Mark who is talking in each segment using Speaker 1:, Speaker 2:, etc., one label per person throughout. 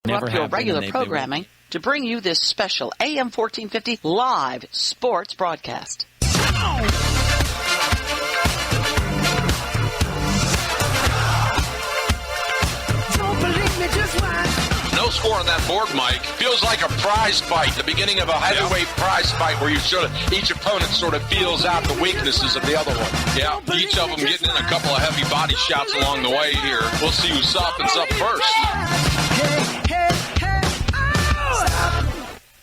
Speaker 1: Interrupt your regular programming to bring you this special AM 1450 live sports broadcast.
Speaker 2: No score on that board, Mike. Feels like a prize fight, the beginning of a heavyweight prize fight where each opponent sort of feels out the weaknesses of the other one. Yeah, each of them getting in a couple of heavy body shots along the way here. We'll see who softens up first.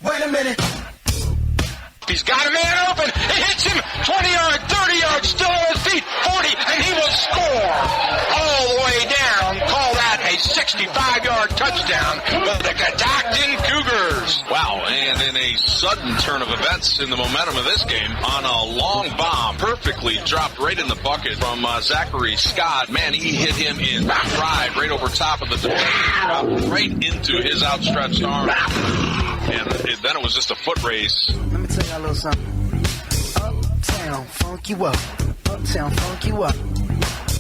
Speaker 3: Wait a minute.
Speaker 2: He's got a man open. It hits him 20 yards, 30 yards, still on his feet, 40, and he will score all the way down. Call that a 65-yard touchdown for the Catoctin Cougars. Wow, and in a sudden turn of events in the momentum of this game, on a long bomb, perfectly dropped right in the bucket from Zachary Scott. Man, he hit him in stride right over top of the defender, right into his outstretched arm. And then it was just a foot race.
Speaker 3: Let me tell you a little something. Uptown, funk you up. Uptown, funk you up.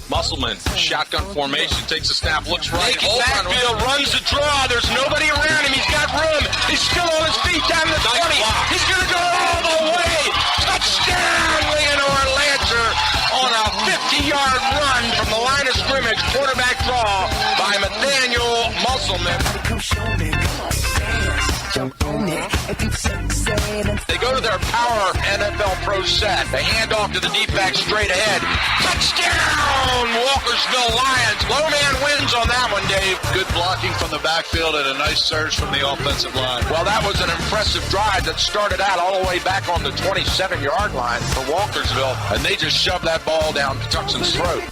Speaker 2: Musselman, shotgun formation, takes a snap, looks right. Backfield, runs the draw. There's nobody around him. He's got room. He's still on his feet down the 20. He's going to go all the way. Touchdown, Leonore Lancer on a 50-yard run from the line of scrimmage. Quarterback draw by Nathaniel Musselman.
Speaker 3: Come show me. Come on, dance. Jump on it. If you succeed.
Speaker 2: They go to their power NFL Pro set. They hand off to the deep back straight ahead. Touchdown, Walkersville Lions. Low man wins on that one, Dave.
Speaker 4: Good blocking from the backfield and a nice surge from the offensive line.
Speaker 2: Well, that was an impressive drive that started out all the way back on the 27-yard line for Walkersville, and they just shoved that ball down Patuxent's throat.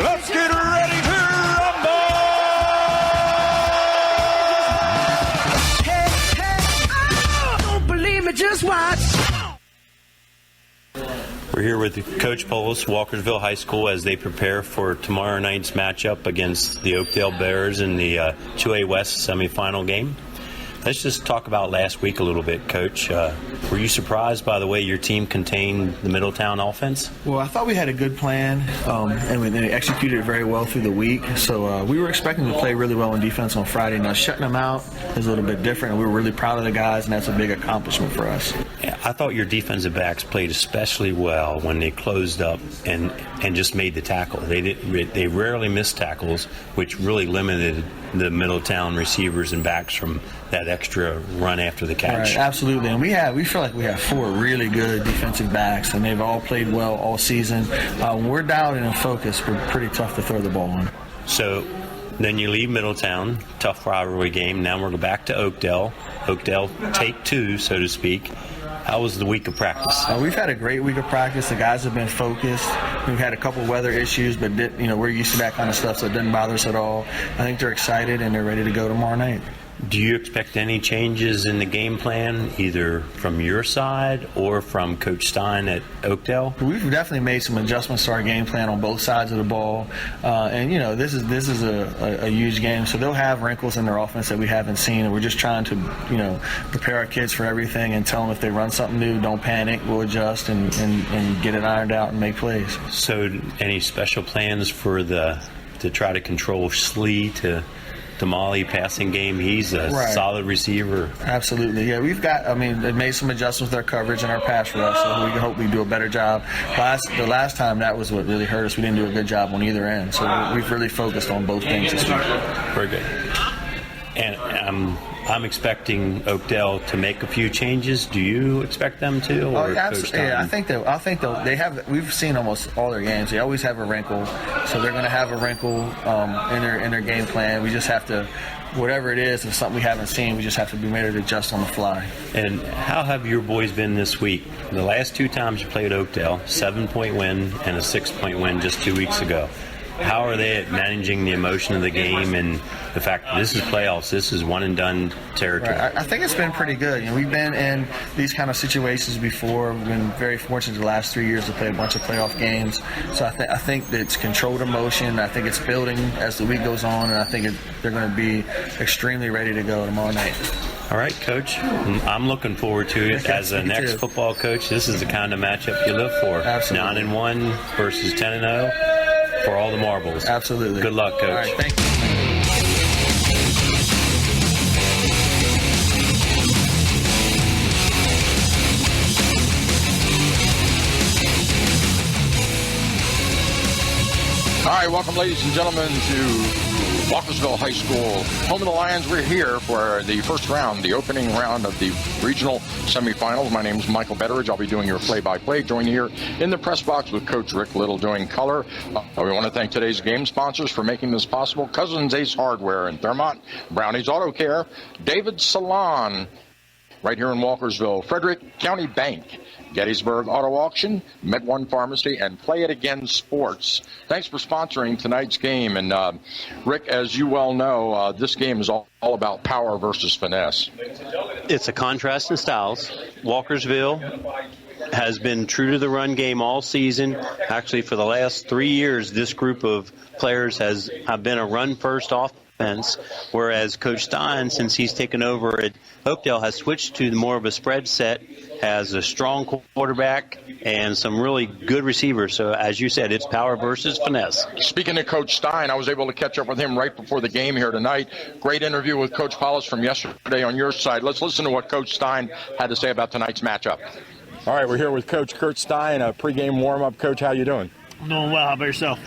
Speaker 5: Let's get ready to rumble!
Speaker 3: Don't believe me, just watch.
Speaker 6: We're here with Coach Polis, Walkersville High School, as they prepare for tomorrow night's matchup against the Oakdale Bears in the 2A West semifinal game. Let's just talk about last week a little bit, Coach. Were you surprised by the way your team contained the Middletown offense?
Speaker 7: Well, I thought we had a good plan, and they executed it very well through the week. So we were expecting to play really well on defense on Friday. Now, shutting them out is a little bit different, and we were really proud of the guys, and that's a big accomplishment for us.
Speaker 6: Yeah, I thought your defensive backs played especially well when they closed up and just made the tackle. They rarely missed tackles, which really limited the Middletown receivers and backs from that extra run after the catch.
Speaker 7: Right, absolutely, and we feel like we have four really good defensive backs, and they've all played well all season. We're dialed in and focused. We're pretty tough to throw the ball on.
Speaker 6: So then you leave Middletown, tough rivalry game. Now we're back to Oakdale. Oakdale take two, so to speak. How was the week of practice?
Speaker 7: We've had a great week of practice. The guys have been focused. We've had a couple weather issues, but we're used to that kind of stuff, so it doesn't bother us at all. I think they're excited and they're ready to go tomorrow night.
Speaker 6: Do you expect any changes in the game plan, either from your side or from Coach Stein at Oakdale?
Speaker 7: We've definitely made some adjustments to our game plan on both sides of the ball, and this is a huge game, so they'll have wrinkles in their offense that we haven't seen, and we're just trying to prepare our kids for everything and tell them if they run something new, don't panic, we'll adjust and get it ironed out and make plays.
Speaker 6: So, any special plans for to try to control Slee to Molly passing game? He's a solid receiver.
Speaker 7: Absolutely, yeah. They made some adjustments with our coverage and our pass rush, so we hope we do a better job. The last time, that was what really hurt us. We didn't do a good job on either end, so we've really focused on both things this week.
Speaker 6: Very good. And I'm expecting Oakdale to make a few changes. Do you expect them to? Or
Speaker 7: absolutely. Yeah, I think they have. We've seen almost all their games. They always have a wrinkle, so they're going to have a wrinkle in their game plan. We just have to, whatever it is, if it's something we haven't seen, we just have to be ready to adjust on the fly.
Speaker 6: And how have your boys been this week? The last two times you played Oakdale, 7-point win and a 6-point win just 2 weeks ago. How are they at managing the emotion of the game and the fact that this is playoffs, this is one-and-done territory?
Speaker 7: Right. I think it's been pretty good. We've been in these kind of situations before. We've been very fortunate the last 3 years to play a bunch of playoff games. So I think that it's controlled emotion. I think it's building as the week goes on, and I think they're going to be extremely ready to go tomorrow night.
Speaker 6: All right, Coach. I'm looking forward to it. As an ex-football coach, this is the kind of matchup you live for.
Speaker 7: Absolutely.
Speaker 6: 9-1 versus 10-0. For all the marbles.
Speaker 7: Absolutely.
Speaker 6: Good luck, Coach.
Speaker 7: All right, thank you.
Speaker 2: welcome, ladies and gentlemen, to Walkersville High School. Home of the Lions, we're here for the first round, the opening round of the regional semifinals. My name is Michael Betteridge. I'll be doing your play-by-play. Joined here in the press box with Coach Rick Little doing color. We want to thank today's game sponsors for making this possible. Cousins Ace Hardware in Thurmont, Brownie's Auto Care, David Salon, right here in Walkersville, Frederick County Bank, Gettysburg Auto Auction, Med One Pharmacy, and Play It Again Sports. Thanks for sponsoring tonight's game. And Rick, as you well know, this game is all about power versus finesse.
Speaker 6: It's a contrast in styles. Walkersville has been true to the run game all season. Actually, for the last 3 years, this group of players have been a run-first offense, whereas Coach Stein, since he's taken over at Oakdale, has switched to more of a spread set, has a strong quarterback and some really good receivers. So, as you said, it's power versus finesse.
Speaker 2: Speaking of Coach Stein, I was able to catch up with him right before the game here tonight. Great interview with Coach Paulus from yesterday on your side. Let's listen to what Coach Stein had to say about tonight's matchup.
Speaker 8: All right, we're here with Coach Kurt Stein, a pregame warm-up. Coach, how you doing?
Speaker 9: I'm doing well. How about yourself?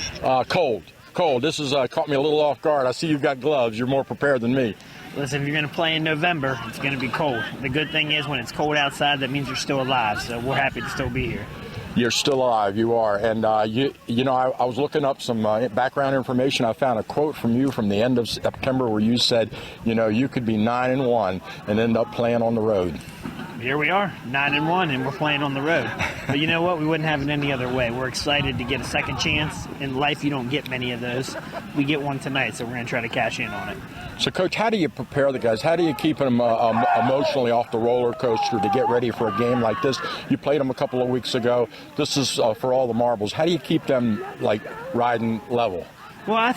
Speaker 8: Cold. This has caught me a little off guard. I see you've got gloves. You're more prepared than me.
Speaker 9: Listen, if you're going to play in November, it's going to be cold. The good thing is when it's cold outside, that means you're still alive. So we're happy to still be here.
Speaker 8: You're still alive. You are. And, I was looking up some background information. I found a quote from you from the end of September where you said, you could be 9-1 and end up playing on the road.
Speaker 9: Here we are, 9-1, and we're playing on the road. But you know what? We wouldn't have it any other way. We're excited to get a second chance. In life, you don't get many of those. We get one tonight, so we're going to try to cash in on it.
Speaker 8: So, Coach, how do you prepare the guys? How do you keep them emotionally off the roller coaster to get ready for a game like this? You played them a couple of weeks ago. This is for all the marbles. How do you keep them, riding level?
Speaker 9: Well, I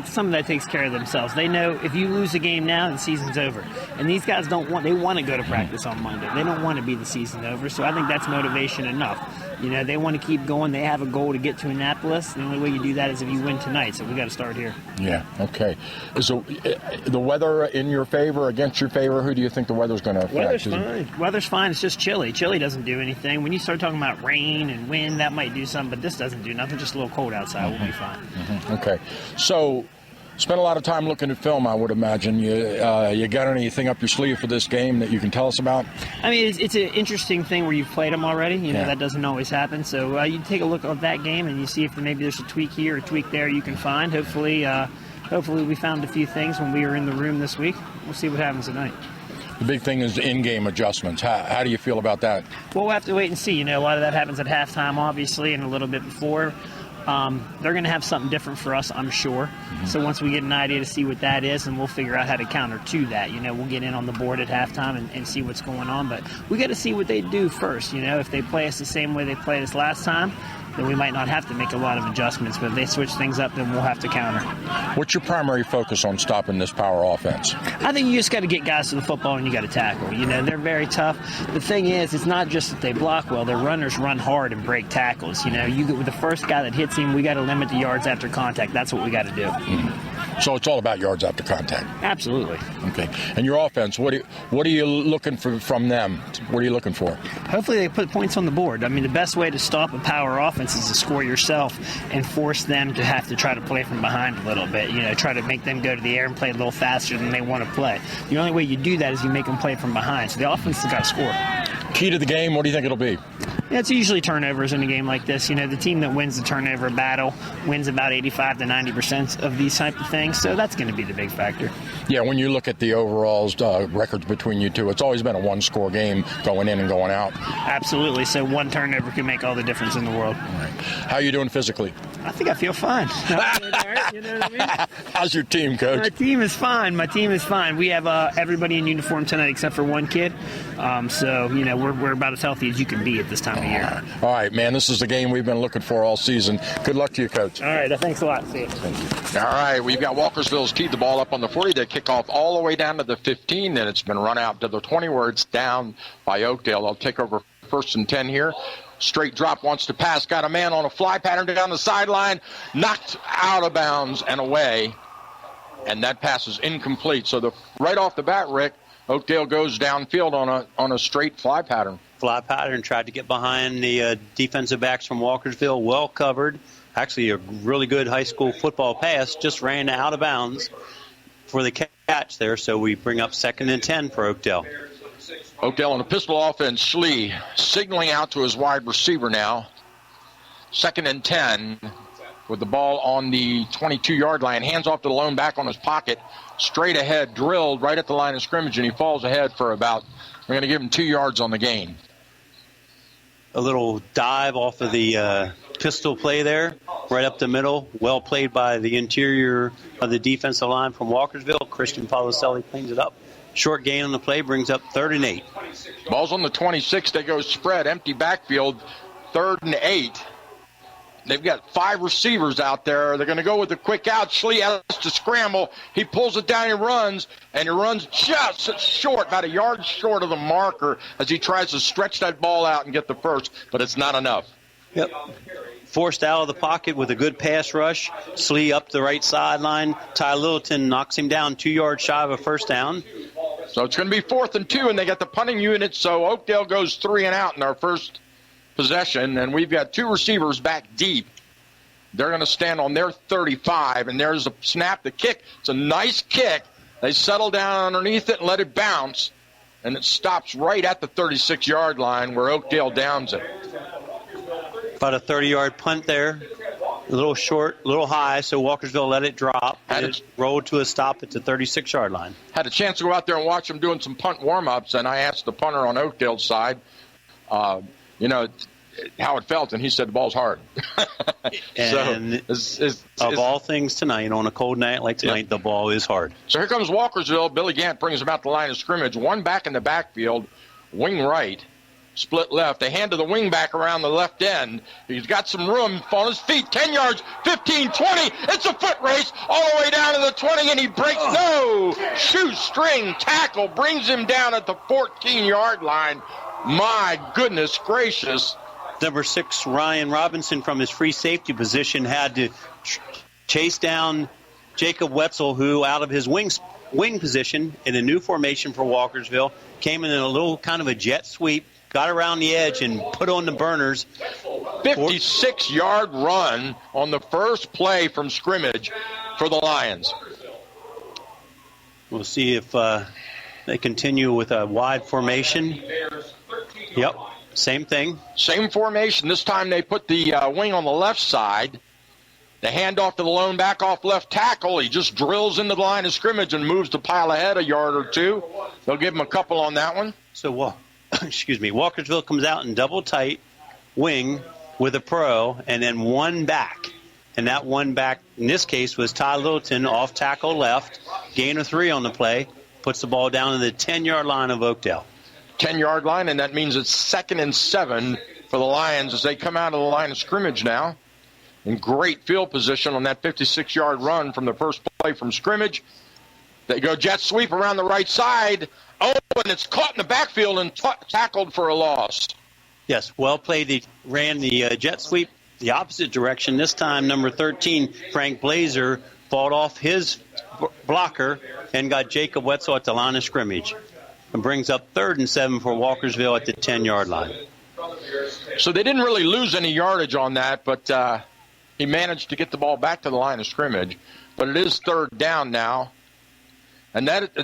Speaker 9: some of that takes care of themselves. They know if you lose a game now, the season's over. And these guys they want to go to practice on Monday. They don't want to be the season over. So I think that's motivation enough. They want to keep going. They have a goal to get to Annapolis. The only way you do that is if you win tonight. So we got to start here.
Speaker 8: Yeah, okay. So the weather in your favor, against your favor, who do you think the weather's going to affect?
Speaker 9: Weather's fine. Weather's fine. It's just chilly. Chilly doesn't do anything. When you start talking about rain and wind, that might do something. But this doesn't do nothing. Just a little cold outside. We'll be fine.
Speaker 8: Mm-hmm. Okay. So, spent a lot of time looking at film, I would imagine. You got anything up your sleeve for this game that you can tell us about?
Speaker 9: It's an interesting thing where you've played them already. That doesn't always happen. So you take a look at that game and you see if maybe there's a tweak here, a tweak there you can find. Hopefully we found a few things when we were in the room this week. We'll see what happens tonight.
Speaker 8: The big thing is the in-game adjustments. How do you feel about that?
Speaker 9: Well, we'll have to wait and see. A lot of that happens at halftime, obviously, and a little bit before. They're going to have something different for us, I'm sure. Mm-hmm. So once we get an idea to see what that is, and we'll figure out how to counter to that. We'll get in on the board at halftime and see what's going on. But we got to see what they do first. If they play us the same way they played us last time, then we might not have to make a lot of adjustments. But if they switch things up, then we'll have to counter.
Speaker 8: What's your primary focus on stopping this power offense?
Speaker 9: I think you just got to get guys to the football and you got to tackle. They're very tough. The thing is, it's not just that they block well. Their runners run hard and break tackles. You get with the first guy that hits him, we got to limit the yards after contact. That's what we got to do.
Speaker 8: Mm-hmm. So it's all about yards after contact.
Speaker 9: Absolutely.
Speaker 8: Okay. And your offense, what are you looking for from them? What are you looking for?
Speaker 9: Hopefully they put points on the board. The best way to stop a power offense is to score yourself and force them to have to try to play from behind a little bit. Try to make them go to the air and play a little faster than they want to play. The only way you do that is you make them play from behind. So the offense has got to score.
Speaker 8: Key to the game, what do you think it'll be?
Speaker 9: Yeah, it's usually turnovers in a game like this. The team that wins the turnover battle wins about 85 to 90% of these type of things. So that's going to be the big factor.
Speaker 8: Yeah, when you look at the overalls records between you two, it's always been a one-score game going in and going out.
Speaker 9: Absolutely. So one turnover can make all the difference in the world.
Speaker 8: All right. How are you doing physically?
Speaker 9: I think I feel fine. You know what I mean?
Speaker 8: How's your team, Coach?
Speaker 9: My team is fine. We have everybody in uniform tonight except for one kid. So we're about as healthy as you can be at this time of year.
Speaker 8: All right, man. This is the game we've been looking for all season. Good luck to you, Coach.
Speaker 9: All right. Thanks a lot. See you.
Speaker 8: Thank you.
Speaker 2: All right. We've got Walkersville's teed the ball up on the 40. They kick off all the way down to the 15. Then it's been run out to the 20 where it's down by Oakdale. They'll take over 1st and 10 here. Straight drop, wants to pass, got a man on a fly pattern down the sideline, knocked out of bounds and away, and that pass is incomplete. So right off the bat, Rick, Oakdale goes downfield on a straight fly pattern.
Speaker 6: Fly pattern, tried to get behind the defensive backs from Walkersville, well covered. actually a really good high school football pass, just ran out of bounds for the catch there. So we bring up 2nd and 10 for Oakdale.
Speaker 8: Oakdale on a pistol offense. Schlee signaling out to his wide receiver now. 2nd and 10 with the ball on the 22-yard line. Hands off to the lone back on his pocket. Straight ahead, drilled right at the line of scrimmage, and he falls ahead for about, we're going to give him 2 yards on the gain.
Speaker 6: A little dive off of the pistol play there, right up the middle. Well played by the interior of the defensive line from Walkersville. Christian Policelli cleans it up. Short gain on the play brings up 3rd and 8.
Speaker 8: Ball's on the 26. They go spread, empty backfield, 3rd and 8. They've got 5 receivers out there. They're going to go with a quick out. Schlee has to scramble. He pulls it down and he runs just short, about a yard short of the marker as he tries to stretch that ball out and get the first, but it's not enough.
Speaker 6: Yep. Forced out of the pocket with a good pass rush. Schlee up the right sideline. Ty Littleton knocks him down 2 yards shy of a first down.
Speaker 8: So it's going to be 4th and 2, and they got the punting unit, so Oakdale goes 3 and out in our first possession, and we've got 2 receivers back deep. They're going to stand on their 35, and there's a snap, the kick. It's a nice kick. They settle down underneath it and let it bounce, and it stops right at the 36-yard line where Oakdale downs it.
Speaker 6: About a 30-yard punt there. A little short, a little high, so Walkersville let it drop. And it rolled to a stop at the 36-yard line.
Speaker 8: Had a chance to go out there and watch them doing some punt warm-ups, and I asked the punter on Oakdale's side, how it felt, and he said the ball's hard.
Speaker 6: And of all things tonight, on a cold night like tonight, the ball is hard.
Speaker 8: So here comes Walkersville. Billy Gant brings him out the line of scrimmage. 1 back in the backfield, wing right, split left. They hand to the wing back around the left end. He's got some room on his feet. 10 yards, 15, 20. It's a foot race all the way down to the 20, and he breaks. No! Shoestring tackle brings him down at the 14-yard line. My goodness gracious.
Speaker 6: Number 6, Ryan Robinson, from his free safety position, had to chase down Jacob Wetzel, who out of his wing position in a new formation for Walkersville, came in a little kind of a jet sweep, got around the edge and put on the burners.
Speaker 8: 56-yard run on the first play from scrimmage for the Lions.
Speaker 6: We'll see if they continue with a wide formation. Yep, same thing.
Speaker 8: Same formation. This time they put the wing on the left side. They hand off to the lone back off left tackle. He just drills into the line of scrimmage and moves the pile ahead a yard or 2. They'll give him a couple on that one.
Speaker 6: So, Walkersville comes out in double tight wing with a pro and then 1 back. And that 1 back, in this case, was Ty Littleton, off tackle left, gain of 3 on the play, puts the ball down to the 10-yard line of Oakdale.
Speaker 8: 10-yard line, and that means it's 2nd and 7 for the Lions as they come out of the line of scrimmage now. In great field position on that 56-yard run from the first play from scrimmage. They go jet sweep around the right side. Oh, and it's caught in the backfield and tackled for a loss.
Speaker 6: Yes, well played. They ran the jet sweep the opposite direction. This time, number 13, Frank Blazer, fought off his blocker and got Jacob Wetzel at the line of scrimmage. And brings up 3rd and 7 for Walkersville at the 10-yard line.
Speaker 8: So they didn't really lose any yardage on that, but he managed to get the ball back to the line of scrimmage. But it is 3rd down now. And that,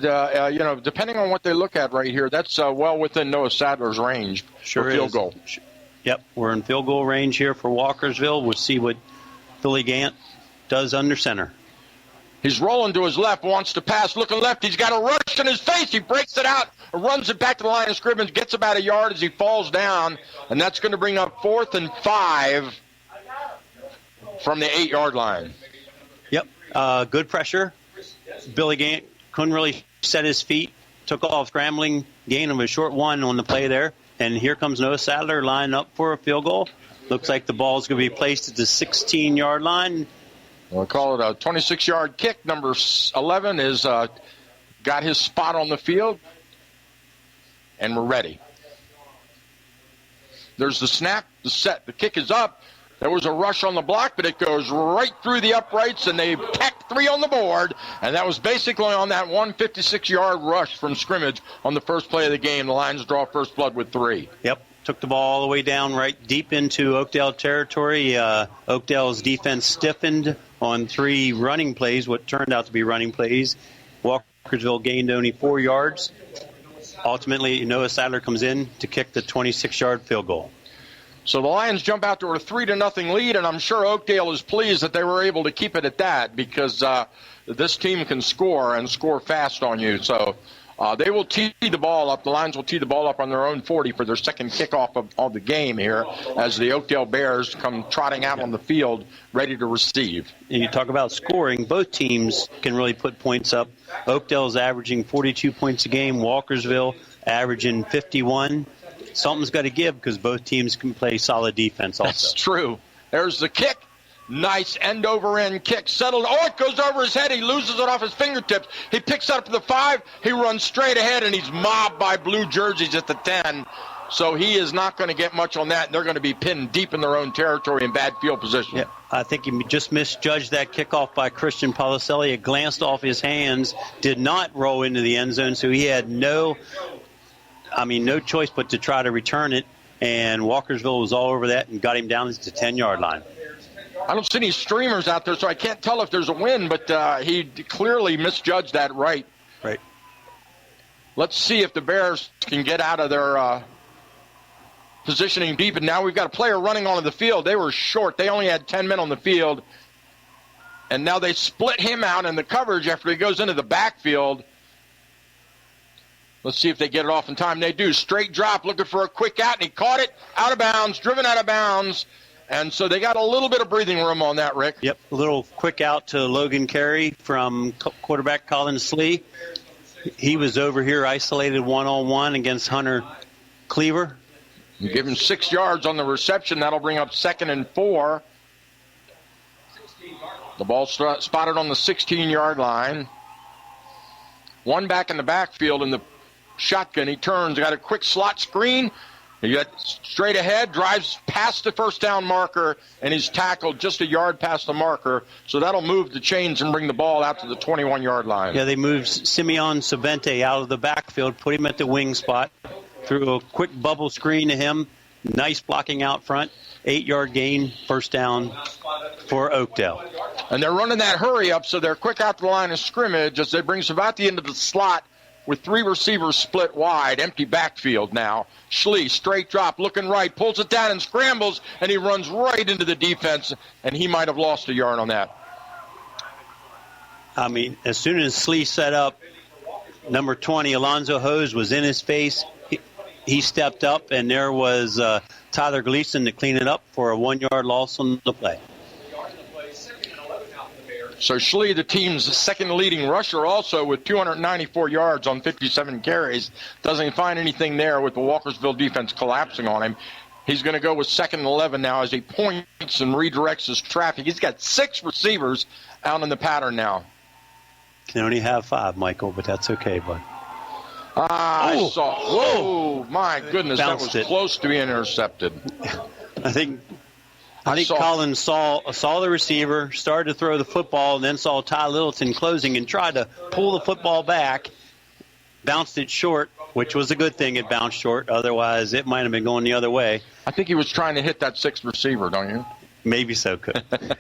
Speaker 8: depending on what they look at right here, that's well within Noah Sadler's range for field goal.
Speaker 6: Yep, we're in field goal range here for Walkersville. We'll see what Billy Gant does under center.
Speaker 8: He's rolling to his left, wants to pass, looking left. He's got a rush in his face. He breaks it out, runs it back to the line of scrimmage, gets about a yard as he falls down, and that's going to bring up 4th and 5 from the 8-yard line.
Speaker 6: Yep, good pressure. Billy Gant couldn't really set his feet, took off scrambling, gain of a short 1 on the play there, and here comes Noah Sadler lining up for a field goal. Looks like the ball's going to be placed at the 16-yard line.
Speaker 8: We'll call it a 26-yard kick. Number 11 is got his spot on the field, and we're ready. There's the snap, the set. The kick is up. There was a rush on the block, but it goes right through the uprights, and they packed 3 on the board, and that was basically on that 156-yard rush from scrimmage on the first play of the game. The Lions draw first blood with 3.
Speaker 6: Yep, took the ball all the way down right deep into Oakdale territory. Oakdale's defense stiffened on 3 running plays, what turned out to be running plays. Walkersville gained only 4 yards. Ultimately, Noah Sadler comes in to kick the 26-yard field goal.
Speaker 8: So the Lions jump out to a 3-0 lead, and I'm sure Oakdale is pleased that they were able to keep it at that, because this team can score and score fast on you. So they will tee the ball up. The Lions will tee the ball up on their own 40 for their second kickoff of the game here, as the Oakdale Bears come trotting out on the field ready to receive.
Speaker 6: And you talk about scoring, both teams can really put points up. Oakdale's averaging 42 points a game, Walkersville averaging 51. Something's got to give, because both teams can play solid defense also.
Speaker 8: That's true. There's the kick. Nice end-over-end kick. Settled. Oh, it goes over his head. He loses it off his fingertips. He picks it up to the 5. He runs straight ahead, and he's mobbed by blue jerseys at the 10. So he is not going to get much on that, and they're going to be pinned deep in their own territory in bad field position.
Speaker 6: Yeah, I think he just misjudged that kickoff by Christian Policelli. It glanced off his hands, did not roll into the end zone, so he had no choice but to try to return it, and Walkersville was all over that and got him down to the 10-yard line.
Speaker 8: I don't see any streamers out there, so I can't tell if there's a win, but he clearly misjudged that right.
Speaker 6: Right.
Speaker 8: Let's see if the Bears can get out of their positioning deep, and now we've got a player running onto the field. They were short. They only had 10 men on the field, and now they split him out in the coverage after he goes into the backfield. Let's see if they get it off in time. They do. Straight drop, looking for a quick out, and he caught it out of bounds, driven out of bounds. And so they got a little bit of breathing room on that, Rick.
Speaker 6: Yep, a little quick out to Logan Carey from quarterback Colin Slee. He was over here isolated one-on-one against Hunter Cleaver.
Speaker 8: You give him 6 yards on the reception. That'll bring up 2nd and 4. The ball spotted on the 16-yard line. One back in the backfield in the shotgun. He turns, got a quick slot screen. He got straight ahead, drives past the first down marker, and he's tackled just a yard past the marker. So that'll move the chains and bring the ball out to the 21-yard line.
Speaker 6: Yeah, they moved Simeon Sabente out of the backfield, put him at the wing spot, threw a quick bubble screen to him. Nice blocking out front. 8-yard gain, first down for Oakdale.
Speaker 8: And they're running that hurry up, so they're quick out to the line of scrimmage as they bring Savati into the slot with 3 receivers split wide. Empty backfield now. Schlee, straight drop, looking right, pulls it down and scrambles, and he runs right into the defense, and he might have lost a yard on that.
Speaker 6: I mean, as soon as Schlee set up, number 20, Alonzo Hose, was in his face. He stepped up, and there was Tyler Gleason to clean it up for a 1-yard loss on the play.
Speaker 8: So Schlee, the team's second leading rusher, also with 294 yards on 57 carries. Doesn't find anything there with the Walkersville defense collapsing on him. He's going to go with 2nd and 11 now as he points and redirects his traffic. He's got 6 receivers out in the pattern now.
Speaker 6: Can only have 5, Michael, but that's okay, bud.
Speaker 8: I saw. Whoa, my goodness, that was close to being intercepted.
Speaker 6: I think Collins saw the receiver, started to throw the football, and then saw Ty Littleton closing and tried to pull the football back, bounced it short, which was a good thing it bounced short. Otherwise, it might have been going the other way.
Speaker 8: I think he was trying to hit that 6th receiver, don't you?
Speaker 6: Maybe so, could. It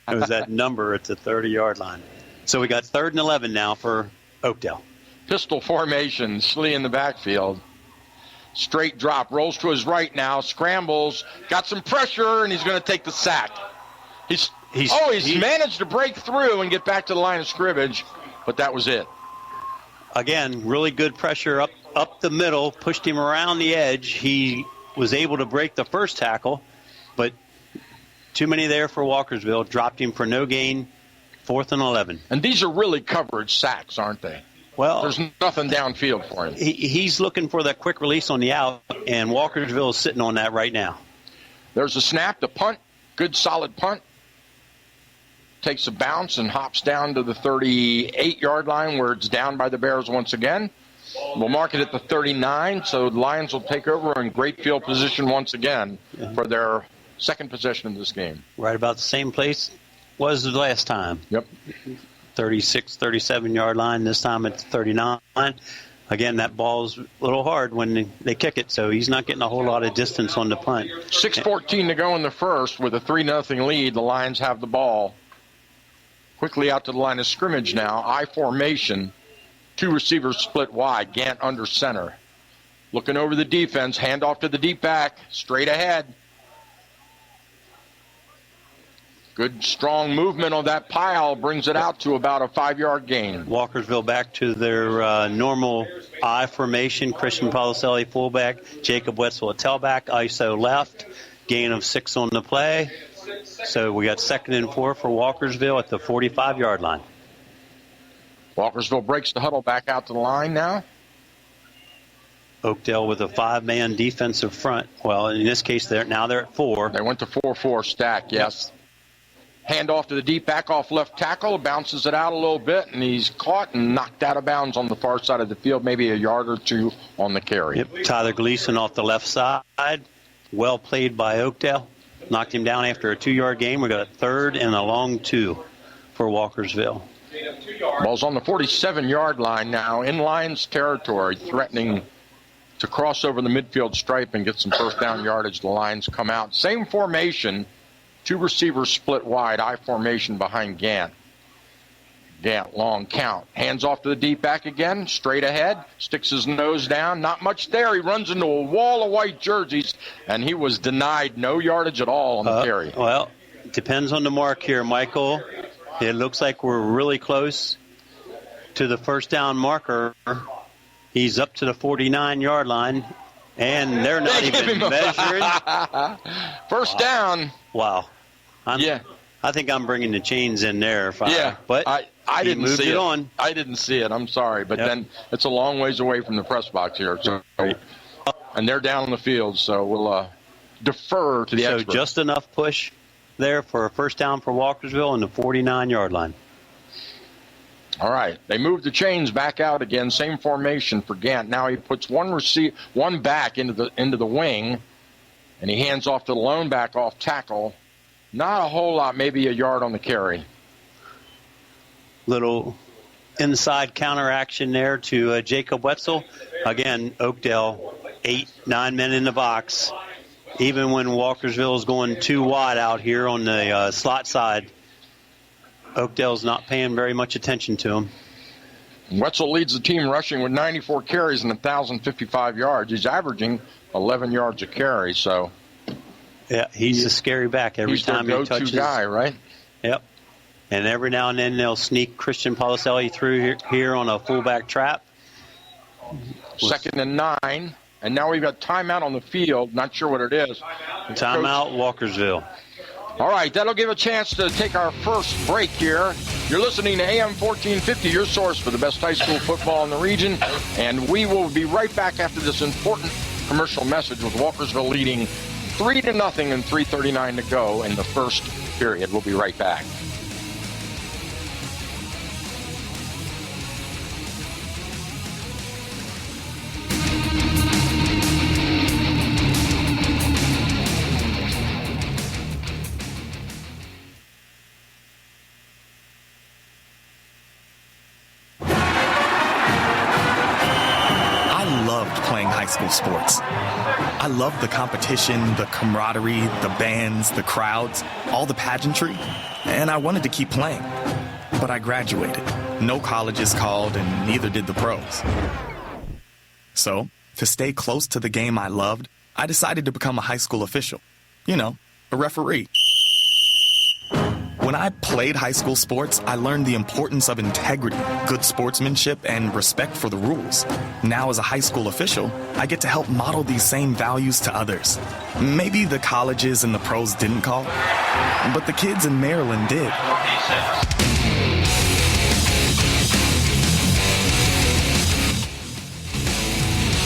Speaker 6: was that number at the 30-yard line. So we got 3rd and 11 now for Oakdale.
Speaker 8: Pistol formation, Schlee in the backfield. Straight drop, rolls to his right now, scrambles, got some pressure, and he's going to take the sack. He's managed to break through and get back to the line of scrimmage, but that was it.
Speaker 6: Again, really good pressure up the middle, pushed him around the edge. He was able to break the first tackle, but too many there for Walkersville. Dropped him for no gain, 4th and 11.
Speaker 8: And these are really coverage sacks, aren't they?
Speaker 6: Well,
Speaker 8: there's nothing downfield for him.
Speaker 6: He's looking for that quick release on the out, and Walkersville is sitting on that right now.
Speaker 8: There's a snap, the punt, good solid punt. Takes a bounce and hops down to the 38-yard line where it's down by the Bears once again. We'll mark it at the 39, so the Lions will take over in great field position once again for their second possession in this game.
Speaker 6: Right about the same place was the last time.
Speaker 8: Yep.
Speaker 6: 36, 37-yard line. This time it's 39. again, that ball's a little hard when they kick it, so he's not getting a whole lot of distance on the punt.
Speaker 8: 6:14 to go in the first with a 3-0 lead. The Lions have the ball. Quickly out to the line of scrimmage now. I formation. 2 receivers split wide. Gant under center. Looking over the defense. Handoff to the deep back. Straight ahead. Good, strong movement on that pile. Brings it out to about a 5-yard gain.
Speaker 6: Walkersville back to their normal I formation. Christian Policelli fullback. Jacob Wetzel a tailback. ISO left. Gain of 6 on the play. So we got 2nd and 4 for Walkersville at the 45-yard line.
Speaker 8: Walkersville breaks the huddle back out to the line now.
Speaker 6: Oakdale with a 5-man defensive front. Well, in this case, they're at 4.
Speaker 8: They went to 4-4 stack, yes. Hand off to the deep back off left tackle. Bounces it out a little bit, and he's caught and knocked out of bounds on the far side of the field, maybe a yard or 2 on the carry.
Speaker 6: Yep. Tyler Gleason off the left side. Well played by Oakdale. Knocked him down after a 2-yard gain. We got a 3rd and a long 2 for Walkersville.
Speaker 8: Ball's on the 47-yard line now, in Lions territory, threatening to cross over the midfield stripe and get some first down yardage. The Lions come out. Same formation, 2 receivers split wide, I formation behind Gant. Gant, long count. Hands off to the deep back again, straight ahead, sticks his nose down. Not much there. He runs into a wall of white jerseys, and he was denied no yardage at all on the carry.
Speaker 6: Well, it depends on the mark here, Michael. It looks like we're really close to the first down marker. He's up to the 49-yard line, and they're not even measuring.
Speaker 8: First down.
Speaker 6: Wow. I think I'm bringing the chains in there. But
Speaker 8: I didn't see it.
Speaker 6: On.
Speaker 8: I didn't see it. I'm sorry. But then it's a long ways away from the press box here. So, and they're down on the field, so we'll defer to the experts.
Speaker 6: So just enough push there for a first down for Walkersville on the 49-yard line.
Speaker 8: All right. They move the chains back out again. Same formation for Gant. Now he puts one back into the wing, and he hands off to the lone back off tackle. Not a whole lot, maybe a yard on the carry.
Speaker 6: Little inside counter action there to Jacob Wetzel. Again, Oakdale, 8-9 men in the box. Even when Walkersville is going too wide out here on the slot side, Oakdale's not paying very much attention to him.
Speaker 8: Wetzel leads the team rushing with 94 carries and 1,055 yards. He's averaging 11 yards a carry, so...
Speaker 6: Yeah, he's a scary back every time he touches.
Speaker 8: He's the go-to guy, right?
Speaker 6: Yep. And every now and then they'll sneak Christian Policelli through here on a fullback trap.
Speaker 8: 2nd and 9. And now we've got timeout on the field. Not sure what it is.
Speaker 6: Timeout, Walkersville.
Speaker 8: All right, that'll give a chance to take our first break here. You're listening to AM 1450, your source for the best high school football in the region. And we will be right back after this important commercial message with Walkersville leading 3-0 and 3:39 to go in the first period. We'll be right back.
Speaker 10: School sports. I loved the competition, the camaraderie, the bands, the crowds, all the pageantry, and I wanted to keep playing. But I graduated. No colleges called, and neither did the pros. So, to stay close to the game I loved, I decided to become a high school official. You know, a referee. When I played high school sports, I learned the importance of integrity, good sportsmanship, and respect for the rules. Now, as a high school official, I get to help model these same values to others. Maybe the colleges and the pros didn't call, but the kids in Maryland did.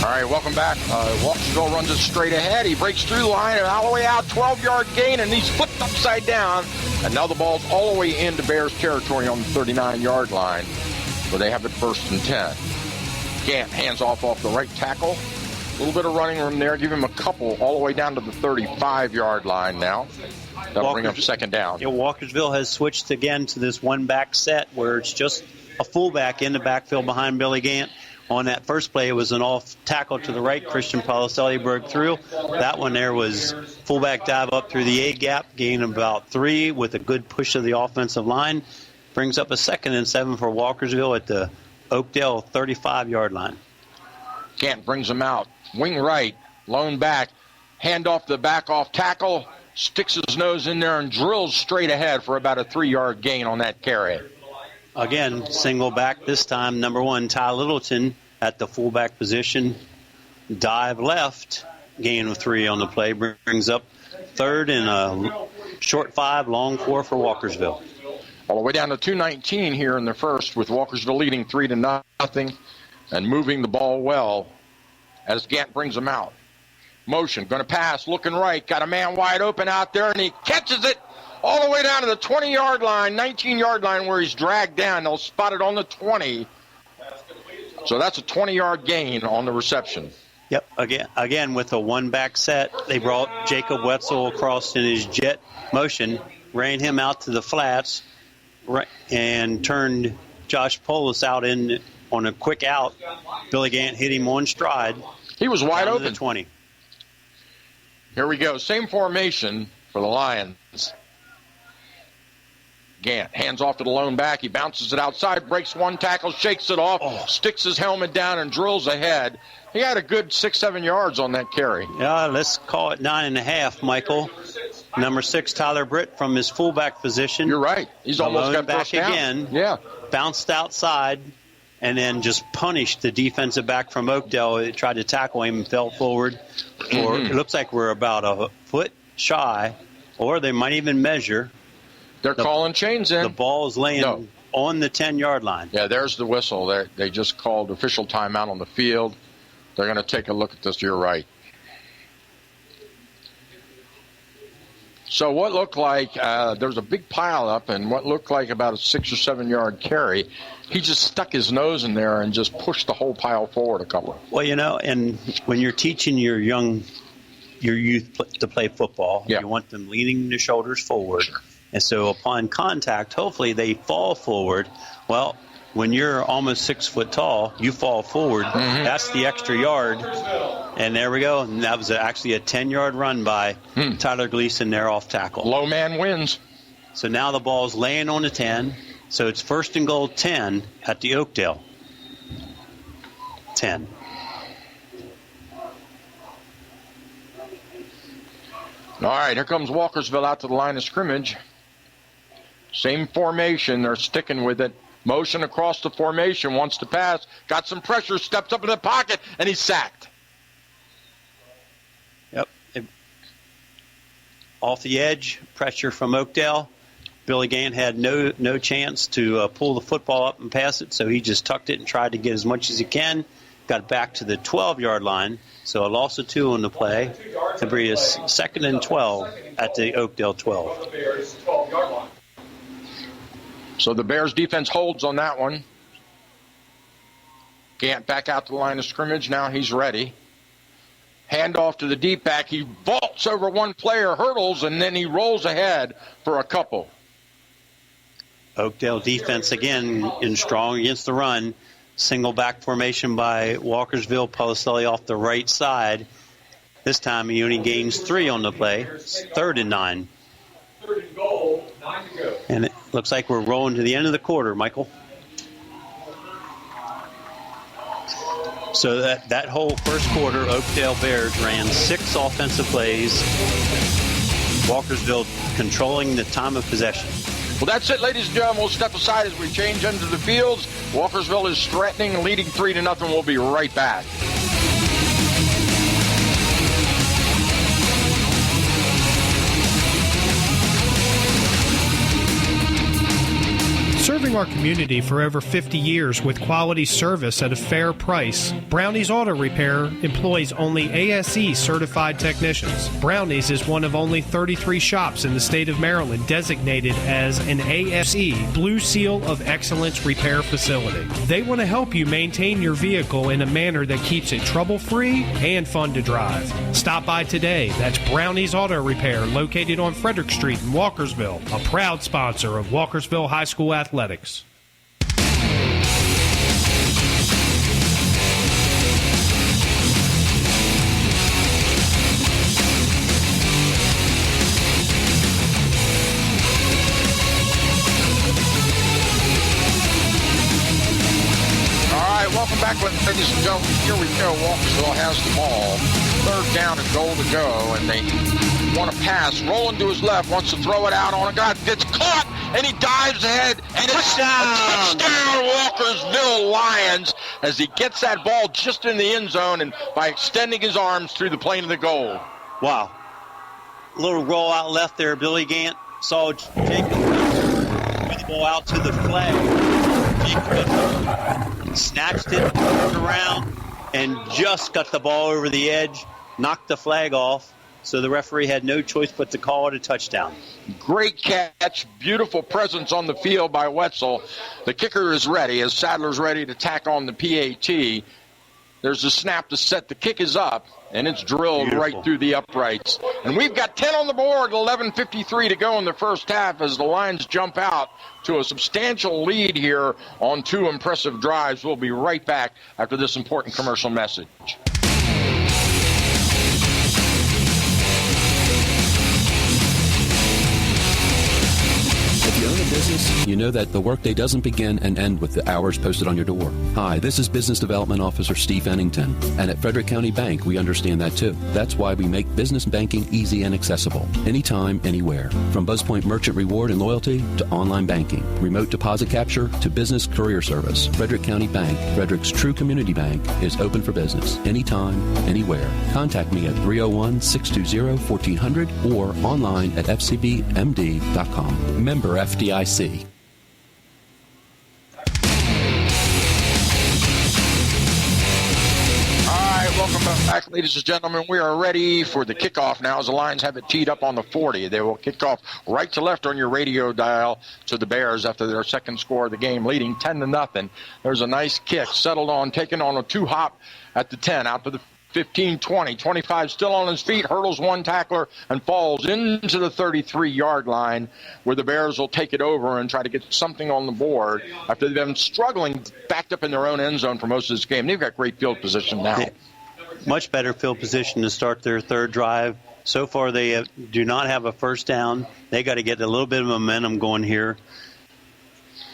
Speaker 8: All right, welcome back. Walkersville runs it straight ahead. He breaks through the line and all the way out, 12-yard gain, and he's flipped upside down. And now the ball's all the way into Bears territory on the 39-yard line, where they have it 1st and 10. Gant hands off the right tackle. A little bit of running room there. Give him a couple all the way down to the 35-yard line now. That'll bring up 2nd down.
Speaker 6: Yeah, Walkersville has switched again to this one-back set where it's just a fullback in the backfield behind Billy Gant. On that first play, it was an off tackle to the right. Christian Policelli broke through. That one there was fullback dive up through the A gap, gain about 3 with a good push of the offensive line. Brings up a 2nd and 7 for Walkersville at the Oakdale 35-yard line.
Speaker 2: Gant brings him out. Wing right, lone back, hand off the back off tackle, sticks his nose in there and drills straight ahead for about a 3-yard gain on that carry.
Speaker 6: Again, single back this time. Number 1, Ty Littleton at the fullback position. Dive left, gain of 3 on the play. Brings up 3rd and a short 5, long 4 for Walkersville.
Speaker 2: All the way down to 2:19 here in the first, with Walkersville leading 3-0 and moving the ball well as Gant brings him out. Motion, going to pass, looking right, got a man wide open out there, and he catches it all the way down to the 20-yard line, 19-yard line where he's dragged down. They'll spot it on the 20. So that's a 20-yard gain on the reception.
Speaker 6: Yep, again with a one-back set, they brought Jacob Wetzel across in his jet motion, ran him out to the flats, and turned Josh Polis out on a quick out. Billy Gant hit him on stride.
Speaker 2: He was wide open.
Speaker 6: To the 20.
Speaker 2: Here we go. Same formation for the Lions. Gant hands off to the lone back. He bounces it outside, breaks one tackle, shakes it off, sticks his helmet down, and drills ahead. He had a good 6-7 yards on that carry.
Speaker 6: Yeah, let's call it 9.5, Michael. Number 6, Tyler Britt from his fullback position.
Speaker 2: You're right. He's almost got
Speaker 6: back
Speaker 2: first down.
Speaker 6: again.
Speaker 2: Yeah.
Speaker 6: Bounced outside and then just punished the defensive back from Oakdale. It tried to tackle him and fell forward. It looks like we're about a foot shy, or they might even measure.
Speaker 2: They're calling chains in.
Speaker 6: The ball is laying on the 10-yard line.
Speaker 2: Yeah, there's the whistle. They just called official timeout on the field. They're going to take a look at this. You're right. So what looked like there was a big pile up, and what looked like about a 6 or 7 yard carry, he just stuck his nose in there and just pushed the whole pile forward a couple.
Speaker 6: Well, and when you're teaching your youth to play football, you want them leaning their shoulders forward. Sure. And so upon contact, hopefully they fall forward. Well, when you're almost 6 foot tall, you fall forward. That's the extra yard. And there we go. And that was actually a 10-yard run by Tyler Gleason there off tackle.
Speaker 2: Low man wins.
Speaker 6: So now the ball's laying on the 10. So it's 1st and goal 10 at the Oakdale. 10.
Speaker 2: All right, here comes Walkersville out to the line of scrimmage. Same formation. They're sticking with it. Motion across the formation, wants to pass, got some pressure, steps up in the pocket, and he's sacked.
Speaker 6: Yep. Off the edge, pressure from Oakdale. Billy Gant had no chance to pull the football up and pass it, so he just tucked it and tried to get as much as he can. Got back to the 12-yard line, so a loss of 2 on the play. To be a 2nd and 12 at the Oakdale 12.
Speaker 2: So the Bears defense holds on that one. Gant back out to the line of scrimmage. Now he's ready. Hand off to the deep back. He vaults over one player, hurdles, and then he rolls ahead for a couple.
Speaker 6: Oakdale defense again in strong against the run. Single back formation by Walkersville. Policelli off the right side. This time he only gains 3 on the play. 3rd and 9.
Speaker 5: 3rd and goal, 9 to go.
Speaker 6: And it looks like we're rolling to the end of the quarter, Michael. So that whole first quarter, Oakdale Bears ran 6 offensive plays. Walkersville controlling the time of possession.
Speaker 2: Well, that's it, ladies and gentlemen. We'll step aside as we change into the fields. Walkersville is threatening, leading 3-0. We'll be right back.
Speaker 11: Serving our community for over 50 years with quality service at a fair price, Brownie's Auto Repair employs only ASE certified technicians. Brownie's is one of only 33 shops in the state of Maryland designated as an ASE Blue Seal of Excellence repair facility. They want to help you maintain your vehicle in a manner that keeps it trouble-free and fun to drive. Stop by today. That's Brownie's Auto Repair, located on Frederick Street in Walkersville, a proud sponsor of Walkersville High School Athletics.
Speaker 2: welcome back, ladies and gentlemen. Here we go. Walkersville has the ball. 3rd down and goal to go, and they want to pass. Rolling to his left, wants to throw it out on a guy. Gets caught, and he dives ahead, and it's a touchdown, Walkersville Lions, as he gets that ball just in the end zone, and by extending his arms through the plane of the goal.
Speaker 6: Wow. A little roll out left there. Billy Gant saw Jacob throw the ball out to the flag. Jacob snatched it, turned around, and just got the ball over the edge, knocked the flag off. So the referee had no choice but to call it a touchdown.
Speaker 2: Great catch, beautiful presence on the field by Wetzel. The kicker is ready as Sadler's ready to tack on the PAT. There's a snap to set. The kick is up, and it's drilled right through the uprights. And we've got 10 on the board, 11:53 to go in the first half as the Lions jump out to a substantial lead here on 2 impressive drives. We'll be right back after this important commercial message.
Speaker 12: If you own a business, you know that the workday doesn't begin and end with the hours posted on your door. Hi, this is Business Development Officer Steve Ennington, and at Frederick County Bank, we understand that too. That's why we make business banking easy and accessible, anytime, anywhere. From BuzzPoint Merchant Reward and Loyalty to online banking, remote deposit capture to business career service, Frederick County Bank, Frederick's true community bank, is open for business, anytime, anywhere. Contact me at 301-620-1400 or online at fcbmd.com. Member FDIC.
Speaker 2: Welcome back, ladies and gentlemen. We are ready for the kickoff now as the Lions have it teed up on the 40. They will kick off right to left on your radio dial to the Bears after their second score of the game, leading 10-0. There's a nice kick, settled on, taken on a 2-hop at the 10, out to the 15, 20, 25, still on his feet, hurdles one tackler and falls into the 33-yard line where the Bears will take it over and try to get something on the board after they've been struggling backed up in their own end zone for most of this game. They've got great field position now.
Speaker 6: Much better field position to start their third drive. So far, they do not have a first down. They got to get a little bit of momentum going here.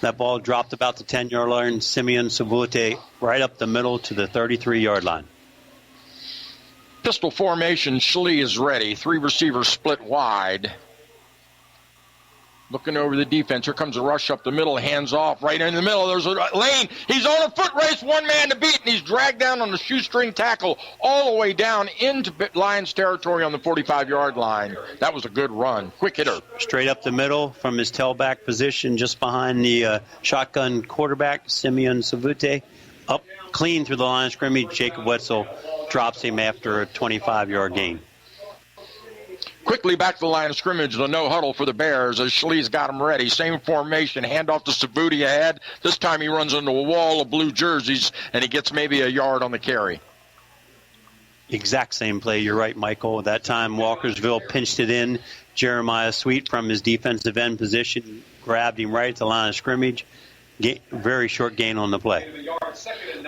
Speaker 6: That ball dropped about the 10-yard line. Simeon Savute right up the middle to the 33-yard line.
Speaker 2: Pistol formation, Schlee is ready. 3 receivers split wide. Looking over the defense. Here comes a rush up the middle. Hands off right in the middle. There's a lane. He's on a foot race. One man to beat, and he's dragged down on the shoestring tackle all the way down into Lions territory on the 45-yard line. That was a good run. Quick hitter.
Speaker 6: Straight up the middle from his tailback position just behind the shotgun quarterback, Simeon Savute. Up clean through the line of scrimmage. Jacob Wetzel drops him after a 25-yard gain.
Speaker 2: Quickly back to the line of scrimmage, the no huddle for the Bears as Schlee's got him ready. Same formation, handoff to Savute ahead. This time he runs into a wall of blue jerseys, and he gets maybe a yard on the carry.
Speaker 6: Exact same play. You're right, Michael. That time Walkersville pinched it in. Jeremiah Sweet from his defensive end position grabbed him right at the line of scrimmage. Very short gain on the play.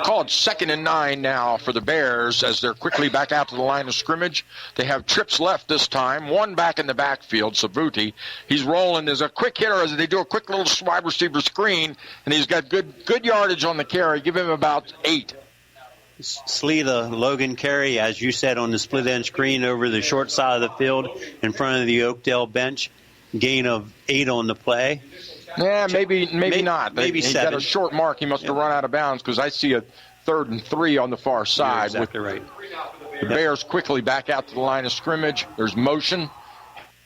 Speaker 2: Called 2nd and 9 now for the Bears as they're quickly back out to the line of scrimmage. They have trips left this time. One back in the backfield, Savute. He's rolling. There's a quick hitter as they do a quick little wide receiver screen, and he's got good yardage on the carry. Give him about 8.
Speaker 6: Schlee, the Logan carry, as you said, on the split end screen over the short side of the field in front of the Oakdale bench. Gain of 8 on the play.
Speaker 2: Yeah, maybe not.
Speaker 6: Maybe 7.
Speaker 2: He got a short mark. He must have run out of bounds because I see a 3rd and 3 on the far side.
Speaker 6: You're exactly right.
Speaker 2: The Bears quickly back out to the line of scrimmage. There's motion.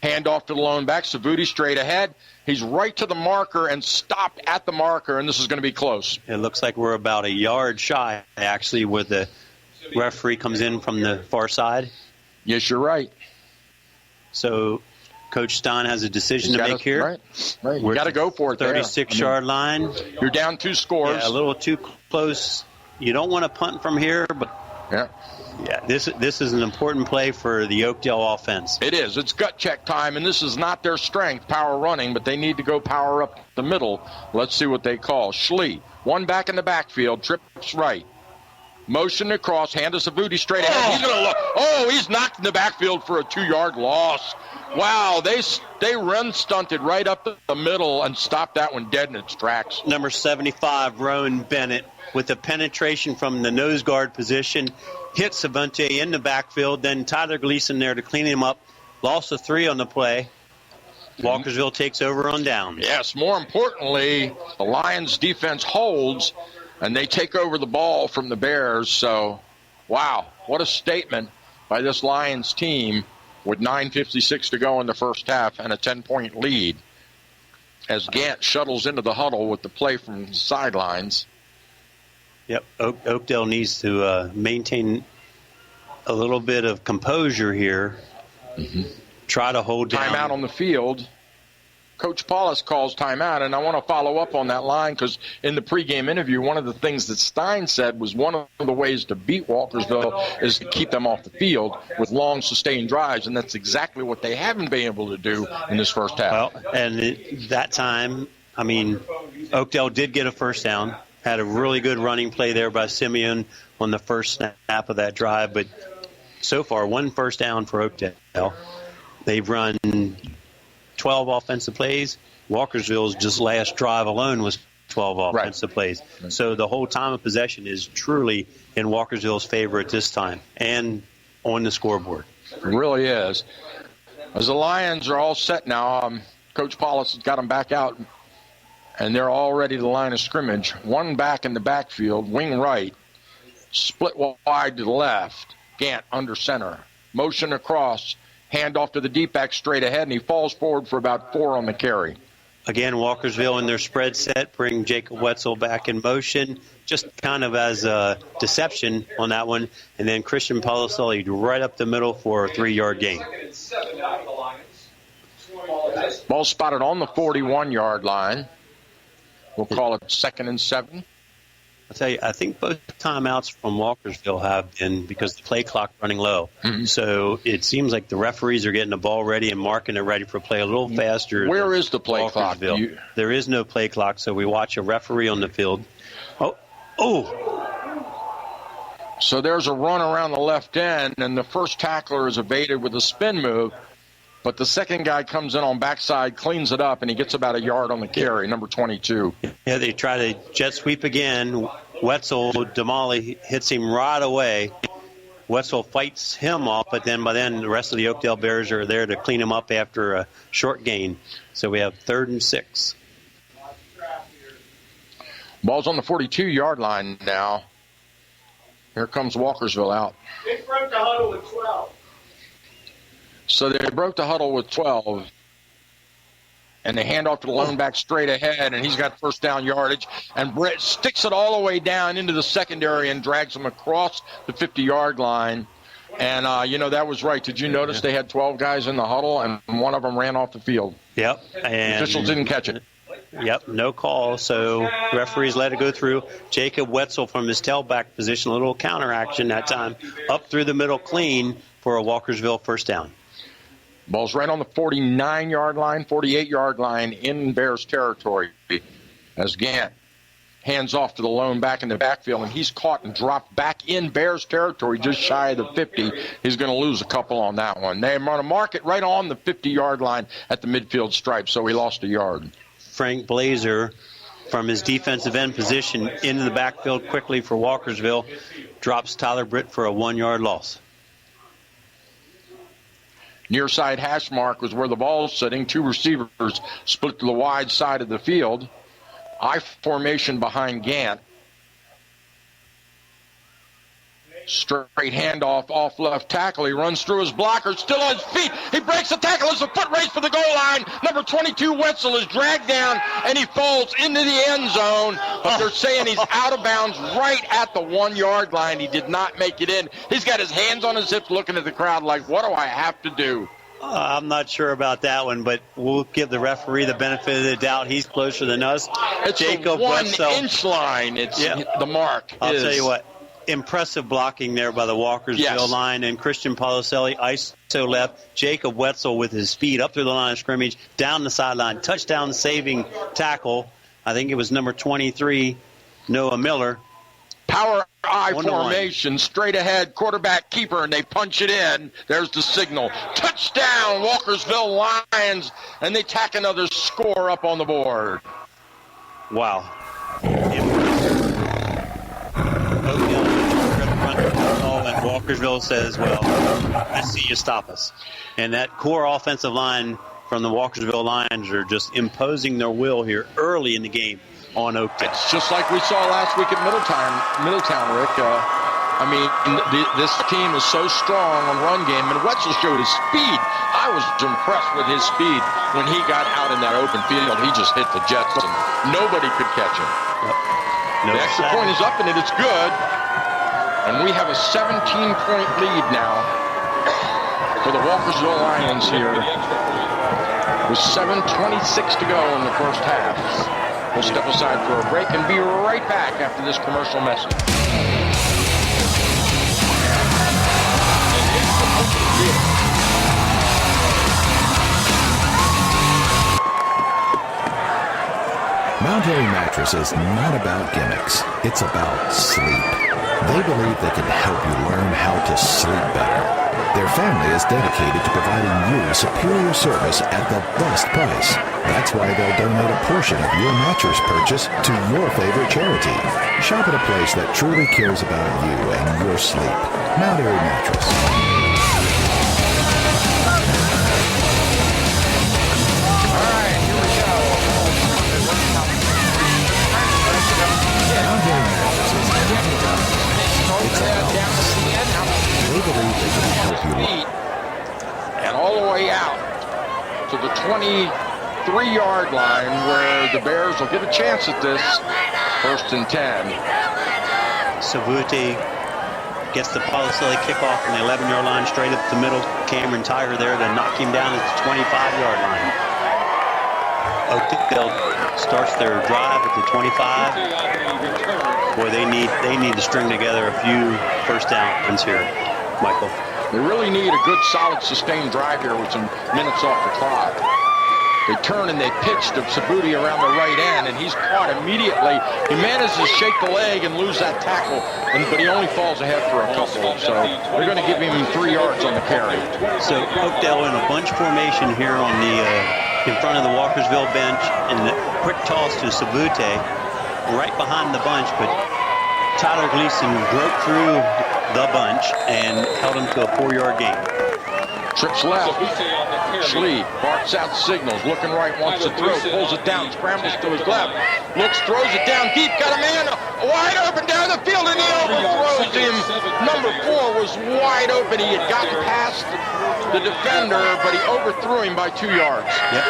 Speaker 2: Handoff to the lone back. Savute straight ahead. He's right to the marker and stopped at the marker, and this is going to be close.
Speaker 6: It looks like we're about a yard shy, actually, where the referee comes in from the far side.
Speaker 2: Yes, you're right.
Speaker 6: So Coach Stein has a decision to make here.
Speaker 2: Right. You got to go for it.
Speaker 6: 36-yard line.
Speaker 2: You're down 2 scores.
Speaker 6: Yeah, a little too close. You don't want to punt from here, but this is an important play for the Oakdale offense.
Speaker 2: It is. It's gut check time, and this is not their strength, power running, but they need to go power up the middle. Let's see what they call. Schlee, one back in the backfield, trips right. Motion across, hand to Savute straight ahead. He's going to look. He's knocked in the backfield for a 2-yard loss. Wow, they
Speaker 8: they run stunted right up the middle and stopped that one dead in its tracks.
Speaker 6: Number 75, Rowan Bennett, with a penetration from the nose guard position, hit Savante in the backfield, then Tyler Gleason there to clean him up. Loss of 3 on the play. Walkersville takes over on down.
Speaker 8: Yes, more importantly, the Lions defense holds, and they take over the ball from the Bears. So, wow, what a statement by this Lions team with 9:56 to go in the first half and a 10-point lead as Gant shuttles into the huddle with the play from the sidelines.
Speaker 6: Yep, Oakdale needs to maintain a little bit of composure here. Try to hold down.
Speaker 8: Timeout on the field. Coach Paulus calls timeout, and I want to follow up on that line because in the pregame interview, one of the things that Stein said was one of the ways to beat Walkersville is to keep them off the field with long, sustained drives, and that's exactly what they haven't been able to do in this first half.
Speaker 6: Well, and that time, I mean, Oakdale did get a first down, had a really good running play there by Simeon on the first snap of that drive, but so far, 1 first down for Oakdale. They've run 12 offensive plays. Walkersville's just last drive alone was 12 offensive plays. So the whole time of possession is truly in Walkersville's favor at this time and on the scoreboard.
Speaker 8: It really is. As the Lions are all set now, Coach Paulus has got them back out, and they're all ready to the line of scrimmage. One back in the backfield, wing right, split wide to the left. Gant under center. Motion across. Hand off to the deep back straight ahead, and he falls forward for about 4 on the carry.
Speaker 6: Again, Walkersville in their spread set bring Jacob Wetzel back in motion, just kind of as a deception on that one. And then Christian Paloselli right up the middle for a 3-yard gain.
Speaker 8: Ball spotted on the 41-yard line. We'll call it 2nd and 7.
Speaker 6: I'll tell you, I think both timeouts from Walkersville have been because the play clock running low. So it seems like the referees are getting the ball ready and marking it ready for play a little faster.
Speaker 8: Where is the play clock?
Speaker 6: There is no play clock, so we watch a referee on the field.
Speaker 8: So there's a run around the left end, and the first tackler is evaded with a spin move. But the second guy comes in on backside, cleans it up, and he gets about a yard on the carry, number 22.
Speaker 6: Yeah, they try to jet sweep again. Wetzel, Damali hits him right away. Wetzel fights him off, but then by then the rest of the Oakdale Bears are there to clean him up after a short gain. So we have 3rd and 6.
Speaker 8: Ball's on the 42-yard line now. Here comes Walkersville out.
Speaker 5: They broke the huddle with 12.
Speaker 8: So they broke the huddle with 12, and they hand off to the lone back straight ahead, and he's got first down yardage. And Brett sticks it all the way down into the secondary and drags him across the 50-yard line. And, that was right. Did you notice they had 12 guys in the huddle, and one of them ran off the field?
Speaker 6: Yep. And
Speaker 8: the officials didn't catch it.
Speaker 6: Yep, no call. So referees let it go through. Jacob Wetzel from his tailback position, a little counter action that time, up through the middle clean for a Walkersville first down.
Speaker 8: Ball's right on the 49-yard line, 48-yard line in Bears territory as Gant hands off to the lone back in the backfield, and he's caught and dropped back in Bears territory just shy of the 50. He's going to lose a couple on that one. They're going to mark it right on the 50-yard line at the midfield stripe, so he lost a yard.
Speaker 6: Frank Blazer from his defensive end position into the backfield quickly for Walkersville drops Tyler Britt for a 1-yard loss.
Speaker 8: Near side hash mark was where the ball's sitting. 2 receivers split to the wide side of the field. I formation behind Gant. Straight handoff off left tackle. He runs through his blocker, still on his feet. He breaks the tackle. It's a foot race for the goal line. Number 22, Wetzel, is dragged down, and he falls into the end zone. But they're saying he's out of bounds right at the 1-yard line. He did not make it in. He's got his hands on his hips looking at the crowd like, what do I have to do?
Speaker 6: I'm not sure about that one, but we'll give the referee the benefit of the doubt. He's closer than us.
Speaker 8: It's
Speaker 6: Jacob
Speaker 8: a
Speaker 6: 1
Speaker 8: inch line. It's the mark.
Speaker 6: I'll tell you what. Impressive blocking there by the Walkersville line, and Christian Paloselli ISO left. Jacob Wetzel with his speed up through the line of scrimmage, down the sideline, touchdown saving tackle. I think it was number 23, Noah Miller.
Speaker 2: Power I formation, straight ahead, quarterback keeper, and they punch it in. There's the signal. Touchdown, Walkersville Lions, and they tack another score up on the board.
Speaker 6: Wow. And Walkersville says, well, let's see you stop us. And that core offensive line from the Walkersville Lions are just imposing their will here early in the game on Oakdale.
Speaker 2: It's just like we saw last week at Middletown, Rick. This team is so strong on run game, and Wetzel showed his speed. I was impressed with his speed when he got out in that open field. He just hit the jets, and nobody could catch him.
Speaker 6: No
Speaker 2: the extra point is up, and it is good. And we have a 17-point lead now for the Walkersville Lions here with 7:26 to go in the first half. We'll step aside for a break and be right back after this commercial message.
Speaker 13: Mount Airy Mattress is not about gimmicks. It's about sleep. They believe they can help you learn how to sleep better. Their family is dedicated to providing you superior service at the best price. That's why they'll donate a portion of your mattress purchase to your favorite charity. Shop at a place that truly cares about you and your sleep. Mount Airy Mattress.
Speaker 2: And all the way out to the 23-yard line where the Bears will get a chance at this. 1st and 10.
Speaker 6: Savuti gets the Polisili kickoff from the 11-yard line straight up the middle. Cameron Tiger there to knock him down at the 25-yard line. Oakdale starts their drive at the 25. Boy, they need to string together a few first downs here, Michael.
Speaker 2: They really need a good, solid, sustained drive here with some minutes off the clock. They turn and they pitch to Sabuti around the right end, and he's caught immediately. He manages to shake the leg and lose that tackle, but he only falls ahead for a couple. So they're going to give him 3 yards on the carry.
Speaker 6: So Oakdale in a bunch formation here on the in front of the Walkersville bench, and the quick toss to Sabute right behind the bunch, but Tyler Gleason broke through the bunch and held him to a 4-yard gain.
Speaker 2: Trips left. Schlee barks out signals. Looking right, wants to throw. Pulls it down. Scrambles to his left. Looks, throws it down deep. Got a man wide open down the field, and he overthrows him. Number 4 was wide open. He had gotten past the defender, but he overthrew him by 2 yards.
Speaker 6: Yep.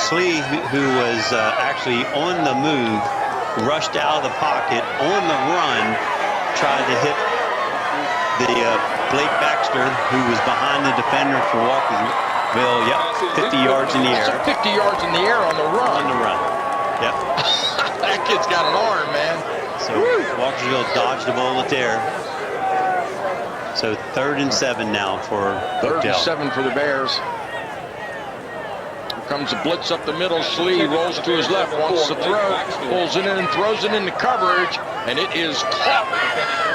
Speaker 6: Schlee, who was actually on the move, rushed out of the pocket on the run, tried to hit the Blake Baxter, who was behind the defender for Walkersville. Yep, 50 yards in the air.
Speaker 2: 50 yards in the air on the run.
Speaker 6: On the run. Yep.
Speaker 2: That kid's got an arm, man.
Speaker 6: So Walkersville dodged the bullet there. So 3rd and 7 now for Oakdale.
Speaker 2: 3rd and 7 for the Bears. Comes a blitz up the middle. Schlee rolls to his left, wants to throw, pulls it in and throws it into coverage, and it is caught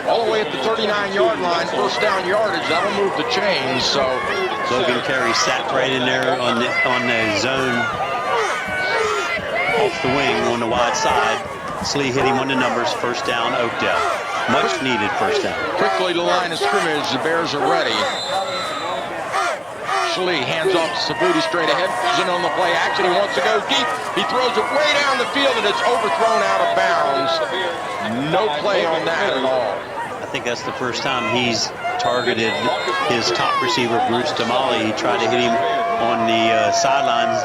Speaker 2: all the way at the 39-yard line. First down yardage. That'll move the chains. So
Speaker 6: Logan Carey sat right in there on the zone off the wing on the wide side. Schlee hit him on the numbers. First down, Oakdale. Much needed first down.
Speaker 2: Quickly to line of scrimmage. The Bears are ready. Schlee hands off to Sabuti straight ahead. Goes in on the play action. He wants to go deep. He throws it way down the field, and it's overthrown out of bounds. No play on that at all.
Speaker 6: I think that's the first time he's targeted his top receiver, Bruce Damali. He tried to hit him on the sidelines.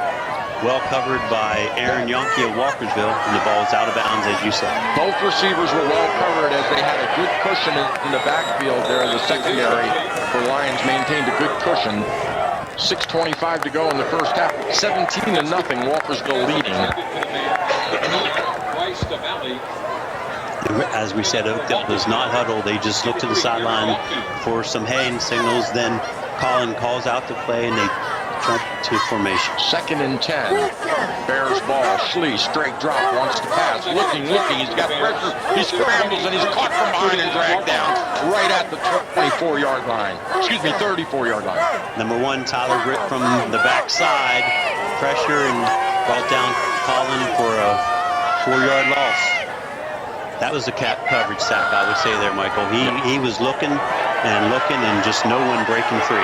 Speaker 6: Well covered by Aaron Yonke of Walkersville, and the ball is out of bounds, as you said.
Speaker 2: Both receivers were well covered as they had a good cushion in the backfield there in the secondary. The Lions maintained a good cushion. 6:25 to go in the first half. 17-0, Walkersville leading.
Speaker 6: As we said, Oakdale does not huddle. They just look to the sideline for some hand signals. Then Colin calls out the play, and they jump to formation.
Speaker 8: 2nd and 10. Bears ball. Schlee, straight drop, wants to pass. Looking. He's got pressure. He scrambles, and he's caught from behind and dragged down right at the 24-yard line. 34-yard line.
Speaker 6: Number 1, Tyler Britt from the backside. Pressure and brought down Colin for a 4-yard loss. That was a cat coverage sack, I would say there, Michael. He was looking and just no one breaking free.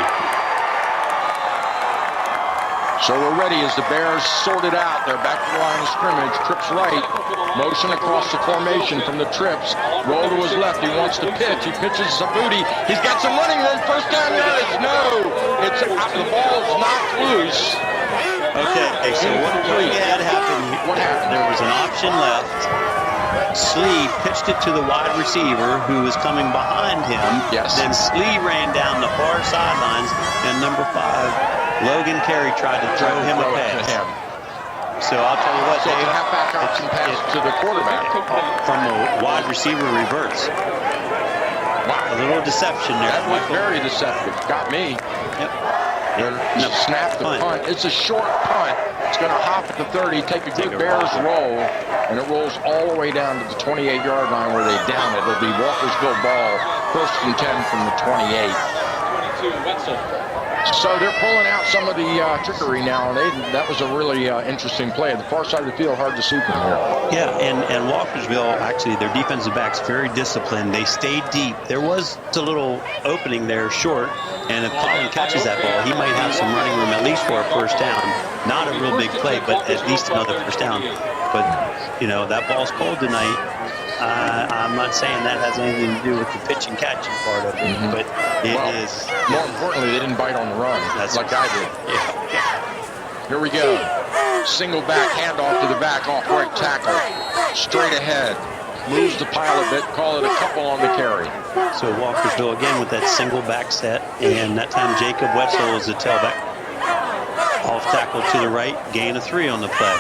Speaker 8: So we're ready as the Bears sort it out. They're back to the line of scrimmage. Trips right. Motion across the formation from the trips. Roll to his left. He wants to pitch. He pitches a booty. He's got some running room. First down yardage. No. The ball is knocked loose.
Speaker 6: Okay, so what had happened?
Speaker 8: What happened?
Speaker 6: There was an option left. Slee pitched it to the wide receiver who was coming behind him.
Speaker 8: Yes.
Speaker 6: Then Slee ran down the far sidelines, and number 5, Logan Carey, tried to throw him a pass. So I'll tell you what, Dave.
Speaker 8: Halfback option pass to the quarterback.
Speaker 6: From a wide receiver reverse.
Speaker 8: Wow.
Speaker 6: A little deception there.
Speaker 8: That was very deceptive. Got me.
Speaker 6: Yep.
Speaker 8: Snap the punt. It's a short punt. It's going to hop at the 30, take a good Bears roll, and it rolls all the way down to the 28-yard line where they down it. It'll be Walkersville ball, 1st and 10 from the 28. So they're pulling out some of the trickery now, and that was a really interesting play. At the far side of the field, hard to see from here.
Speaker 6: Yeah, and Walkersville, actually, their defensive backs very disciplined. They stayed deep. There was a little opening there short, and if Colin catches that ball, he might have some running room at least for a first down. Not a real big play, but at least another first down. But, that ball's cold tonight. I'm not saying that has anything to do with the pitch and catching part of it, but it is.
Speaker 8: More importantly, they didn't bite on the run. That's like I did.
Speaker 6: Yeah.
Speaker 8: Here we go. Single back, handoff to the back, off right tackle. Straight ahead. Moves the pile a bit, call it a couple on the carry.
Speaker 6: So Walkersville again with that single back set, and that time Jacob Wetzel is the tailback. Off tackle to the right, gain of 3 on the play.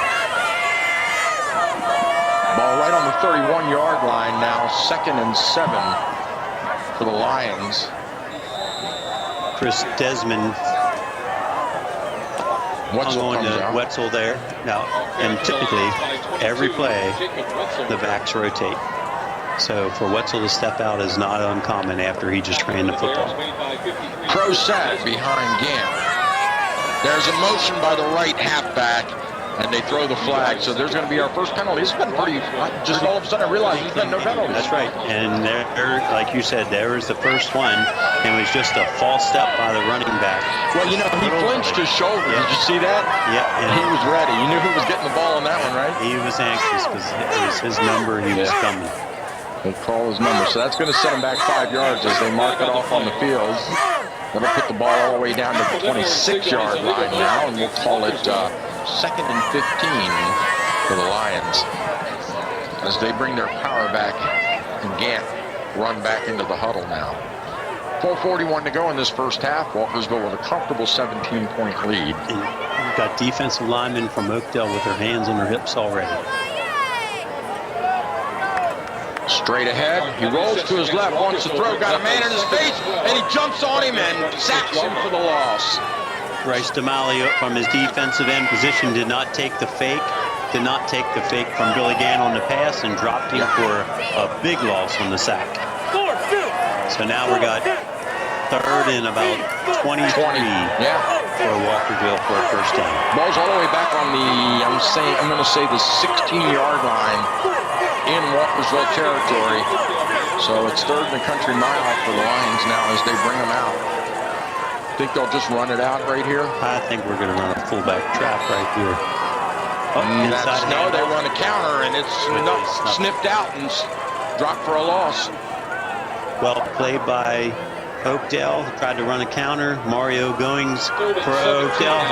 Speaker 8: Ball right on the 31-yard line now, 2nd and 7 for the Lions.
Speaker 6: Chris Desmond hung on to Wetzel there. Now, and typically, every play, the backs rotate. So for Wetzel to step out is not uncommon after he just ran the football.
Speaker 8: Pro set behind Gant. There's a motion by the right halfback, and they throw the flag. So there's going to be our first penalty. It's been pretty, just all of a sudden I realized there's been no penalties.
Speaker 6: That's right. And there, like you said, there was the first one. It was just a false step by the running back.
Speaker 8: Well, he flinched his shoulder. Yeah. Did you see that?
Speaker 6: Yeah.
Speaker 8: And he was ready. You knew who was getting the ball on that one, right?
Speaker 6: He was anxious because it was his number. He was coming.
Speaker 8: They call his number. So that's going to set him back 5 yards as they mark it off on the field. That'll put the ball all the way down to the 26-yard line now, and we'll call it 2nd and 15 for the Lions as they bring their power back and Gant run back into the huddle now. 4:41 to go in this first half. Walkersville with a comfortable 17-point lead.
Speaker 6: And you've got defensive linemen from Oakdale with their hands on their hips already.
Speaker 8: Straight ahead, he rolls to his left, wants to throw, got a man in his face, and he jumps on him and sacks him for the loss.
Speaker 6: Bryce DeMali from his defensive end position did not take the fake from Billy Gann on the pass and dropped him for a big loss on the sack. So now we got 3rd and about 23 for Walkersville for a first down.
Speaker 8: Ball's all the way back on the, I'm going to say the 16-yard line in Walkersville territory. So it's 3rd in the country mile for the Lions now as they bring them out. Think they'll just run it out right here?
Speaker 6: I think we're going to run a fullback trap right here.
Speaker 8: No, they run a counter, and it's snipped out and dropped for a loss.
Speaker 6: Well played by Oakdale. Tried to run a counter. Mario Goings for Oakdale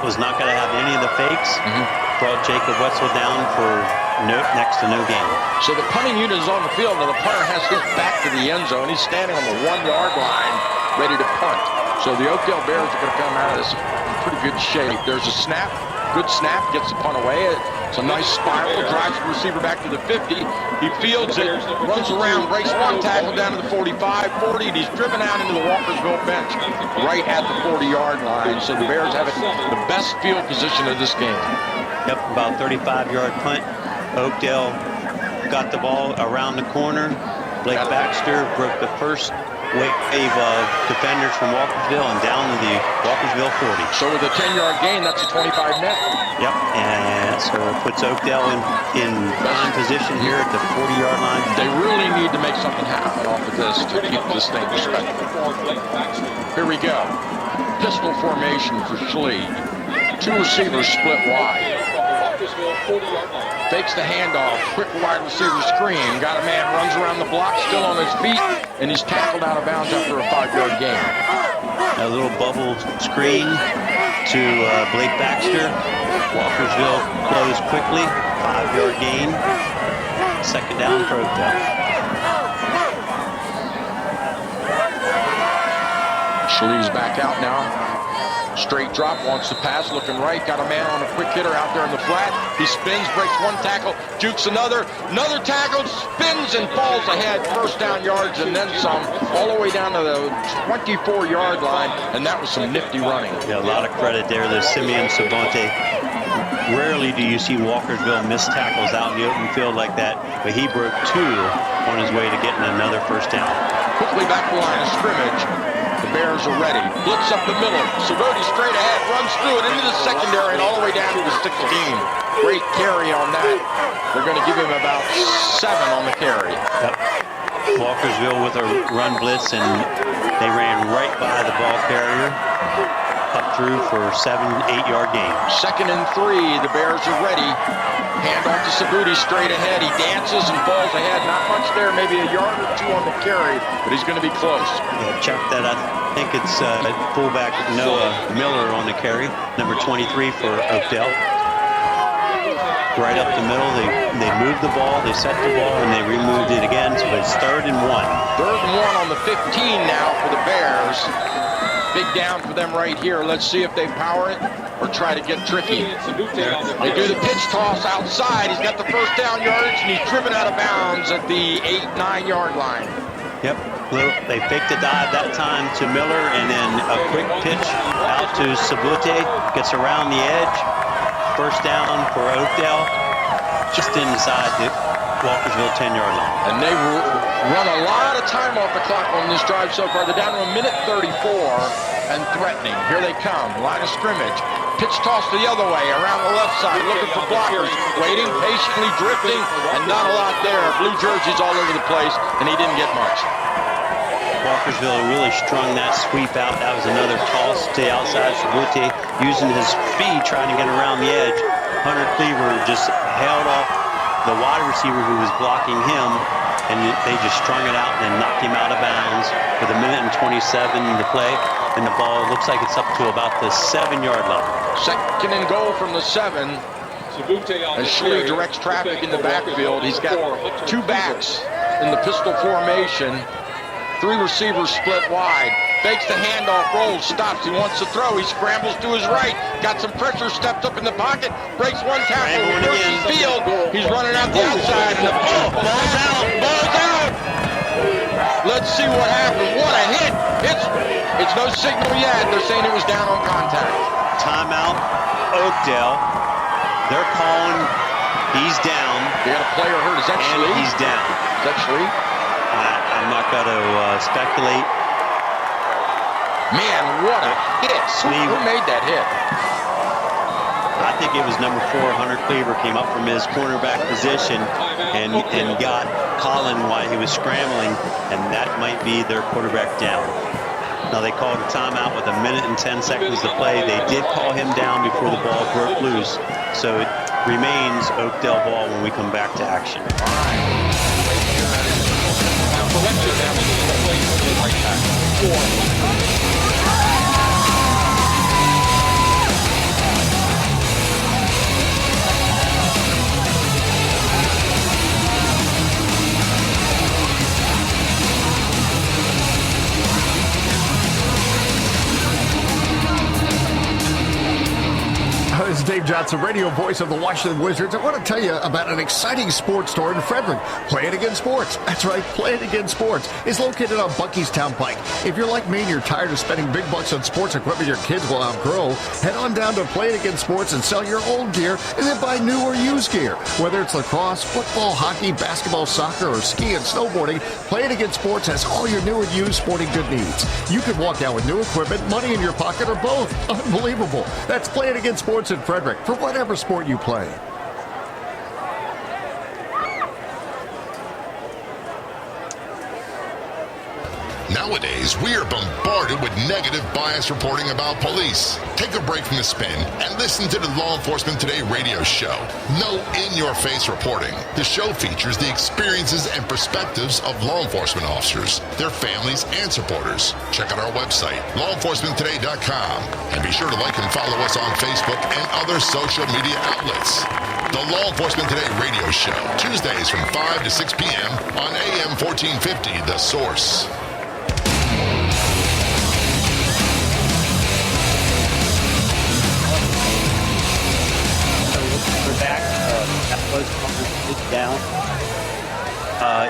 Speaker 6: was not going to have any of the fakes. Brought Jacob Wetzel down for next to no gain.
Speaker 8: So the punting unit is on the field, and the punter has his back to the end zone. He's standing on the 1-yard line, ready to punt. So the Oakdale Bears are going to come out of this in pretty good shape. There's a snap, good snap, gets the punt away. It's a nice spiral, drives the receiver back to the 50. He fields it, runs around, breaks one tackle down to the 45, 40, and he's driven out into the Walkersville bench right at the 40-yard line. So the Bears have the best field position of this game.
Speaker 6: Yep, about 35-yard punt. Oakdale got the ball around the corner. Blake Baxter broke the first wave of defenders from Walkersville and down to the Walkersville 40.
Speaker 8: So with a 10-yard gain, that's a 25 net.
Speaker 6: Yep, and so it puts Oakdale in prime position here at the 40-yard line.
Speaker 8: They really need to make something happen off of this to keep this thing respectable. Here we go. Pistol formation for Schlee. Two receivers split wide. Fakes the handoff, quick wide receiver screen. Got a man, runs around the block, still on his feet, and he's tackled out of bounds after a 5-yard gain.
Speaker 6: A little bubble screen to Blake Baxter. Walkersville closed quickly, 5-yard gain. Second down for Oakdale.
Speaker 8: Schlee's back out now. Straight drop, wants to pass, looking right, got a man on a quick hitter out there in the flat. He spins, breaks one tackle, jukes another tackle, spins and falls ahead. First down yards and then some, all the way down to the 24-yard line, and that was some nifty running.
Speaker 6: Yeah, a lot of credit there to Simeon Sabonte. Rarely do you see Walkersville miss tackles out in the open field like that, but he broke two on his way to getting another first down.
Speaker 8: Quickly back to the line of scrimmage. The Bears are ready. Blitz up the middle. Saboti straight ahead, runs through it into the secondary and all the way down to the 16. Great carry on that. They're going to give him about 7 on the carry.
Speaker 6: Yep. Walkersville with a run blitz, and they ran right by the ball carrier. Up through for 7-8-yard gain. 2nd and 3. The Bears are ready. Hand off to Saboti straight ahead. He dances and falls ahead. Not much there, maybe a yard or 2 on the carry, but he's going to be close. Yeah, check that. I think it's fullback Noah Miller on the carry, number 23 for Oakdale. Right up the middle. They moved the ball, they set the ball, and they removed it again. So it's 3rd and 1.
Speaker 8: 3rd and 1 on the 15 now for the Bears. Big down for them right here. Let's see if they power it or try to get tricky. They do the pitch toss outside. He's got the first down yardage, and he's driven out of bounds at the 8-9-yard line.
Speaker 6: Yep. They faked the dive that time to Miller, and then a quick pitch out to Sabute. Gets around the edge. First down for Oakdale, just inside the Walkersville 10-yard line.
Speaker 8: And they run a lot of time off the clock on this drive so far. They're down to 1:34 and threatening. Here they come, line of scrimmage. Pitch toss the other way, around the left side, looking for blockers. Waiting, patiently drifting, and not a lot there. Blue jerseys all over the place, and he didn't get much.
Speaker 6: Walkersville really strung that sweep out. That was another toss to the outside. Sabute using his speed, trying to get around the edge. Hunter Cleaver just held off the wide receiver who was blocking him, and they just strung it out and then knocked him out of bounds with 1:27 to play, and the ball looks like it's up to about the 7-yard line.
Speaker 8: 2nd and goal from the 7. As Schlee directs traffic in the backfield, he's got 2 backs in the pistol formation. 3 receivers split wide. Fakes the handoff, rolls, stops. He wants to throw. He scrambles to his right. Got some pressure, stepped up in the pocket, breaks one tackle, reverses field. He's running out the outside, and the ball's out. Ball's out. Let's see what happens. What a hit. It's no signal yet. They're saying it was down on contact.
Speaker 6: Timeout, Oakdale. They're calling. He's down.
Speaker 8: They got a player hurt. Is that Schlee?
Speaker 6: He's down.
Speaker 8: Is that Schlee?
Speaker 6: I'm not going to speculate.
Speaker 8: Man, what a hit. Who made that hit?
Speaker 6: I think it was number 4, Hunter Cleaver, came up from his cornerback position and got Colin while he was scrambling, and that might be their quarterback down. Now they called a timeout with 1:10 to play. They did call him down before the ball broke loose, so it remains Oakdale ball when we come back to action.
Speaker 14: This is Dave Dave Johnson, radio voice of the Washington Wizards. I want to tell you about an exciting sports store in Frederick. Play It Again Sports. That's right, Play It Again Sports is located on Buckystown Pike. If you're like me and you're tired of spending big bucks on sports equipment your kids will outgrow, head on down to Play It Again Sports and sell your old gear and then buy new or used gear. Whether it's lacrosse, football, hockey, basketball, soccer, or ski and snowboarding, Play It Again Sports has all your new and used sporting good needs. You can walk out with new equipment, money in your pocket, or both. Unbelievable. That's Play It Again Sports in Frederick for whatever sport you play.
Speaker 15: Nowadays, we are bombarded with negative bias reporting about police. Take a break from the spin and listen to the Law Enforcement Today radio show. No in-your-face reporting. The show features the experiences and perspectives of law enforcement officers, their families, and supporters. Check out our website, lawenforcementtoday.com, and be sure to like and follow us on Facebook and other social media outlets. The Law Enforcement Today radio show, Tuesdays from 5 to 6 p.m. on AM 1450, The Source.
Speaker 6: Down.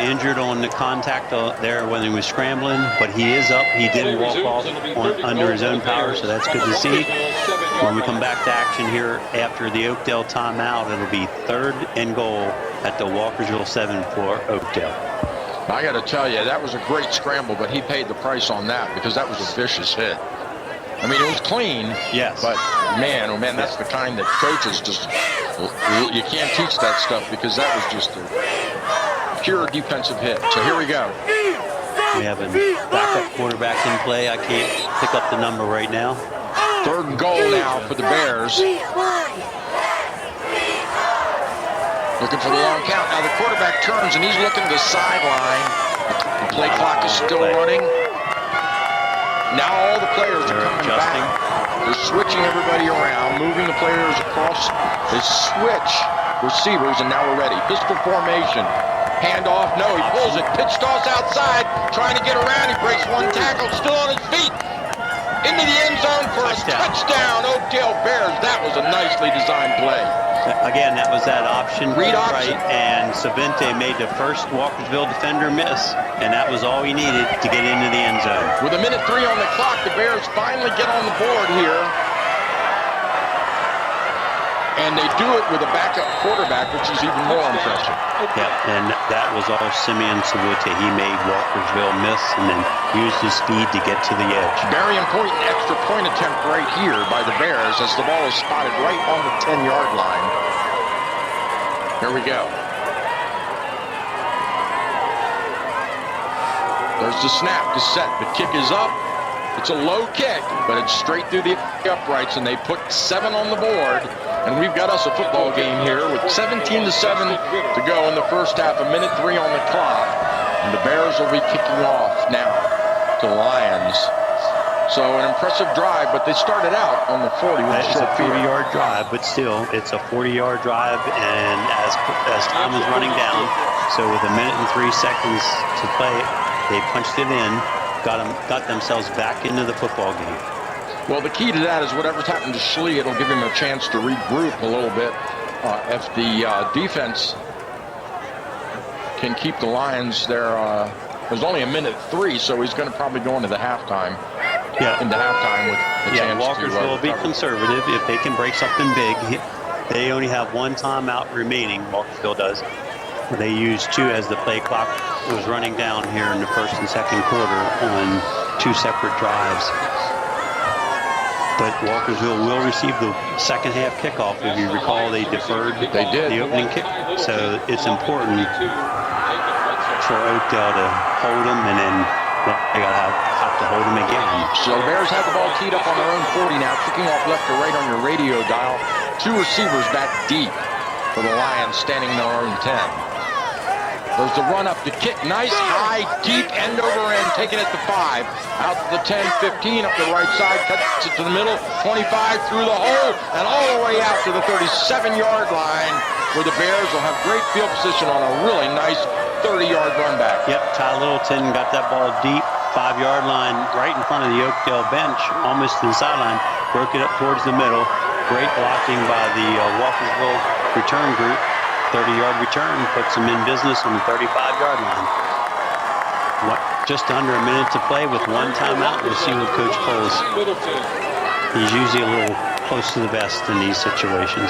Speaker 6: Injured on the contact there when he was scrambling, but he is up. He did walk off under his own power, so that's good to see. When we come back to action here after the Oakdale timeout, it'll be 3rd and goal at the Walkersville 7 for Oakdale.
Speaker 8: I got to tell you, that was a great scramble, but he paid the price on that because that was a vicious hit. I mean, it was clean,
Speaker 6: yes,
Speaker 8: but man, oh man, that's the kind that coaches just, you can't teach that stuff because that was just a pure defensive hit. So here we go.
Speaker 6: We have a backup quarterback in play. I can't pick up the number right now.
Speaker 8: 3rd and goal now for the Bears. Looking for the long count. Now the quarterback turns and he's looking to the sideline. The play clock is still running. Now all the players are coming back. They're switching everybody around, moving the players across. They switch receivers, and now we're ready. Pistol formation. Handoff. No, he pulls it. Pitch toss outside. Trying to get around. He breaks one tackle. Still on his feet. Into the end zone for a touchdown. Oakdale Bears. That was a nicely designed play.
Speaker 6: Again, that was that option read right, and Savinte made the first Walkersville defender miss, and that was all he needed to get into the end zone.
Speaker 8: With 1:03 on the clock, the Bears finally get on the board here. And they do it with a backup quarterback, which is even more impressive.
Speaker 6: Yeah, and that was all Simeon Savinte. He made Walkersville miss and then used his speed to get to the edge.
Speaker 8: Very important extra point attempt right here by the Bears as the ball is spotted right on the 10-yard line. Here we go. There's the snap, the set. The kick is up. It's a low kick, but it's straight through the uprights, and they put 7 on the board. And we've got us a football game here with 17-7 to go in the first half, 1:03 on the clock. And the Bears will be kicking off now to the Lions. So an impressive drive, but they started out on the 40 with
Speaker 6: It's a 40-yard drive, but still, it's a 40-yard drive, and as time is running down, so with 1:03 to play, they punched it in, got themselves back into the football game.
Speaker 8: Well, the key to that is whatever's happened to Schlee, it'll give him a chance to regroup a little bit. If the defense can keep the Lions there, there's only 1:03, so he's going to probably go into the halftime.
Speaker 6: Yeah,
Speaker 8: into halftime with a chance
Speaker 6: Walkersville will be conservative if they can break something big. They only have 1 timeout remaining. Walkersville does. They used 2 as the play clock was running down here in the first and second quarter on 2 separate drives. But Walkersville will receive the second half kickoff. If you recall, they deferred the opening kick. So it's important for Oakdale to hold them, and then they have to hold them again.
Speaker 8: So the Bears have the ball teed up on their own 40 now, kicking off left to right on your radio dial. 2 receivers back deep for the Lions, standing in their own 10. There's the run up to kick. Nice, high, deep, end over end, taking it to 5. Out to the 10, 15, up the right side, cuts it to the middle, 25 through the hole, and all the way out to the 37-yard line, where the Bears will have great field position on a really nice 30-yard run back.
Speaker 6: Yep, Ty Littleton got that ball deep, 5-yard line, right in front of the Oakdale bench, almost to the sideline, broke it up towards the middle, Great blocking by the Walkersville return group. 30-yard return puts them in business on the 35-yard line. Just under a minute to play with one timeout. We'll see what Coach Polis. He's usually a little close to the vest in these situations.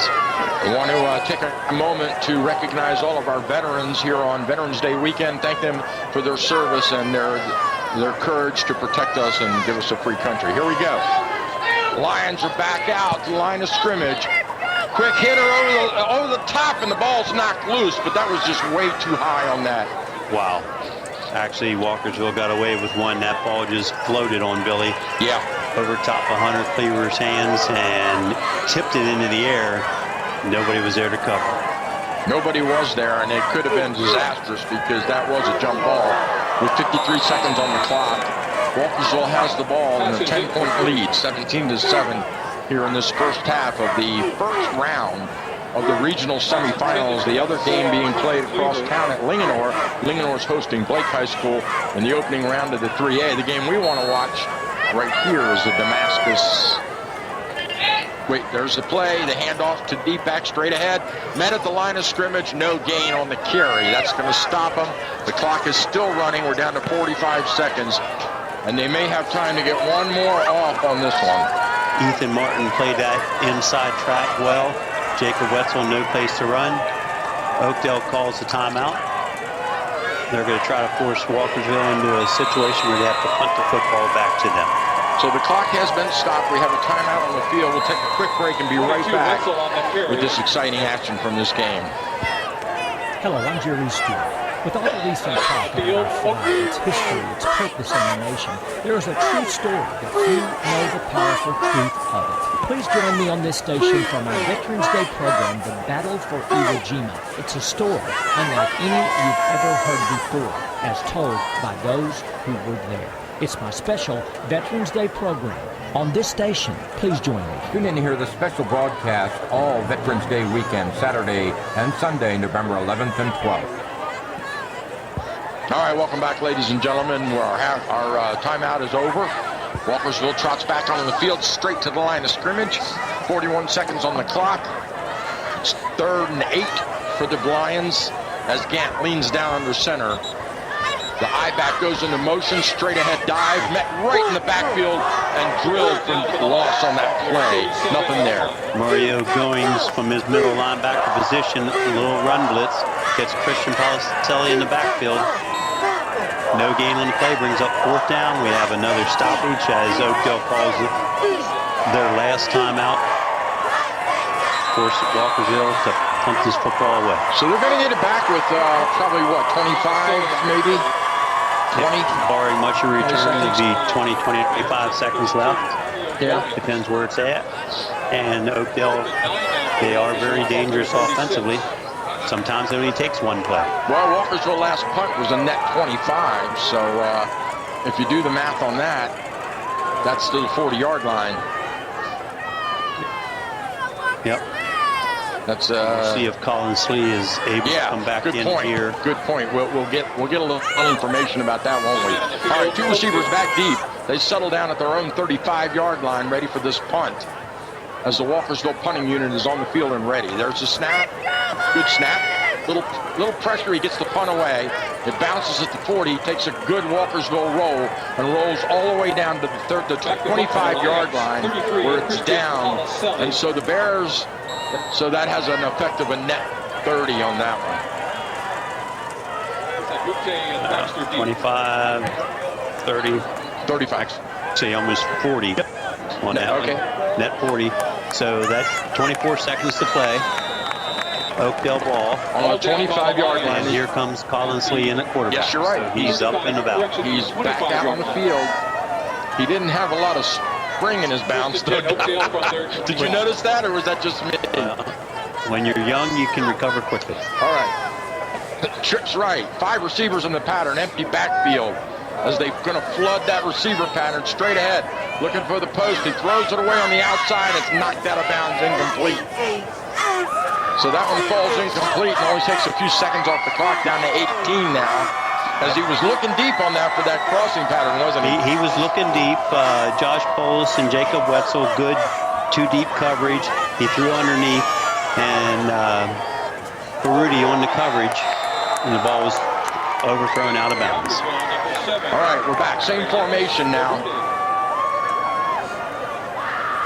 Speaker 8: I want to take a moment to recognize all of our veterans here on Veterans Day weekend. Thank them for their service and their courage to protect us and give us a free country. Here we go. Lions are back out to the line of scrimmage. Quick hitter over the top, and the ball's knocked loose, but that was just way too high on that.
Speaker 6: Wow. Actually, Walkersville got away with one. That ball just floated on Billy.
Speaker 8: Yeah.
Speaker 6: Over top of Hunter Cleaver's hands and tipped it into the air. Nobody was there to cover.
Speaker 8: Nobody was there, and it could have been disastrous because that was a jump ball. With 53 seconds on the clock, Walkersville has the ball in a 10-point lead, 17-7, here in this first half of the first round of the regional semifinals. The other game being played across town at Linganore. Linganor's hosting Blake High School in the opening round of the 3A. The game we want to watch right here is the Damascus. Wait, there's the play, the handoff to deep back straight ahead. Met at the line of scrimmage, no gain on the carry. That's going to stop them. The clock is still running. We're down to 45 seconds. And they may have time to get one more off on this one.
Speaker 6: Ethan Martin played that inside track well. Jacob Wetzel, no place to run. Oakdale calls the timeout. They're going to try to force Walkersville into a situation where they have to punt the football back to them.
Speaker 8: So the clock has been stopped. We have a timeout on the field. We'll take a quick break and be right back with this exciting action from this game.
Speaker 16: Hello, I'm Jerry Stewart. With all the recent talk about our flag, its history, its purpose in the nation, there is a true story that few know the powerful truth of it. Please join me on this station for my Veterans Day program, The Battle for Iwo Jima. It's a story unlike any you've ever heard before, as told by those who were there. It's my special Veterans Day program on this station. Please join me.
Speaker 17: Tune in to hear the special broadcast all Veterans Day weekend, Saturday and Sunday, November 11th and 12th.
Speaker 8: All right, welcome back, ladies and gentlemen. Our timeout is over. Walkersville trots back onto the field, straight to the line of scrimmage. 41 seconds on the clock. It's 3rd and 8 for the Lions as Gant leans down under center. The I-back goes into motion, straight ahead dive, met right in the backfield and drilled for loss on that play. Nothing there.
Speaker 6: Mario Goings from his middle linebacker position, a little run blitz, gets Christian Policelli in the backfield. No gain on the play, brings up 4th down. We have another stoppage as Oakdale calls it their last timeout. Force Walkersville to punt this football away.
Speaker 8: So they're going to get it back with probably, 25 maybe? 20?
Speaker 6: Barring much of a return, it'd be 20, 25 seconds left.
Speaker 8: Yeah.
Speaker 6: Depends where it's at. And Oakdale, they are very dangerous offensively. Sometimes it only takes one play.
Speaker 8: Well, Walkersville last punt was a net 25, so if you do the math on that, that's to the 40-yard line.
Speaker 6: Yep.
Speaker 8: That's
Speaker 6: see if Colin Slee is able to come back in here.
Speaker 8: Good point. We'll get a little information about that, won't we? All right, 2 receivers back deep. They settle down at their own 35-yard line, ready for this punt. As the Walkersville punting unit is on the field and ready. There's a snap. Good snap. Little pressure. He gets the punt away. It bounces at the 40. Takes a good Walkersville roll and rolls all the way down to the 25-yard line where it's down. And so the Bears. So that has an effect of a net 30 on that
Speaker 6: one. 25, 30,
Speaker 8: 35.
Speaker 6: Say almost 40 on that one. Net 40. So that's 24 seconds to play. Oakdale ball.
Speaker 8: On the 25-yard line.
Speaker 6: And here comes Colin Slee in at quarterback.
Speaker 8: Yes, you're right.
Speaker 6: So he's up and about.
Speaker 8: He's back out on the field. He didn't have a lot of spring in his bounce. Did you notice that, or was that just me?
Speaker 6: When you're young, you can recover quickly.
Speaker 8: All right. Trips right. 5 receivers in the pattern. Empty backfield as they're going to flood that receiver pattern straight ahead. Looking for the post. He throws it away on the outside. It's knocked out of bounds, incomplete. So that one falls incomplete and only takes a few seconds off the clock, down to 18 now. As he was looking deep on that for that crossing pattern, wasn't he?
Speaker 6: He was looking deep. Josh Polis and Jacob Wetzel, good 2 deep coverage. He threw underneath, and Baruti on the coverage, and the ball was overthrown out of bounds.
Speaker 17: All right, we're back. Same formation now.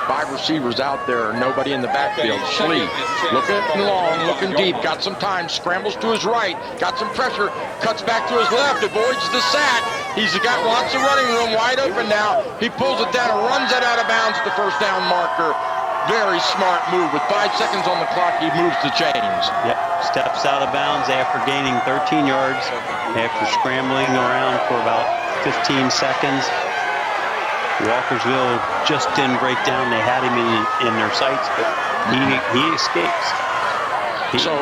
Speaker 17: 5 receivers out there, nobody in the backfield. Schlee looking long, looking deep, got some time, scrambles to his right, got some pressure, cuts back to his left, avoids the sack. He's got lots of running room, wide open now. He pulls it down and runs it out of bounds at the first down marker. Very smart move. With 5 seconds on the clock, he moves the chains.
Speaker 6: Yep, steps out of bounds after gaining 13 yards, after scrambling around for about 15 seconds. Walkersville just didn't break down. They had him in their sights, but he escapes.
Speaker 17: So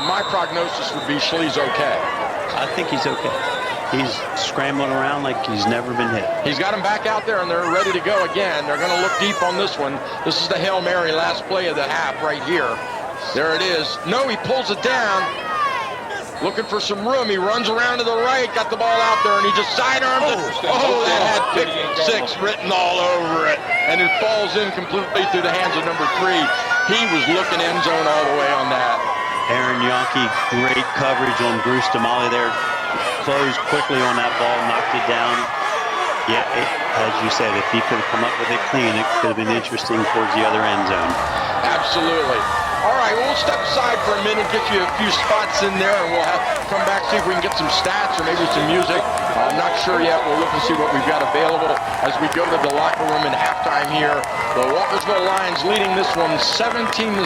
Speaker 17: my prognosis would be Schlee's okay.
Speaker 6: I think he's okay. He's scrambling around like he's never been hit.
Speaker 17: He's got him back out there, and they're ready to go again. They're going to look deep on this one. This is the Hail Mary last play of the half right here. There it is. No, he pulls it down. Looking for some room. He runs around to the right, got the ball out there, and he just sidearms it. Oh, that had pick 6 written all over it. And it falls in completely through the hands of number 3. He was looking end zone all the way on that.
Speaker 6: Aaron Yonke, great coverage on Bruce Damali there. Closed quickly on that ball, knocked it down. Yeah, as you said, if he could have come up with it clean, it could have been interesting towards the other end zone.
Speaker 17: Absolutely. All right, we'll step aside for a minute, get you a few spots in there, and we'll come back, see if we can get some stats or maybe some music. I'm not sure yet. We'll look and see what we've got available as we go to the locker room in halftime here. The Walkersville Lions leading this one 17-7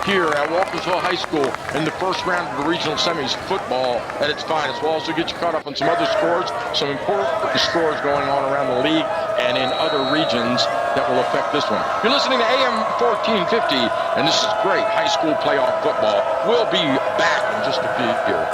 Speaker 17: here at Walkersville High School in the first round of the regional semis football at its finest. We'll also get you caught up on some other scores, some important scores going on around the league and in other regions that will affect this one. You're listening to AM 1450, and this is great high school playoff football. We'll be back in just a few here.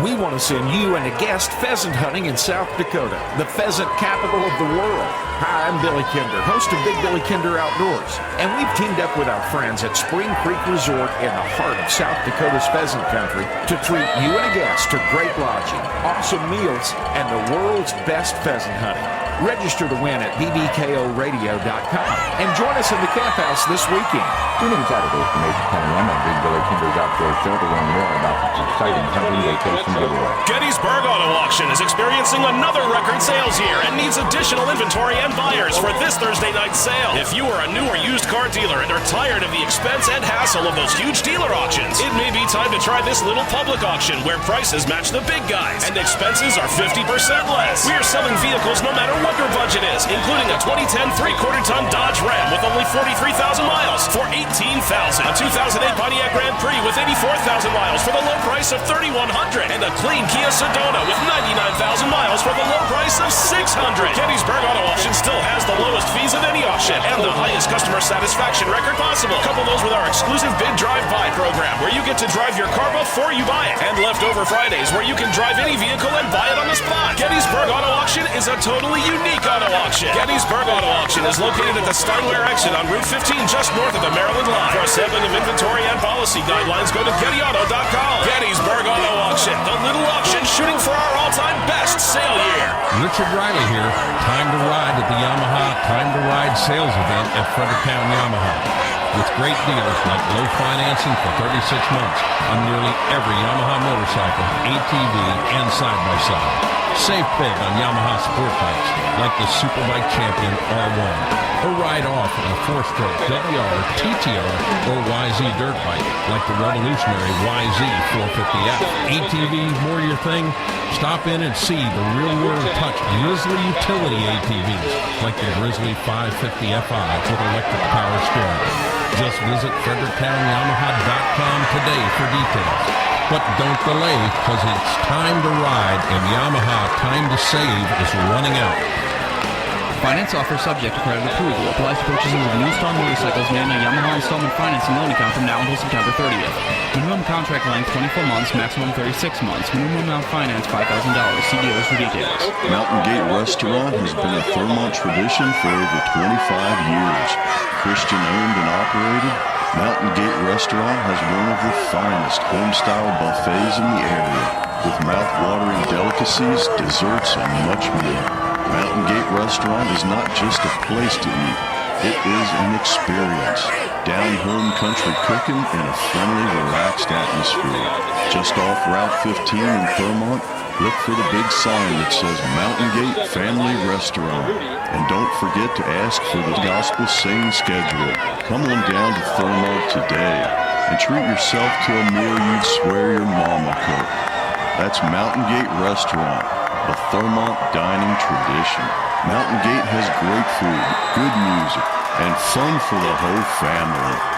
Speaker 18: We want to send you and a guest pheasant hunting in South Dakota, the pheasant capital of the world. Hi, I'm Billy Kinder, host of Big Billy Kinder Outdoors, and we've teamed up with our friends at Spring Creek Resort in the heart of South Dakota's pheasant country to treat you and a guest to great lodging, awesome meals, and the world's best pheasant hunting. Register to win at bbkoradio.com and join us in the camp house this weekend.
Speaker 17: Tune in Saturday from 8 to 10 a.m. on Big Billy Kinder's Outdoor Show to learn more about this exciting hunting vacation giveaway.
Speaker 19: Gettysburg Auto Auction is experiencing another record sales year and needs additional inventory and buyers for this Thursday night sale. If you are a new or used car dealer and are tired of the expense and hassle of those huge dealer auctions, it may be time to try this little public auction where prices match the big guys and expenses are 50% less. We are selling vehicles no matter what your budget is, including a 2010 3/4-ton Dodge Ram with only 43,000 miles for $18,000. A 2008 Pontiac Grand Prix with 84,000 miles for the low price of $3,100. And a clean Kia Sedona with 99,000 miles for the low price of $600. Gettysburg Auto Auction still has the lowest fees of any auction and the highest customer satisfaction record possible. Couple those with our exclusive Bid Drive-By program where you get to drive your car before you buy it. And Leftover Fridays where you can drive any vehicle and buy it on the spot. Gettysburg Auto Auction is a totally unique auto auction. Gettysburg Auto Auction is located at the Steinware exit on Route 15 just north of the Maryland line. For a sampling of inventory and policy guidelines, go to GettyAuto.com. Gettysburg Auto Auction, the little auction shooting for our all-time best sale year.
Speaker 20: Richard Riley here. Time to ride at the Yamaha Time to Ride sales event at Fredericktown Yamaha. With great deals like low financing for 36 months on nearly every Yamaha motorcycle, ATV, and side-by-side. Save big on Yamaha sport bikes like the Superbike Champion R1. Or ride off on a 4-stroke WR, TTR, or YZ dirt bike like the revolutionary YZ 450F. ATVs more your thing? Stop in and see the real-world touch Grizzly utility ATVs like the Grizzly 550Fi with electric power steering. Just visit FredericktownYamaha.com today for details. But don't delay, because it's time to ride, and Yamaha Time to Save is running out.
Speaker 21: Finance offer subject to credit approval. Applies to purchasing of new installment motorcycles made on a Yamaha installment financing loan account from now until September 30th. Minimum contract length 24 months, maximum 36 months. Minimum amount financed $5,000. See dealers for details.
Speaker 22: Mountain Gate Restaurant has been a Thermont tradition for over 25 years. Christian owned and operated, Mountain Gate Restaurant has one of the finest home-style buffets in the area, with mouth-watering delicacies, desserts, and much more. Mountain Gate Restaurant is not just a place to eat, it is an experience. Down-home country cooking in a friendly, relaxed atmosphere. Just off Route 15 in Thermont, look for the big sign that says Mountain Gate Family Restaurant. And don't forget to ask for the Gospel Sing schedule. Come on down to Thermont today and treat yourself to a meal you'd swear your mama cooked. That's Mountain Gate Restaurant, a Thermont dining tradition. Mountain Gate has great food, good music, and fun for the whole family.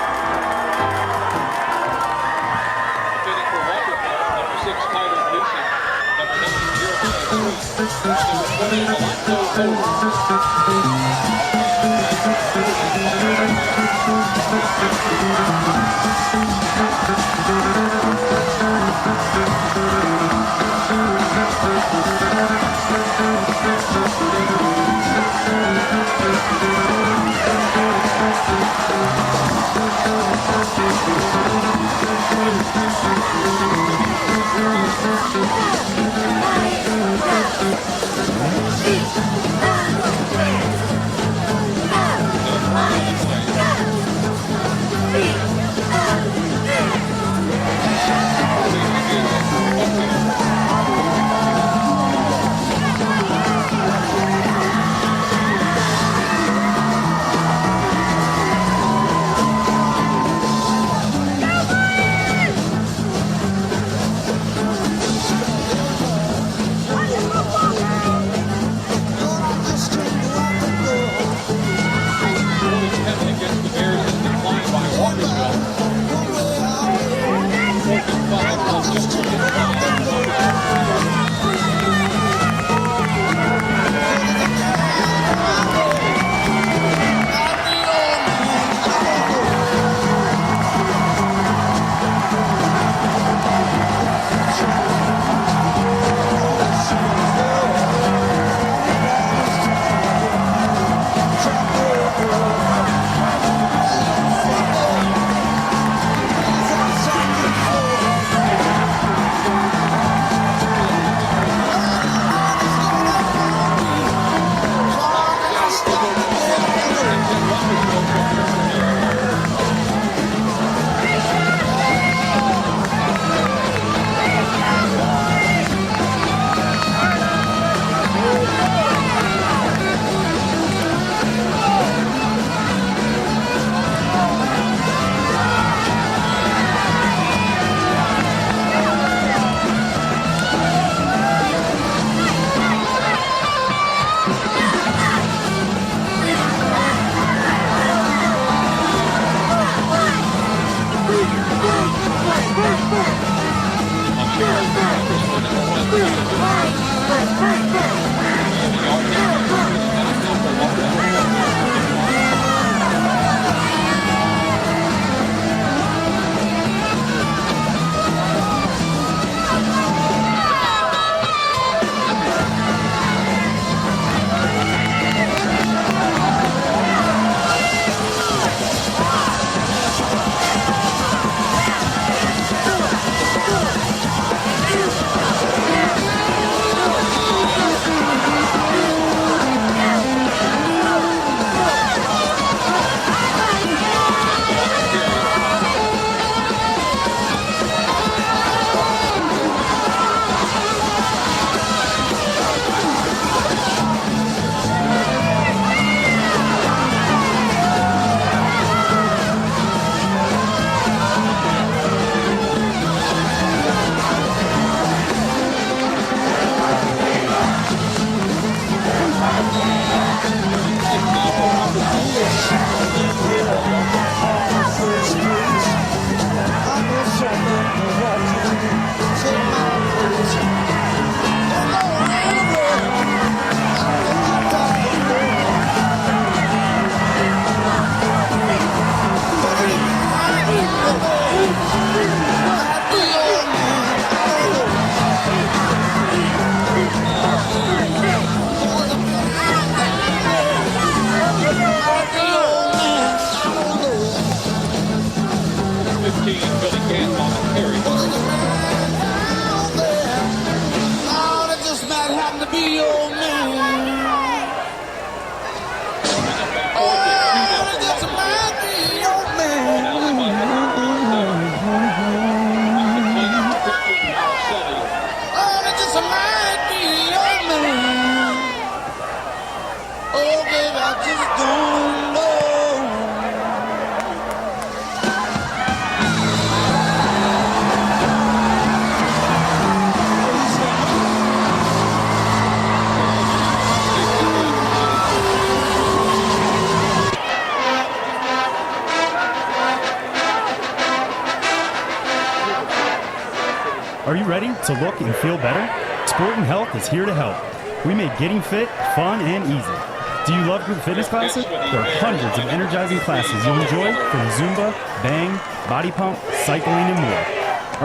Speaker 1: Are you ready to look and feel better? Sport and Health is here to help. We make getting fit fun and easy. Do you love group fitness classes? There are hundreds of energizing classes you'll enjoy from Zumba, Bang, Body Pump, cycling, and more.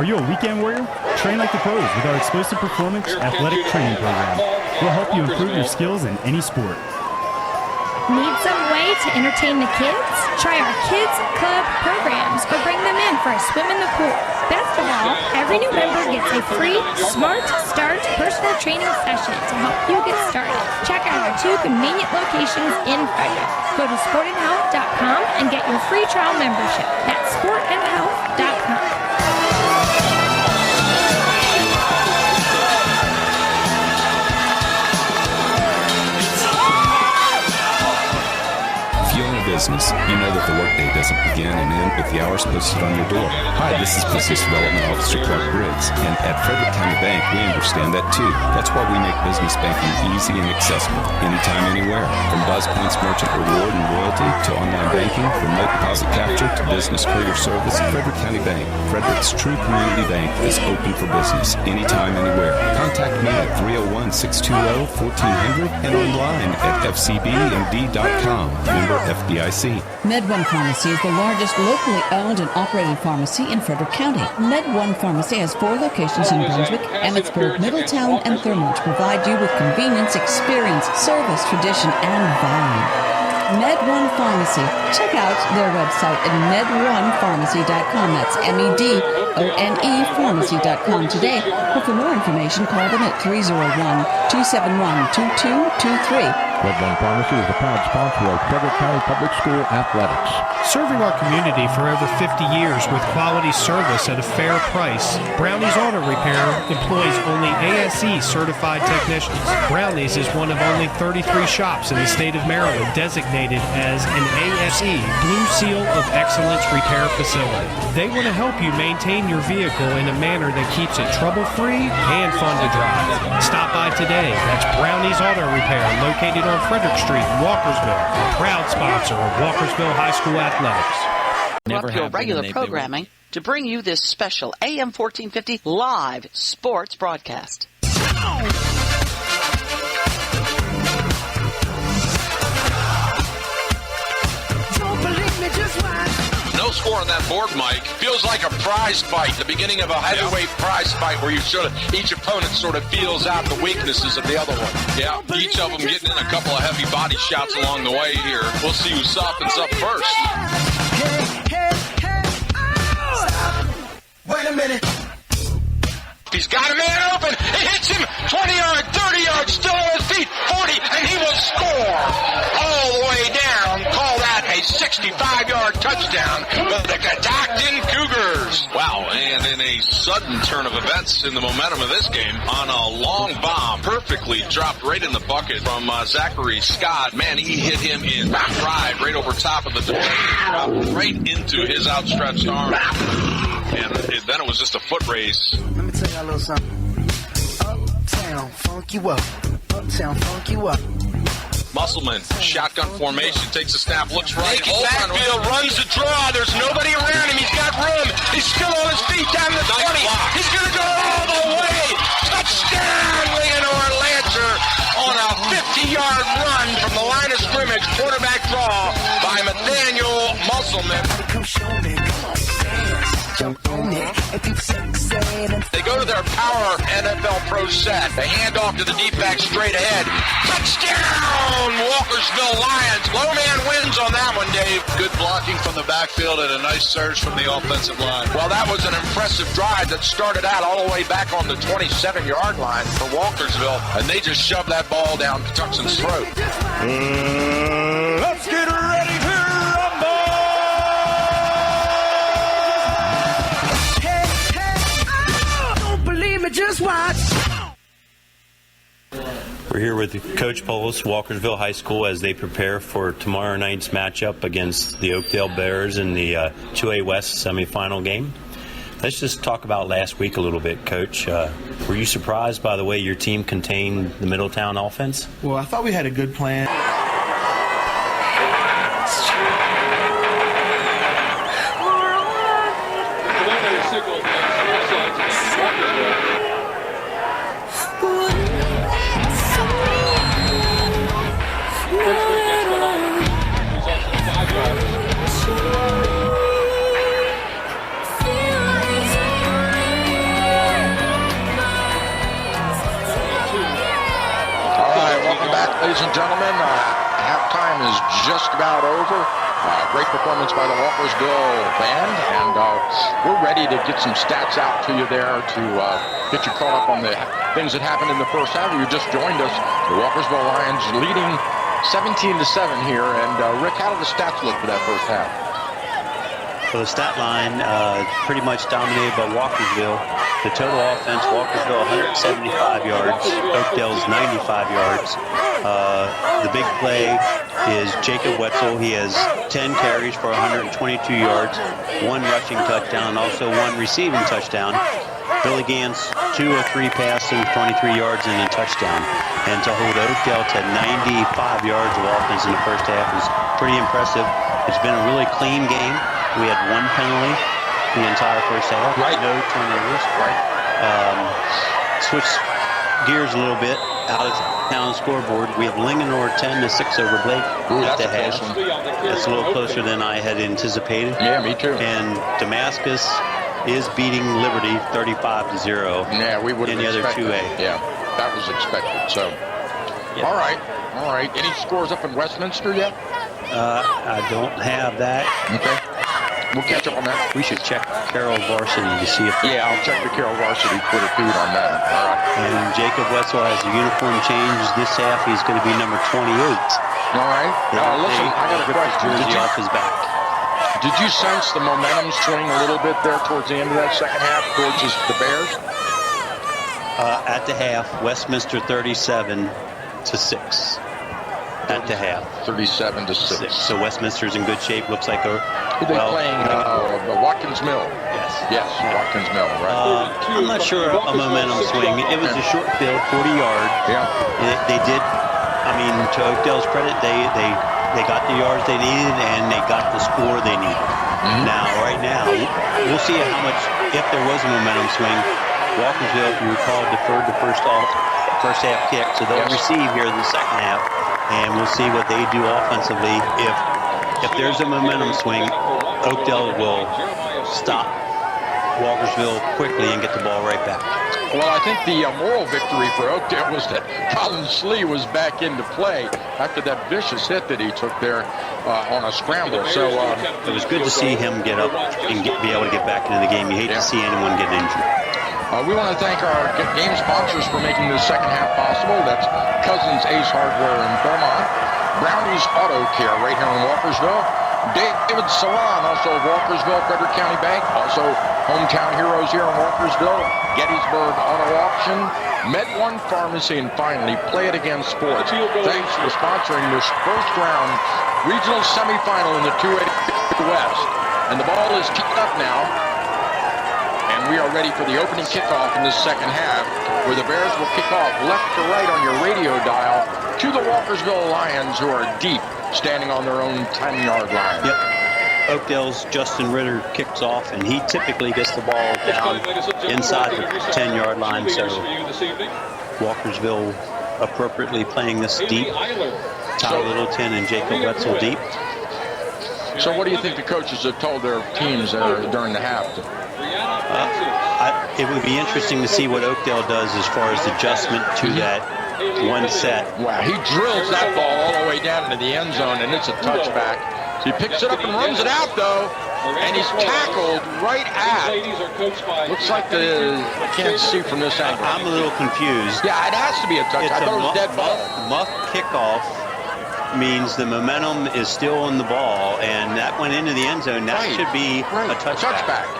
Speaker 1: Are you a weekend warrior? Train like the pros with our Explosive Performance Athletic Training Program. We'll help you improve your skills in any sport.
Speaker 4: Need some way to entertain the kids? Try our Kids Club programs or bring them in for a swim in the pool. Best of all, every new member gets a free Smart Start personal training session to help you get started. Check out our 2 convenient locations in Frederick. Go to sportandhealth.com and get your free trial membership. That's sportandhealth.com.
Speaker 12: Business, you know that the workday doesn't begin and end with the hours posted on your door. Hi, this is Business Development Officer Clark Briggs, and at Frederick County Bank, we understand that too. That's why we make business banking easy and accessible, anytime, anywhere. From Buzz Points Merchant Reward and Loyalty to online banking, remote deposit capture to business courier service, Frederick County Bank, Frederick's true community bank, is open for business, anytime, anywhere. Contact me at 301-620-1400 and online at fcbmd.com. Member FDIC.
Speaker 23: Med1 Pharmacy is the largest locally owned and operated pharmacy in Frederick County. Med1 Pharmacy has 4 locations in Brunswick, Emmitsburg, Middletown, and Thurmont to provide you with convenience, experience, service, tradition, and value. Med1 Pharmacy. Check out their website at med1pharmacy.com. That's MEDONE pharmacy.com today. Or for more information, call them at 301-271-2223.
Speaker 24: Med1 Pharmacy is the proud sponsor of Frederick County Public School Athletics.
Speaker 11: Serving our community for over 50 years with quality service at a fair price, Brownie's Auto Repair employs only ASE certified technicians. Brownie's is one of only 33 shops in the state of Maryland designated as an ASE Blue Seal of Excellence repair facility. They want to help you maintain your vehicle in a manner that keeps it trouble-free and fun to drive. Stop by today. That's Brownie's Auto Repair, located on Frederick Street in Walkersville, a proud sponsor of Walkersville High School Athletics.
Speaker 25: Interrupt your regular programming to bring you this special AM 1450 live sports broadcast.
Speaker 17: No score on that board, Mike. Feels like a prize fight, the beginning of a heavyweight prize fight where each opponent sort of feels out the weaknesses of the other one. Yeah, each of them getting in a couple of heavy body shots along the way here. We'll see who softens up first.
Speaker 3: Wait a minute.
Speaker 2: He's got a man open. He hits him 20 yards, 30 yards, still on his feet, 40, and he will score all the way down. Call that a 65-yard touchdown for the Catoctin Cougars.
Speaker 17: Wow, and in a sudden turn of events in the momentum of this game, on a long bomb, perfectly dropped right in the bucket from Zachary Scott. Man, he hit him in stride right over top of the defender, right into his outstretched arm. And then it was just a foot race.
Speaker 3: Let me tell you a little something. Uptown, funk you up. Uptown, funk you up.
Speaker 17: Musselman, shotgun formation, takes a snap, looks right.
Speaker 2: Backfield runs the draw. There's nobody around him. He's got room. He's still on his feet down the 20. He's going to go all the way. Touchdown, Leonore Lancer on a 50-yard run from the line of scrimmage. Quarterback draw by Nathaniel Musselman.
Speaker 3: Come show me. Come on, dance. Jump on it. If you
Speaker 17: They go to their power NFL Pro set. They hand off to the deep back straight ahead. Touchdown, Walkersville Lions. Low man wins on that one, Dave.
Speaker 26: Good blocking from the backfield and a nice surge from the offensive line.
Speaker 17: Well, that was an impressive drive that started out all the way back on the 27-yard line for Walkersville, and they just shoved that ball down Patuxent's throat.
Speaker 2: Let's get ready to rumble!
Speaker 3: Don't believe me, just watch.
Speaker 6: We're here with Coach Polis, Walkersville High School, as they prepare for tomorrow night's matchup against the Oakdale Bears in the 2A West semifinal game. Let's just talk about last week a little bit, Coach. Were you surprised by the way your team contained the Middletown offense?
Speaker 5: Well, I thought we had a good plan.
Speaker 17: Ladies and gentlemen, halftime is just about over. Great performance by the Walkersville band, and we're ready to get some stats out to you there to get you caught up on the things that happened in the first half. You just joined us. The Walkersville Lions leading 17-7 here, and Rick, how did the stats look for that first half?
Speaker 6: So the stat line pretty much dominated by Walkersville. The total offense, Walkersville 175 yards, Oakdale's 95 yards. The big play is Jacob Wetzel. He has 10 carries for 122 yards, 1 rushing touchdown, and also 1 receiving touchdown. Billy Gantz, 2 or 3 passing, 23 yards and a touchdown. And to hold Oakdale to 95 yards of offense in the first half is pretty impressive. It's been a really clean game. We had 1 penalty the entire first half. Right. No turnovers. Right. Switch gears a little bit. Out of town scoreboard, we have Linganore 10-6 over Blake at the half. That's a little closer than I had anticipated.
Speaker 17: Yeah, me too.
Speaker 6: And Damascus is beating Liberty 35-0.
Speaker 17: Yeah, we would have
Speaker 6: in the other 2A.
Speaker 17: Yeah, that was expected. So,
Speaker 6: yeah.
Speaker 17: All right. Any scores up in Westminster yet?
Speaker 6: I don't have that.
Speaker 17: Okay. We'll catch up on that.
Speaker 6: We should check Carroll Varsity to see if...
Speaker 17: Yeah, I'll check the Carroll Varsity Twitter feed on that. All right.
Speaker 6: And Jacob Wetzel has a uniform change this half. He's going to be number 28.
Speaker 17: All right. Listen, I got a question.
Speaker 6: Jersey off his back.
Speaker 17: Did you sense the momentum swing a little bit there towards the end of that second half towards the Bears?
Speaker 6: At the half, Westminster 37-6. At the half.
Speaker 17: 37-6.
Speaker 6: So Westminster's in good shape. Looks like
Speaker 17: they're playing Watkins Mill. Yes, Watkins Mill, right.
Speaker 6: I'm not sure a momentum swing. It was a short field, 40 yards.
Speaker 17: Yeah.
Speaker 6: They did, I mean, to Oakdale's credit, they got the yards they needed and they got the score they needed. Mm-hmm. Now, right now, we'll see how much, if there was a momentum swing. Walkersville, if you recall, deferred the first half kick, so they'll receive here in the second half, and we'll see what they do offensively. If there's a momentum swing, Oakdale will stop Walkersville quickly and get the ball right back.
Speaker 17: Well, I think the moral victory for Oakdale was that Colin Slee was back into play after that vicious hit that he took there on a scramble. So
Speaker 6: it was good to see him get up and be able to get back into the game. You hate to see anyone get injured.
Speaker 17: We want to thank our game sponsors for making this second half possible. That's Cousins Ace Hardware in Beaumont, Brownie's Auto Care right here in Walkersville, David Salon, also of Walkersville, Frederick County Bank, also Hometown Heroes here in Walkersville, Gettysburg Auto Auction, Med1 Pharmacy, and finally, Play It Again Sports. Thanks for sponsoring this first round regional semifinal in the 2A West. And the ball is kicked up now. We are ready for the opening kickoff in this second half, where the Bears will kick off left to right on your radio dial to the Walkersville Lions, who are deep, standing on their own 10-yard line.
Speaker 6: Yep. Oakdale's Justin Ritter kicks off, and he typically gets the ball down inside the 10-yard line, so Walkersville appropriately playing this deep. Tyler Littleton and Jacob Wetzel deep.
Speaker 17: So what do you think the coaches have told their teams during the half?
Speaker 6: It would be interesting to see what Oakdale does as far as adjustment to that one set.
Speaker 17: Wow, he drills that ball all the way down into the end zone, and it's a touchback. So he picks it up and runs it out, though, and he's tackled right at. Looks like I can't see from this angle.
Speaker 6: I'm a little confused.
Speaker 17: Yeah, it has to be a touchback. I thought it was dead ball.
Speaker 6: Muff kickoff means the momentum is still on the ball, and that went into the end zone. That should be a touchback.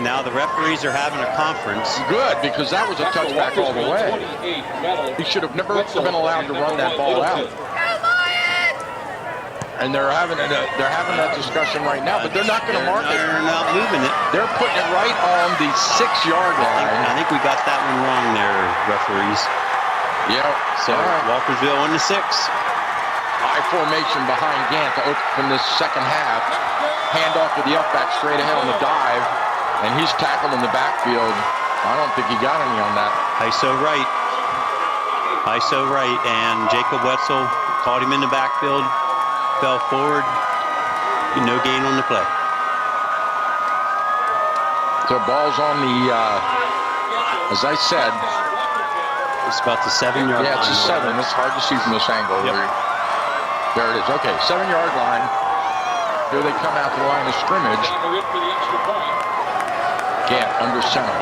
Speaker 6: Now the referees are having a conference.
Speaker 17: Good, because that was a touchback all the way. He should have never been allowed to run that ball out. And they're having that discussion right now, but they're not going to mark it.
Speaker 6: They're not moving it.
Speaker 17: They're putting it right on the 6-yard line.
Speaker 6: I think we got that one wrong there, referees.
Speaker 17: Yeah.
Speaker 6: So Walkersville on the 6.
Speaker 17: High formation behind Gant to open this second half. Handoff to the upback straight ahead on the dive. And he's tackled in the backfield. I don't think he got any on that.
Speaker 6: ISO right. And Jacob Wetzel caught him in the backfield. Fell forward. No gain on the play.
Speaker 17: So ball's on the, as I said.
Speaker 6: It's about the 7-yard line.
Speaker 17: Yeah, it's a 7. It's hard to see from this angle. Yep. There it is. Okay, 7-yard line. Here they come out to the line of scrimmage. Gant under center.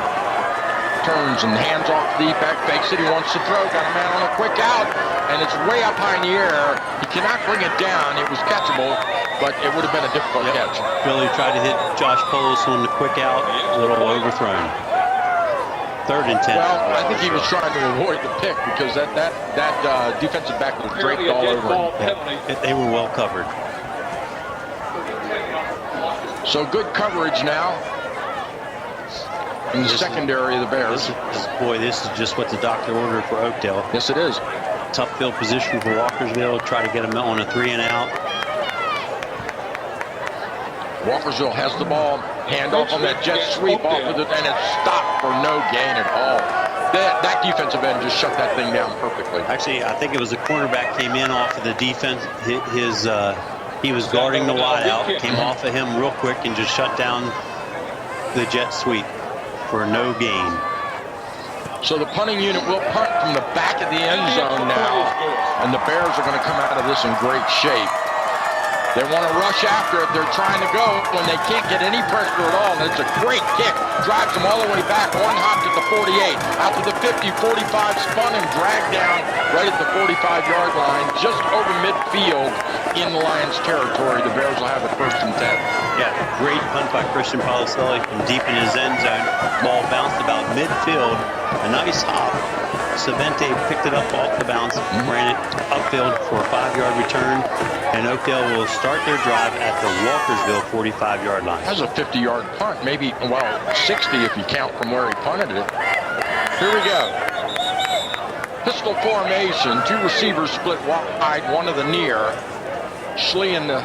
Speaker 17: Turns and hands off the deep back. Fakes it. He wants to throw. Got a man on a quick out. And it's way up high in the air. He cannot bring it down. It was catchable, but it would have been a difficult catch.
Speaker 6: Billy tried to hit Josh Polis on the quick out. A little overthrown. 3rd and 10.
Speaker 17: Well, I think he was trying to avoid the pick because that defensive back was draped all over him.
Speaker 6: Yeah, they were well covered.
Speaker 17: So good coverage now in the secondary of the Bears.
Speaker 6: This is just what the doctor ordered for Oakdale.
Speaker 17: Yes, it is.
Speaker 6: Tough field position for Walkersville. Try to get him on a 3-and-out.
Speaker 17: Walkersville has the ball. Handoff on that jet sweep off with it, and it's stopped for no gain at all. That defensive end just shut that thing down perfectly.
Speaker 6: Actually, I think it was the cornerback came in off of the defense. He was guarding the wide out, came off of him real quick and just shut down the jet sweep for no gain.
Speaker 17: So the punting unit will punt from the back of the end zone now, and the Bears are going to come out of this in great shape. They want to rush after it. They're trying to go when they can't get any pressure at all, and it's a great kick. Drives them all the way back. One hop to the 48, out to the 50, 45, spun and dragged down right at the 45-yard line, just over midfield in the Lions' territory. The Bears will have it 1st and 10.
Speaker 6: Yeah, great punt by Christian Policelli from deep in his end zone. Ball bounced about midfield. A nice hop. Savente picked it up off the bounce, ran it upfield for a 5-yard return, and Oakdale will start their drive at the Walkersville 45-yard line.
Speaker 17: That's a 50-yard punt, maybe, 60 if you count from where he punted it. Here we go. Pistol formation, 2 receivers split wide, one to the near. Schlee in the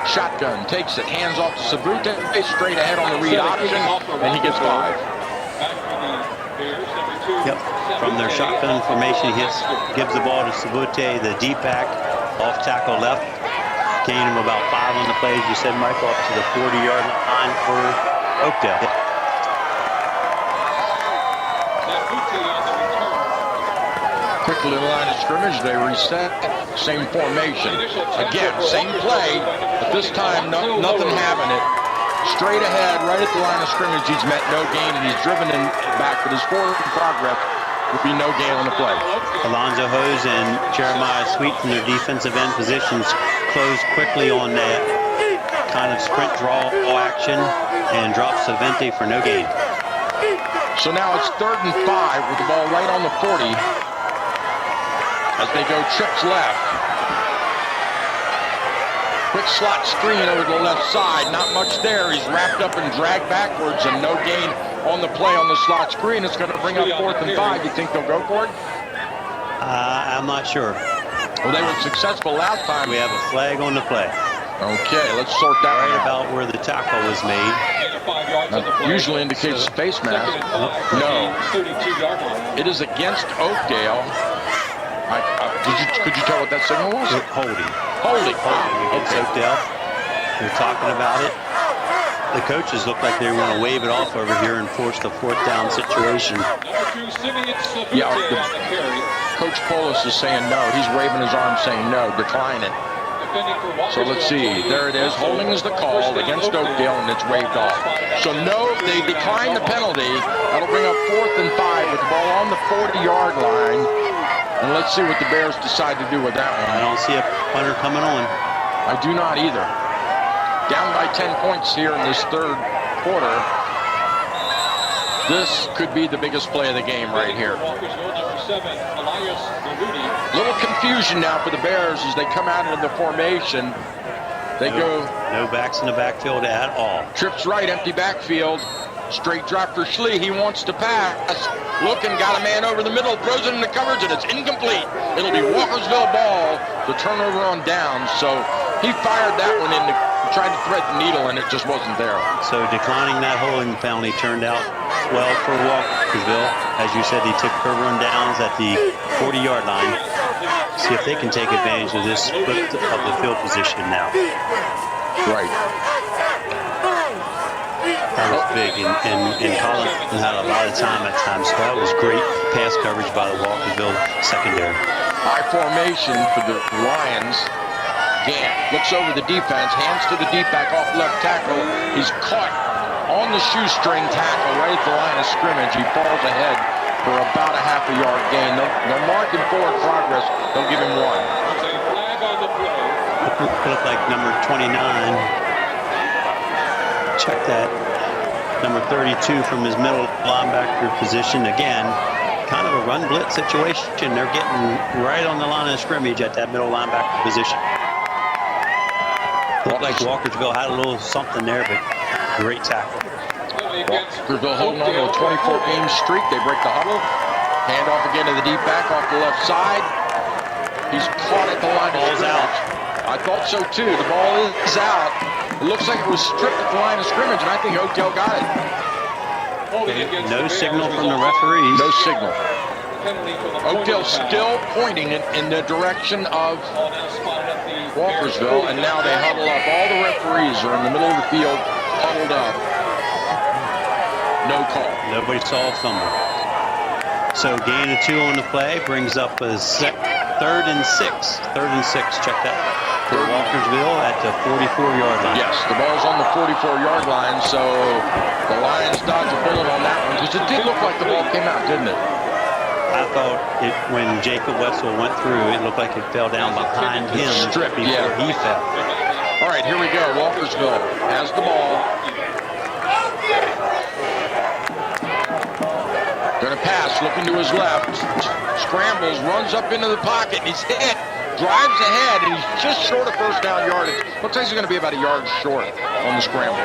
Speaker 17: shotgun, takes it, hands off to Sabute, straight ahead on the read option, and he gets 5.
Speaker 6: Yep, from their shotgun formation, he gives the ball to Sabute, the deep back, off tackle left. Gain him about 5 on the play, as you said, Michael, up to the 40-yard line for Oakdale.
Speaker 17: Quick little line of scrimmage, they reset, same formation. Again, same play, but this time nothing having it. Straight ahead, right at the line of scrimmage, he's met no gain, and he's driven in back, but his forward progress would be no gain on the play.
Speaker 6: Alonzo Hose and Jeremiah Sweet from their defensive end positions close quickly on that kind of sprint draw action and drop Savente for no gain.
Speaker 17: So now it's 3rd and 5 with the ball right on the 40 as they go trips left. Quick slot screen over to the left side. Not much there. He's wrapped up and dragged backwards, and no gain on the play on the slot screen. It's going to bring up 4th and 5. You think they'll go for it?
Speaker 6: I'm not sure.
Speaker 17: Well, they were successful last time.
Speaker 6: We have a flag on the play.
Speaker 17: Okay, let's sort that
Speaker 6: right
Speaker 17: out.
Speaker 6: About where the tackle was made.
Speaker 17: That usually indicates face mask. No. It is against Oakdale. Could you tell what that signal was?
Speaker 6: Holding.
Speaker 17: Holding.
Speaker 6: Against Oakdale. They're talking about it. The coaches look like they were going to wave it off over here and force the 4th down situation.
Speaker 17: Yeah, Coach Polis is saying no. He's waving his arm saying no, decline it. So let's see. There it is. Holding is the call against Oakdale, and it's waved off. So no, they decline the penalty. That'll bring up 4th and 5 with the ball on the 40-yard line. And let's see what the Bears decide to do with that one.
Speaker 6: I don't see a punter coming on.
Speaker 17: I do not either. Down by 10 points here in this 3rd quarter. This could be the biggest play of the game right here. Little confusion now for the Bears as they come out into the formation.
Speaker 6: No backs in the backfield at all.
Speaker 17: Trips right, empty backfield. Straight drop for Schlee. He wants to pass. Looking, got a man over the middle, throws it into coverage, and it's incomplete. It'll be Walkersville ball. The turnover on downs. So he fired that one in, tried to thread the needle, and it just wasn't there.
Speaker 6: So declining that holding penalty turned out well for Walkersville. As you said, he took her run downs at the 40-yard line. See if they can take advantage of this split of the field position now.
Speaker 17: Right.
Speaker 6: That was big, and Collins had a lot of time at times, so that was great pass coverage by the Walkersville secondary.
Speaker 17: High formation for the Lions. Gant looks over the defense, hands to the deep back off left tackle. He's caught on the shoestring tackle right at the line of scrimmage. He falls ahead for about a half a yard gain. They'll mark him forward progress. They'll give him one.
Speaker 6: Looked like number 29. Check that. Number 32 from his middle linebacker position. Again, kind of a run blitz situation. They're getting right on the line of scrimmage at that middle linebacker position. Looked like Walkersville had a little something there, but great tackle.
Speaker 17: Walkersville holding on to a 24-game streak. They break the huddle. Hand off again to the deep back off the left side. He's caught at the line of scrimmage. I thought so too. The ball is out. It looks like it was stripped at the line of scrimmage, and I think Oakdale got it.
Speaker 6: No signal from the referees.
Speaker 17: No signal. Oakdale still pointing in the direction of Walkersville, and now they huddle up. All the referees are in the middle of the field, huddled up. No call.
Speaker 6: Nobody saw a fumble. So gain of 2 on the play brings up a 3rd and 6. 3rd and 6. Check that. For Walkersville at the 44-yard line.
Speaker 17: Yes, the ball's on the 44-yard line, so the Lions dodged a bullet on that one because it did look like the ball came out, didn't it?
Speaker 6: I thought when Jacob Wetzel went through, it looked like it fell down behind him
Speaker 17: Stripped,
Speaker 6: before he fell.
Speaker 17: All right, here we go. Walkersville has the ball. Going to pass, looking to his left. Scrambles, runs up into the pocket, and he's hit. Drives ahead, and he's just short of first down yardage. Looks like he's going to be about a yard short on the scramble.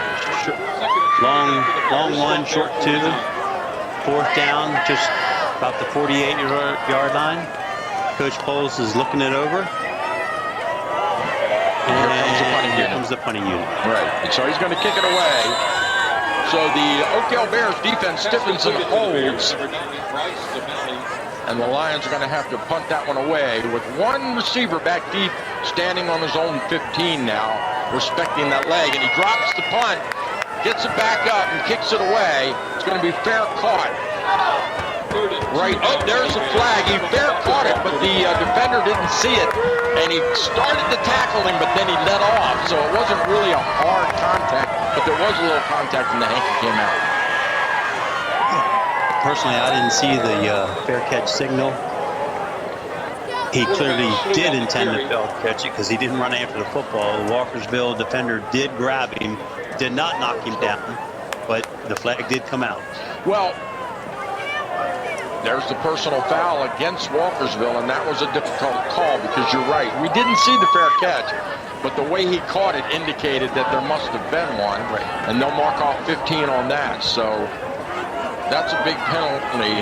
Speaker 6: Long 1, short 2. 4th down, just about the 48-yard line. Coach Poles is looking it over. And here comes the punting unit.
Speaker 17: Right, so he's going to kick it away. So the Oakdale Bears defense stiffens and holds. And the Lions are going to have to punt that one away with one receiver back deep standing on his own 15 now, respecting that leg. And he drops the punt, gets it back up, and kicks it away. It's going to be fair caught. Right, oh, there's the flag. He fair caught it, but the defender didn't see it. And he started to tackle him, but then he let off. So it wasn't really a hard contact, but there was a little contact and the hanky came out.
Speaker 6: Personally, I didn't see the fair catch signal. He clearly did intend to fair catch it because he didn't run after the football. The Walkersville defender did grab him, did not knock him down, but the flag did come out.
Speaker 17: Well, there's the personal foul against Walkersville, and that was a difficult call because you're right. We didn't see the fair catch, but the way he caught it indicated that there must have been one, and they'll mark off 15 on that. So that's a big penalty,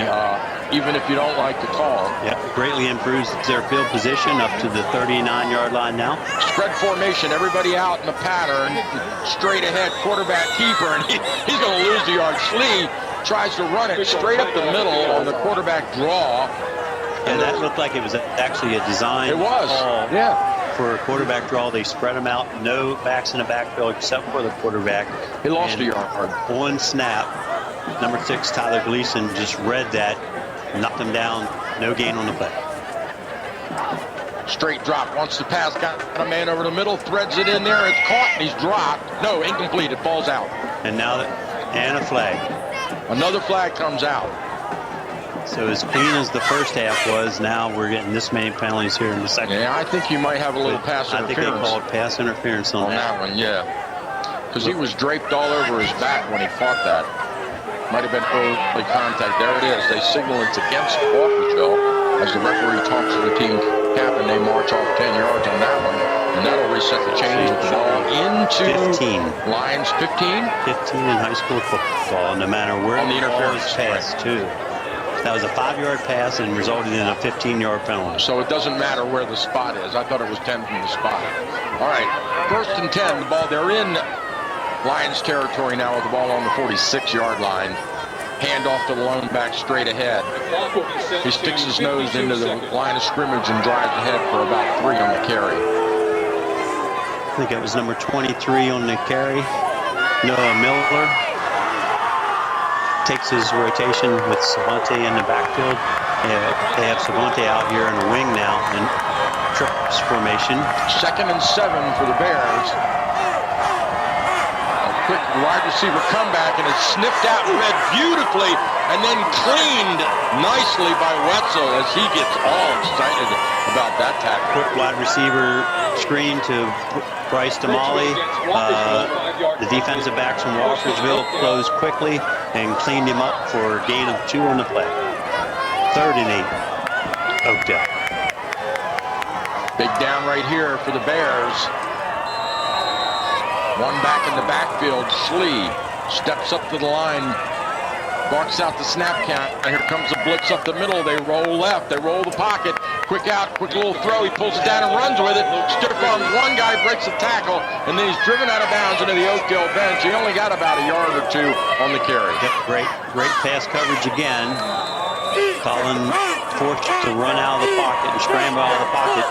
Speaker 17: even if you don't like the call.
Speaker 6: Yeah, greatly improves their field position up to the 39-yard line now.
Speaker 17: Spread formation, everybody out in the pattern, straight ahead, quarterback keeper, and he's going to lose the yard. Schlee tries to run it straight up the middle on the quarterback draw.
Speaker 6: And that looked like it was actually a design.
Speaker 17: It was,
Speaker 6: call
Speaker 17: yeah.
Speaker 6: For a quarterback draw, they spread them out, no backs in the backfield except for the quarterback.
Speaker 17: He lost a yard.
Speaker 6: On snap, number 6, Tyler Gleason, just read that, knocked him down, no gain on the play.
Speaker 17: Straight drop, wants to pass, got a man over the middle, threads it in there, it's caught, and he's dropped. No, incomplete, it falls out.
Speaker 6: And now and a flag.
Speaker 17: Another flag comes out.
Speaker 6: So as clean as the first half was, now we're getting this many penalties here in the second.
Speaker 17: Yeah, I think you might have a little pass interference.
Speaker 6: I think they called pass interference on
Speaker 17: that one, yeah. Because he was draped all over his back when he caught that. Might have been early contact. There it is. They signal it's against Walkersville as the referee talks to the team captain. They march off 10 yards on that one, and that'll reset the change with the ball into
Speaker 6: 15.
Speaker 17: Lions 15.
Speaker 6: 15 in high school football, no matter where
Speaker 17: on the interference
Speaker 6: pass, too. That was a 5-yard pass and resulted in a 15-yard penalty.
Speaker 17: So it doesn't matter where the spot is. I thought it was 10 from the spot. All right, 1st and 10. The ball, they're in Lions territory now with the ball on the 46-yard line. Hand off to the lone back straight ahead. He sticks his nose into the line of scrimmage and drives ahead for about 3 on the carry.
Speaker 6: I think it was number 23 on the carry. Noah Miller takes his rotation with Savante in the backfield. They have Savante out here in the wing now in trips formation.
Speaker 17: 2nd and 7 for the Bears. Quick wide receiver comeback, and it's sniffed out and read beautifully and then cleaned nicely by Wetzel as he gets all excited about that tackle.
Speaker 6: Quick wide receiver screen to Bryce Damali. The defensive backs from Walkersville closed quickly and cleaned him up for a gain of 2 on the play. 3rd and 8, Oakdale.
Speaker 17: Big down right here for the Bears. One back in the backfield. Schlee steps up to the line, barks out the snap count. And here comes the blitz up the middle. They roll left. They roll the pocket. Quick out, quick little throw. He pulls it down and runs with it. Stiff arms one guy, breaks a tackle, and then he's driven out of bounds into the Oakdale bench. He only got about a yard or 2 on the carry.
Speaker 6: Yep, great pass coverage again. Colin forced to run out of the pocket and scramble out of the pocket.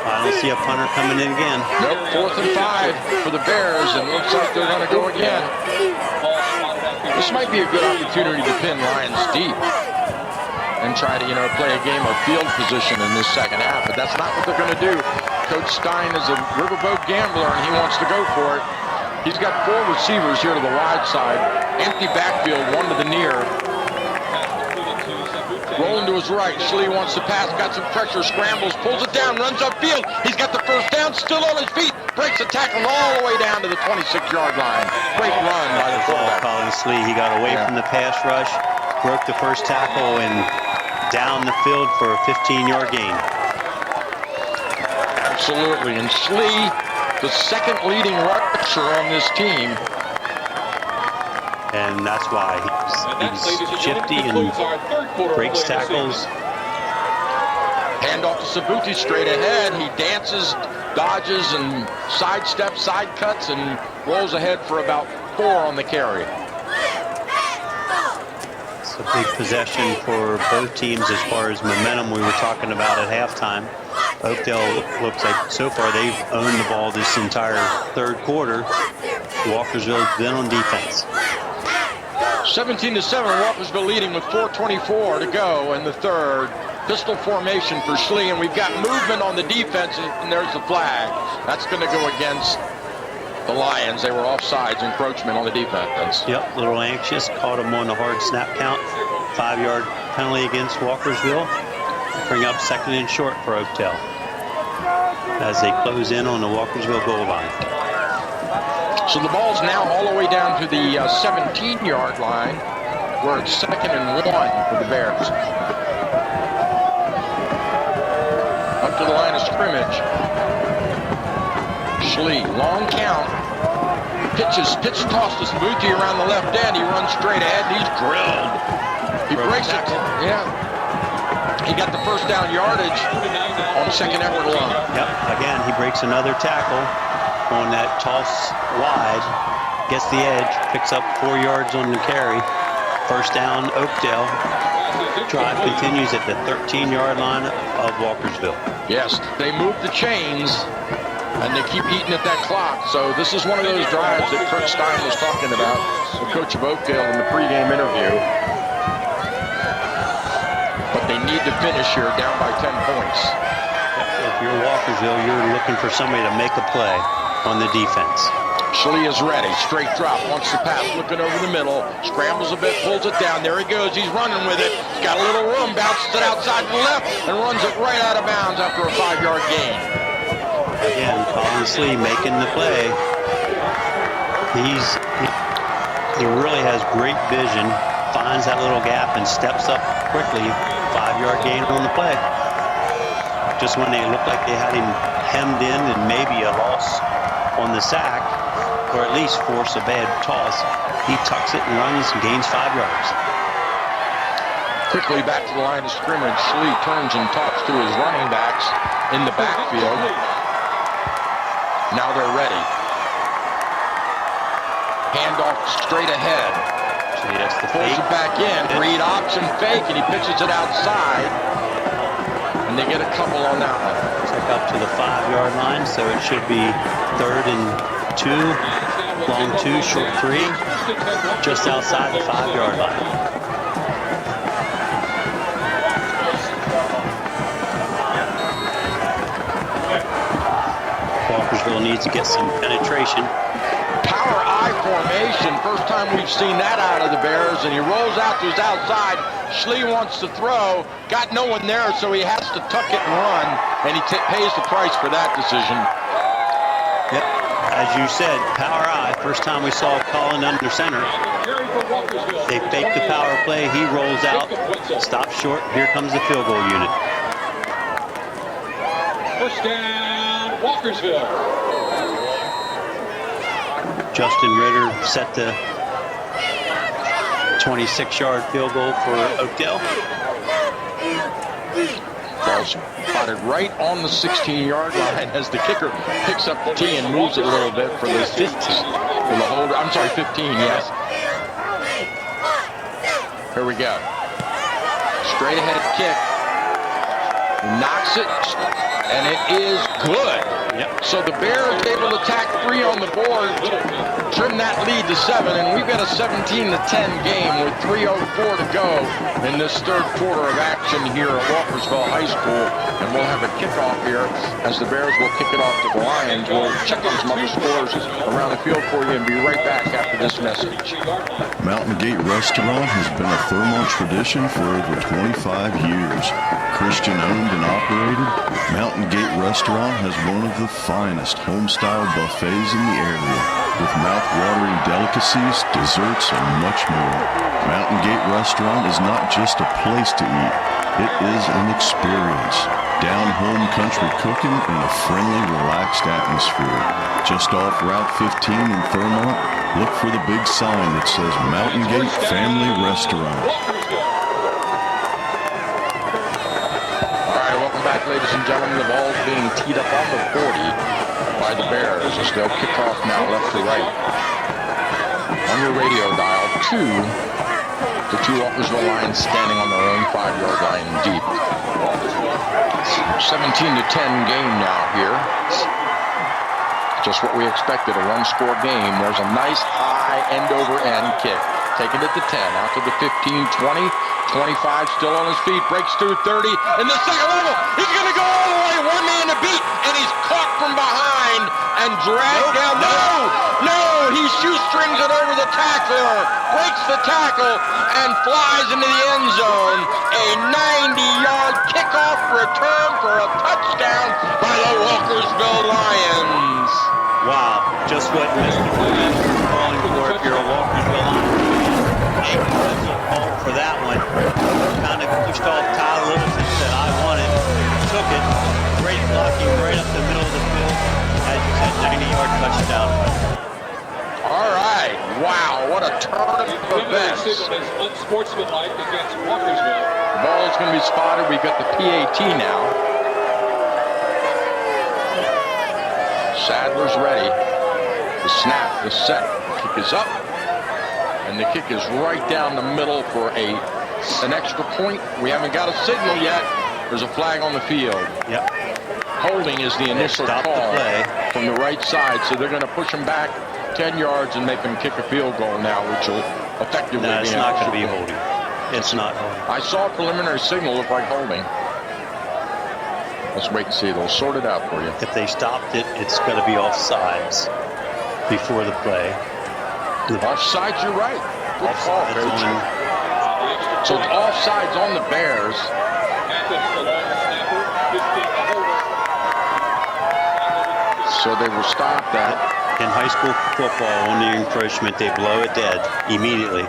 Speaker 6: I don't see a punter coming in again.
Speaker 17: Nope, 4th and 5 for the Bears, and looks like they're going to go again. This might be a good opportunity to pin Lions deep and try to, play a game of field position in this second half, but that's not what they're going to do. Coach Stein is a riverboat gambler, and he wants to go for it. He's got 4 receivers here to the wide side. Empty backfield, 1 to the near. Rolling to his right. Schlee wants to pass, got some pressure, scrambles, pulls it down, runs upfield. He's got the first down, still on his feet, breaks the tackle all the way down to the 26-yard line. Great run by the quarterback.
Speaker 6: Colin Schlee, he got away from the pass rush, broke the first tackle, and down the field for a 15-yard gain.
Speaker 17: Absolutely, and Schlee, the 2nd leading rusher on this team.
Speaker 6: And that's why he's shifty and breaks tackles.
Speaker 17: Hand off to Sabuti straight ahead. He dances, dodges, and sidesteps, side cuts, and rolls ahead for about 4 on the carry.
Speaker 6: It's a big possession for both teams as far as momentum we were talking about at halftime. Oakdale looks like so far they've owned the ball this entire 3rd quarter. Walkersville's been on defense.
Speaker 17: 17-7, Walkersville leading with 4:24 to go in the 3rd. Pistol formation for Schlee, and we've got movement on the defense, and there's the flag. That's going to go against the Lions. They were offsides, encroachment on the defense.
Speaker 6: Yep, a little anxious, caught him on the hard snap count. 5-yard penalty against Walkersville. Bring up 2nd and short for Oakdale as they close in on the Walkersville goal line.
Speaker 17: So the ball's now all the way down to the 17-yard line, where it's 2nd and 1 for the Bears. Up to the line of scrimmage. Schlee, long count. Pitch toss to Sabuti around the left end. He runs straight ahead, and he's drilled. He breaks it. Yeah. He got the first down yardage on 2nd effort alone.
Speaker 6: Yep, again, he breaks another tackle on that toss wide, gets the edge, picks up 4 yards on the carry. First down, Oakdale. Drive continues at the 13-yard line of Walkersville.
Speaker 17: Yes, they moved the chains, and they keep eating at that clock. So this is one of those drives that Coach Stein was talking about, the coach of Oakdale, in the pregame interview. But they need to finish here down by 10 points.
Speaker 6: If you're Walkersville, you're looking for somebody to make a play on the defense.
Speaker 17: Schlee is ready. Straight drop. Wants to pass. Looking over the middle. Scrambles a bit. Pulls it down. There he goes. He's running with it. He's got a little room. Bounces it outside to the left and runs it right out of bounds after a 5-yard gain.
Speaker 6: Again, Colin Schlee making the play. He really has great vision, finds that little gap and steps up quickly. 5-yard gain on the play. Just when they looked like they had him hemmed in and maybe a loss on the sack, or at least force a bad toss, he tucks it and runs and gains 5 yards.
Speaker 17: Quickly back to the line of scrimmage. Schlee turns and talks to his running backs in the backfield. Now they're ready. Handoff straight ahead. Pulls it back in. Read option fake, and he pitches it outside. And they get a couple on that one.
Speaker 6: Check up to the 5-yard line, so it should be 3rd and 2, long 2, short 3, just outside the 5-yard line. Walkersville needs to get some penetration.
Speaker 17: Power I formation. First time we've seen that out of the Bears, and he rolls out to his outside. Schlee wants to throw, got no one there, so he has to tuck it and run, and he pays the price for that decision.
Speaker 6: Yep, as you said, power I. First time we saw Colin under center. They fake the power play, he rolls out, stops short, here comes the field goal unit.
Speaker 5: First down, Walkersville.
Speaker 6: Justin Ritter set the 26-yard field goal for Oakdale.
Speaker 17: Ball spotted right on the 16-yard line as the kicker picks up the tee and moves it a little bit for the 15. For the holder, I'm sorry, 15, yes. Here we go. Straight ahead kick. Knocks it, and it is good.
Speaker 6: Yep.
Speaker 17: So the Bears able to tack 3 on the board, trim that lead to 7, and we've got a 17-10 game with 3:04 to go in this third quarter of action here at Walkersville High School. And we'll have a kickoff here as the Bears will kick it off to the Lions. We'll check on some other scores around the field for you and be right back after this message.
Speaker 22: Mountain Gate Restaurant has been a Thermont tradition for over 25 years. Christian owned and operated, Mountain Gate Restaurant has one of the finest home-style buffets in the area, with mouth-watering delicacies, desserts, and much more. Mountain Gate Restaurant is not just a place to eat, it is an experience. Down-home country cooking in a friendly, relaxed atmosphere. Just off Route 15 in Thermont, look for the big sign that says Mountain Gate Family Restaurant.
Speaker 17: Back, ladies and gentlemen, the ball's being teed up on the 40 by the Bears as they'll kick off now left to right. On your radio dial, the two Walkersville Lions standing on their own 5-yard line deep. 17-10 game now here. Just what we expected, a one-score game. There's a nice high end-over-end kick. Taking it to 10, out to the 15, 20. 25 still on his feet, breaks through 30, in the second level, he's going to go all the way, one man to beat, and he's caught from behind and dragged down. No, he shoestrings it over the tackler, breaks the tackle, and flies into the end zone. A 90-yard kickoff return for a touchdown by the Walkersville Lions.
Speaker 6: Wow, just what Mr. Clemens was calling for if you're a Walkersville Lion. For that one, kind of pushed off Tyler Littleton, said I want it, took it, great blocking right up the middle of the field, as you said, 90-yard touchdown.
Speaker 17: All right, wow, what a turn of events.
Speaker 5: Unsportsmanlike against Walkersville.
Speaker 17: The ball is going to be spotted. We've got the PAT now. Sadler's ready. The snap, the set, kick is up. And the kick is right down the middle for an extra point. We haven't got a signal yet. There's a flag on the field.
Speaker 6: Yep.
Speaker 17: Holding is the initial call from the right side, so they're going to push him back 10 yards and make him kick a field goal now, which will effectively be
Speaker 6: it's not going to be holding. It's not holding.
Speaker 17: I saw a preliminary signal look like holding. Let's wait and see. They'll sort it out for you.
Speaker 6: If they stopped it, it's going to be offsides before the play.
Speaker 17: Offsides, you're right. Good call, Coach. So it's offsides on the Bears. So they will stop that.
Speaker 6: In high school football, on the encroachment, they blow it dead immediately.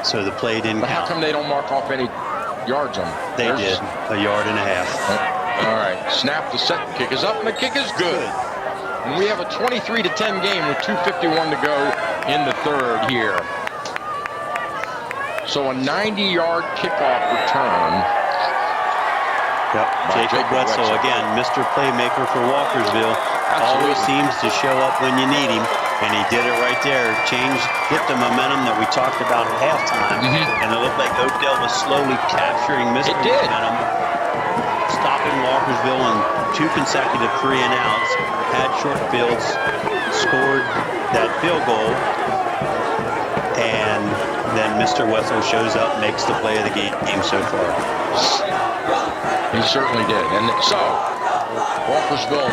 Speaker 6: So the play didn't
Speaker 17: But
Speaker 6: count.
Speaker 17: how come they don't mark off any yards on them?
Speaker 6: They did. A yard and a half.
Speaker 17: All right. Snap, the set kick is up, and the kick is good. And we have a 23-10 game with 2:51 to go in the third here. So a 90-yard kickoff return.
Speaker 6: Yep. Jacob Wetzel, again, Mr. Playmaker for Walkersville. Always seems to show up when you need him, and he did it right there. Get the momentum that we talked about at halftime, and it looked like Oakdale was slowly capturing Mr. momentum, stopping Walkersville on 2 consecutive 3 and outs, had short fields, scored that field goal, and then Mr. Wetzel shows up, makes the play of the game so far.
Speaker 17: He certainly did. And so, Walkersville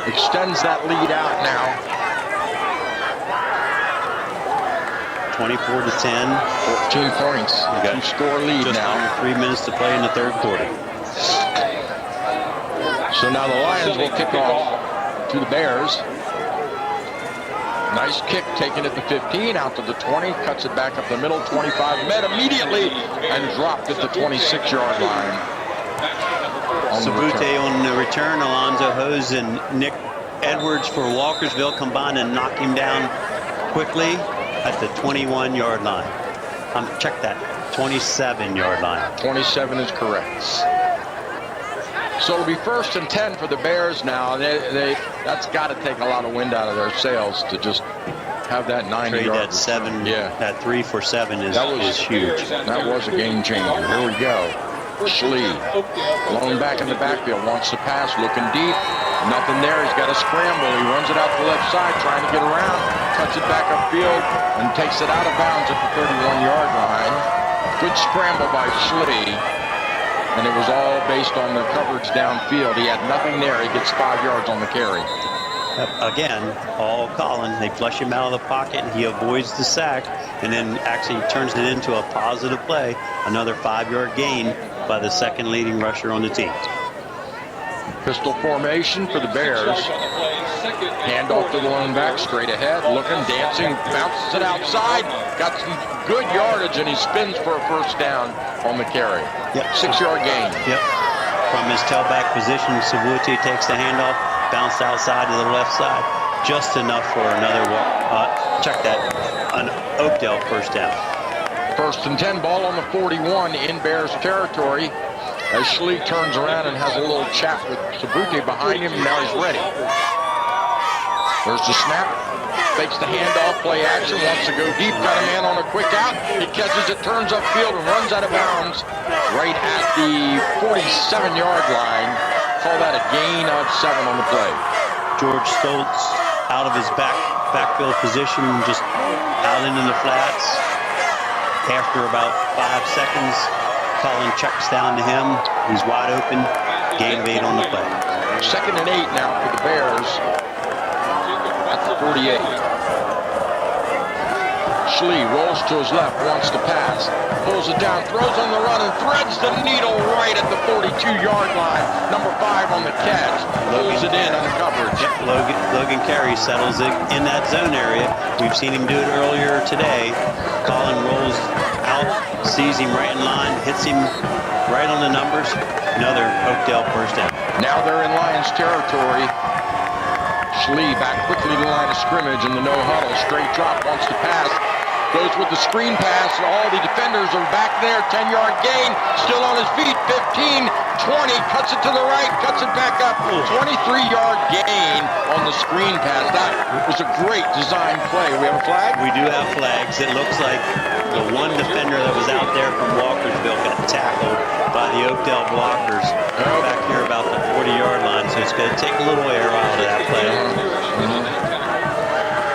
Speaker 17: extends that lead out now.
Speaker 6: 24-10.
Speaker 17: 14 points.
Speaker 6: You got
Speaker 17: two-score lead
Speaker 6: just
Speaker 17: now.
Speaker 6: under 3 minutes to play in the third quarter.
Speaker 17: So now the Lions will kick off to the Bears. Nice kick taken at the 15, out to the 20, cuts it back up the middle, 25, met immediately, and dropped at the 26-yard line.
Speaker 6: Sabute on the return. Alonzo Hose and Nick Edwards for Walkersville combined and knock him down quickly at the 21-yard line. Check that, 27-yard line.
Speaker 17: 27 is correct. So it'll be 1st and 10 for the Bears now. That's got to take a lot of wind out of their sails to just have that 90-yard.
Speaker 6: Trade that 7, that 3 for 7 is huge.
Speaker 17: That was a game changer. Here we go. Schlee, lone back in the backfield, wants to pass, looking deep. Nothing there. He's got a scramble. He runs it out to the left side, trying to get around, cuts it back upfield, and takes it out of bounds at the 31-yard line. Good scramble by Schlee. And it was all based on the coverage downfield. He had nothing there. He gets 5 yards on the carry.
Speaker 6: Again, all Colin. They flush him out of the pocket, and he avoids the sack, and then actually turns it into a positive play. Another 5-yard gain by the second leading rusher on the team.
Speaker 17: Pistol formation for the Bears. Hand off to the lone back, straight ahead, looking, dancing, bounces it outside. Got some good yardage, and he spins for a 1st down on the carry. 6-yard gain.
Speaker 6: Yep. From his tailback position, Sabute takes the handoff, bounced outside to the left side. Just enough for another check that, an Oakdale 1st down.
Speaker 17: 1st and 10, ball on the 41 in Bears territory. As Schlee turns around and has a little chat with Sabute behind him, and now he's ready. There's the snap, fakes the handoff, play action, wants to go deep, got a man on a quick out. He catches it, turns upfield, and runs out of bounds right at the 47-yard line. Call that a gain of 7 on the play.
Speaker 6: George Stoltz out of his backfield position, just out into the flats. After about 5 seconds, Colin checks down to him. He's wide open. Gain of 8 on the play.
Speaker 17: 2nd and 8 now for the Bears at the 48. Schlee rolls to his left, wants to pass, pulls it down, throws on the run, and threads the needle right at the 42-yard line. Number 5 on the catch, pulls it in under coverage.
Speaker 6: Logan Carey settles it in that zone area. We've seen him do it earlier today. Colin rolls out, sees him right in line, hits him right on the numbers. Another Oakdale 1st down.
Speaker 17: Now they're in Lions territory. Schlee back quickly to the line of scrimmage in the no huddle. Straight drop, wants to pass. Goes with the screen pass. All the defenders are back there. 10-yard gain. Still on his feet. 15, 20. Cuts it to the right. Cuts it back up. 23-yard gain on the screen pass. That was a great design play. We have a flag?
Speaker 6: We do have flags. It looks like the one defender that was out there from Walkersville got tackled by the Oakdale blockers back here about the 40-yard line. So it's going to take a little air out of that play.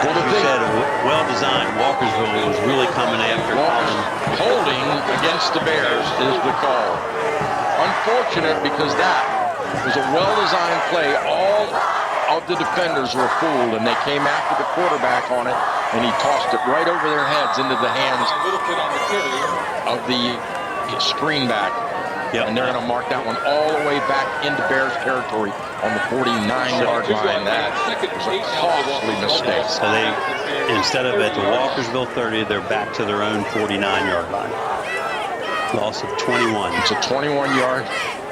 Speaker 6: As you said, well designed. Walkersville was really coming after Colin.
Speaker 17: Holding against the Bears is the call. Unfortunate because that was a well-designed play. All of the defenders were fooled, and they came after the quarterback on it, and he tossed it right over their heads into the hands of the screen back. Yep. And they're going to mark that one all the way back into Bears territory on the 49-yard line. That was a costly mistake.
Speaker 6: So they, instead of at the Walkersville 30, they're back to their own 49-yard line. Loss of 21.
Speaker 17: It's a 21-yard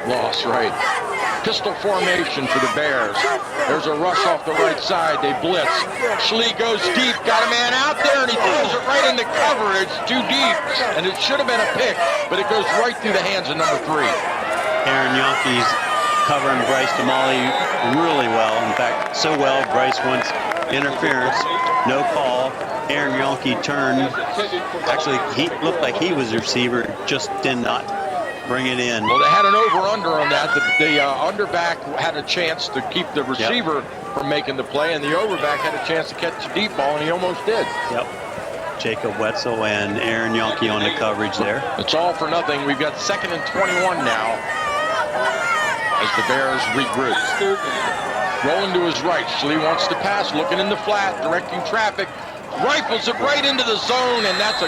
Speaker 17: loss, right? Pistol formation for the Bears. There's a rush off the right side. They blitz. Schlee goes deep. Got a man out there, and he throws it right into cover. It's too deep, and it should have been a pick, but it goes right through the hands of number 3.
Speaker 6: Aaron Yonke's covering Bryce Damali really well. In fact, so well, Bryce wants interference. No call. Aaron Yonke turned. Actually, he looked like he was the receiver, just did not bring it in.
Speaker 17: Well, they had an over-under on that. The underback had a chance to keep the receiver from making the play, and the overback had a chance to catch the deep ball, and he almost did.
Speaker 6: Yep. Jacob Wetzel and Aaron Yonke on the coverage there.
Speaker 17: It's all for nothing. We've got 2nd and 21 now as the Bears regroup. Rolling to his right. Schlee wants to pass, looking in the flat, directing traffic. Rifles it right into the zone, and that's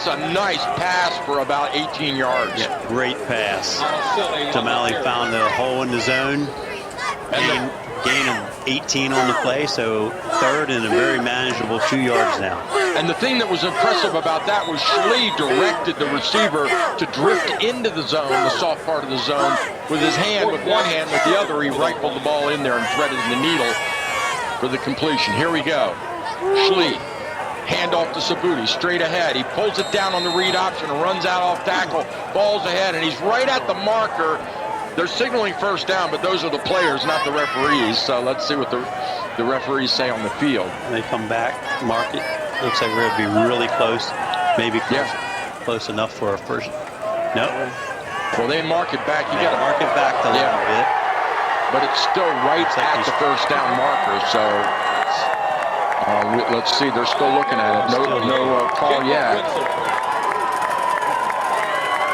Speaker 17: a nice pass for about 18 yards.
Speaker 6: Yeah, great pass. Damali found the hole in the zone. Gain of 18 on the play, so 3rd and a very manageable 2 yards now.
Speaker 17: And the thing that was impressive about that was Schlee directed the receiver to drift into the zone, the soft part of the zone, with his hand, with one hand, with the other, he rifled the ball in there and threaded the needle for the completion. Here we go. Schlee, handoff to Sabuti, straight ahead. He pulls it down on the read option and runs out off tackle, balls ahead, and he's right at the marker. They're signaling first down, but those are the players, not the referees. So let's see what the referees say on the field.
Speaker 6: And they come back, mark it. Looks like we're going to be really close, maybe close enough for a first. No.
Speaker 17: Well, they mark it back. You got to
Speaker 6: mark it back a little bit.
Speaker 17: But it's still right at the first down marker, so... let's see, they're still looking at it. No call yet.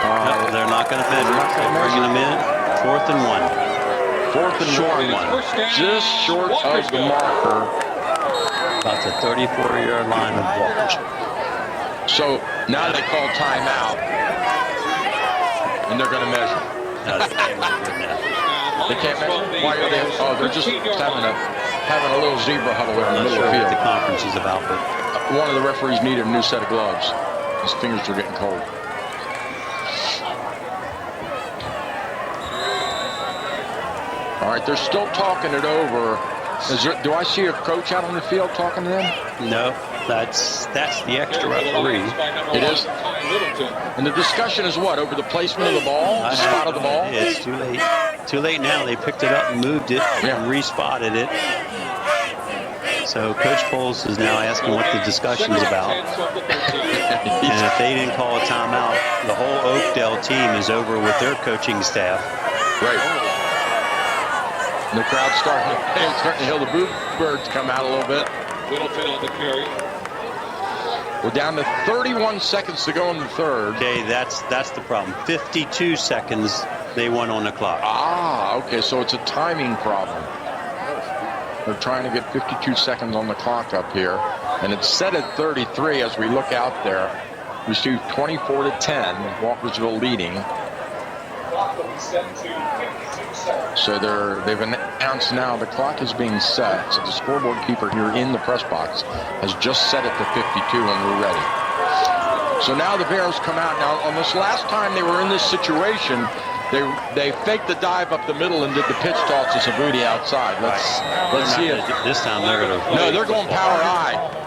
Speaker 6: No, they're not going to measure. They're bringing them in. 4th and 1.
Speaker 17: 4th and 1. Just short of the marker.
Speaker 6: About the 34-yard line of Walkersville.
Speaker 17: So now they call timeout. And they're going to measure.
Speaker 6: No, they can't measure now.
Speaker 17: They can't measure? Why are they? Oh, they're just having a little zebra huddle there in the middle of the field.
Speaker 6: What the conference is about, but
Speaker 17: one of the referees needed a new set of gloves. His fingers are getting cold. All right, they're still talking it over. Do I see a coach out on the field talking to them?
Speaker 6: No, that's the extra referee.
Speaker 17: It is. And the discussion is what, over the placement of the ball, the spot of the ball?
Speaker 6: It's too late. Too late now. They picked it up and moved it and respotted it. So Coach Poles is now asking what the discussion is about. And if they didn't call a timeout, the whole Oakdale team is over with their coaching staff.
Speaker 17: Right. And the crowd's starting to hear the boo birds come out a little bit.
Speaker 5: Middleton on the carry.
Speaker 17: We're down to 31 seconds to go in the third.
Speaker 6: Okay, that's the problem. 52 seconds they won on the clock.
Speaker 17: Ah, okay, so it's a timing problem. They're trying to get 52 seconds on the clock up here. And it's set at 33 as we look out there. We see 24-10, Walkersville leading. So they've announced now the clock is being set. So the scoreboard keeper here in the press box has just set it to 52 and we're ready. So now the Bears come out. Now on this last time they were in this situation, they faked the dive up the middle and did the pitch toss to Sabuti outside. Let's see it.
Speaker 6: This time they're going to.
Speaker 17: No, they're going power I.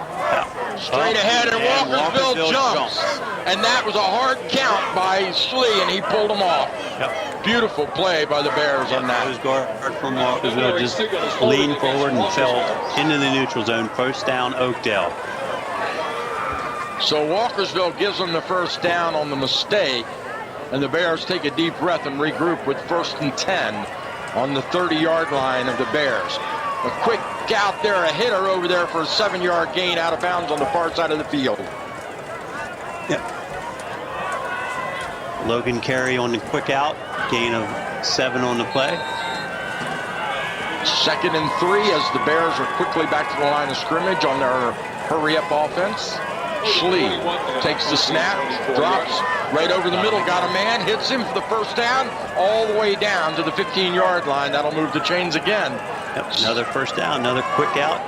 Speaker 17: Straight ahead, and Walkersville jumps. And that was a hard count by Schlee, and he pulled him off.
Speaker 6: Yep.
Speaker 17: Beautiful play by the Bears on that.
Speaker 6: Those guard from Walkersville just leaned forward and fell into the neutral zone. First down, Oakdale.
Speaker 17: So Walkersville gives them the first down on the mistake, and the Bears take a deep breath and regroup with 1st and 10 on the 30-yard line of the Bears. A quick out there, a hitter over there for a 7-yard gain out of bounds on the far side of the field.
Speaker 6: Yep. Logan Carey on the quick out, gain of 7 on the play.
Speaker 17: 2nd and 3 as the Bears are quickly back to the line of scrimmage on their hurry-up offense. Schlee takes the snap, drops right over the middle, got a man, hits him for the first down, all the way down to the 15-yard line. That'll move the chains again.
Speaker 6: Yep, another first down, another quick out.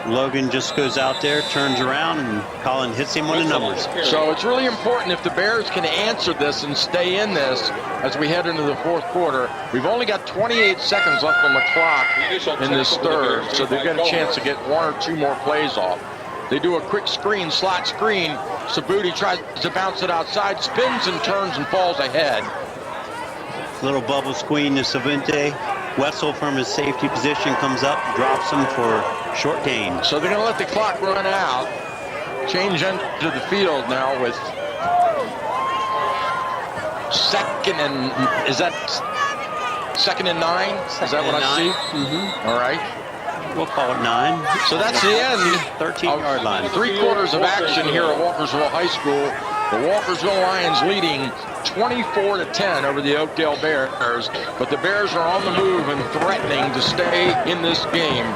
Speaker 6: Logan just goes out there, turns around, and Colin hits him on the numbers.
Speaker 17: So it's really important if the Bears can answer this and stay in this as we head into the fourth quarter. We've only got 28 seconds left on the clock in this third, so they've got a chance to get one or two more plays off. They do a quick screen, slot screen. Sabuti tries to bounce it outside, spins and turns and falls ahead.
Speaker 6: Little bubble screen to Savinte. Wetzel from his safety position comes up, drops him for short gain.
Speaker 17: So they're going to let the clock run out. Change into the field now with second and 9? Is that what I see?
Speaker 6: Mm-hmm.
Speaker 17: All right.
Speaker 6: We'll call it 9.
Speaker 17: So that's the end.
Speaker 6: 13-yard line.
Speaker 17: 3/4 of action here at Walkersville High School. The Walkersville Lions leading 24-10 over the Oakdale Bears, but the Bears are on the move and threatening to stay in this game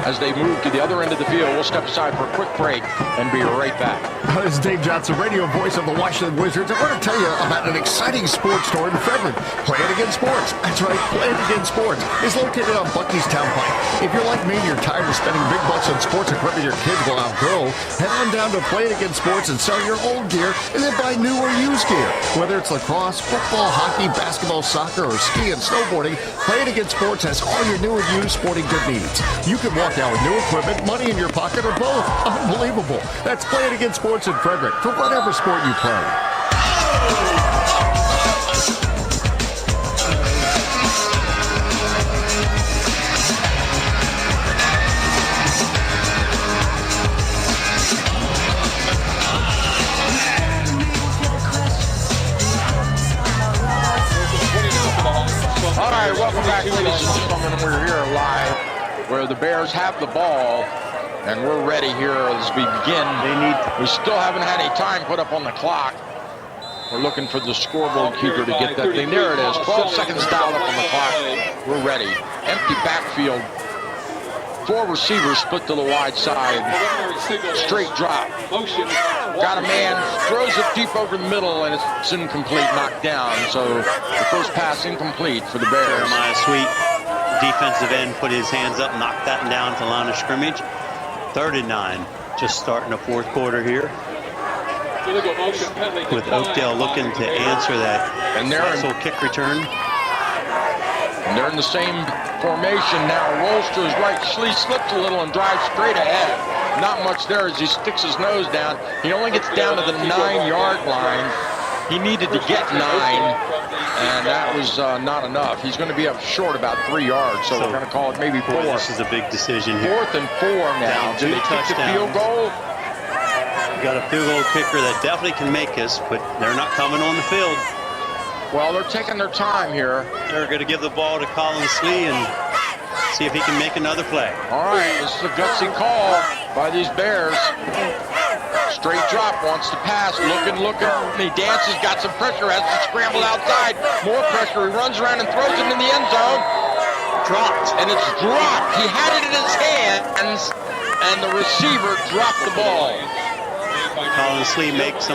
Speaker 17: as they move to the other end of the field. We'll step aside for a quick break and be right back.
Speaker 18: This is Dave Johnson, radio voice of the Washington Wizards. I want to tell you about an exciting sports store in Frederick. Play It Again Sports. That's right, Play It Again Sports is located on Bucky's Townpike. If you're like me and you're tired of spending big bucks on sports equipment your kids will outgrow, head on down to Play It Again Sports and sell your old gear and then buy new or used gear. Whether it's lacrosse, football, hockey, basketball, soccer, or ski and snowboarding, Play It Again Sports has all your new and used sporting good needs. You can walk out with new equipment, money in your pocket, or both. Unbelievable. That's Play It Again Sports in Frederick for whatever sport you play.
Speaker 17: All right, welcome back, ladies and gentlemen. We're here live where the Bears have the ball, and we're ready here as we begin. We still haven't had any time put up on the clock. We're looking for the scoreboard keeper to get that thing. There it is. 12 seconds dialed up on the clock. We're ready. Empty backfield. 4 receivers split to the wide side. Straight drop. Got a man, throws it deep over the middle, and it's incomplete, knocked down. So the first pass incomplete for the Bears.
Speaker 6: Jeremiah Sweet, defensive end, put his hands up, knocked that down to line of scrimmage. 3rd and 9, just starting the fourth quarter here. With Oakdale looking to answer that Wetzel kick return.
Speaker 17: And they're in the same formation now. Rolls to his right. Schlee slips a little and drives straight ahead. Not much there as he sticks his nose down. He only gets down to the 9-yard line. He needed to get 9, and that was not enough. He's going to be up short about 3 yards, so we're going to call it maybe 4.
Speaker 6: This is a big decision here.
Speaker 17: 4th and 4 now. Do they kick the field goal?
Speaker 6: Got a field goal kicker that definitely can make us, but they're not coming on the field.
Speaker 17: Well, they're taking their time here.
Speaker 6: They're going to give the ball to Colin Schlee and see if he can make another play.
Speaker 17: All right, this is a gutsy call by these Bears. Straight drop, wants to pass, looking. He dances, got some pressure, has to scramble outside. More pressure, he runs around and throws it in the end zone. Dropped, and it's dropped. He had it in his hands, and the receiver dropped the ball.
Speaker 6: Colin Schlee makes 2